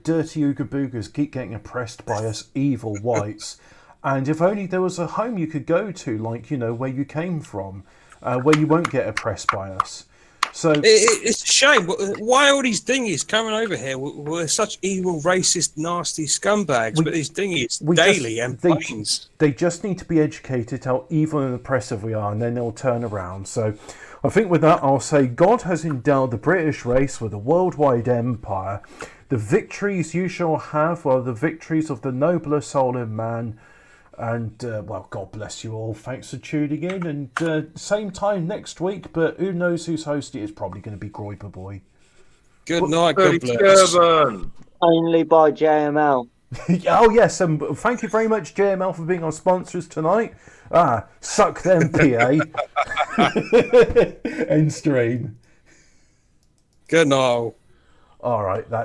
Speaker 1: dirty Ooga Boogers keep getting oppressed by us evil whites. And if only there was a home you could go to, like, where you came from, where you won't get oppressed by us. So
Speaker 2: it's a shame. Why all these dingies coming over here? We're such evil, racist, nasty scumbags. But these dingies daily and planes.
Speaker 1: They just need to be educated how evil and oppressive we are, and then they'll turn around. So I think with that, I'll say God has endowed the British race with a worldwide empire. The victories you shall have are the victories of the nobler soul in man. And, well, God bless you all. Thanks for tuning in. And same time next week, but who knows who's hosting? It's probably going to be Groiper Boy.
Speaker 2: Good night, God bless.
Speaker 15: Only by JML.
Speaker 1: Oh, yes, and thank you very much, JML, for being our sponsors tonight. Suck them, PA. End stream.
Speaker 2: Good night.
Speaker 1: All right,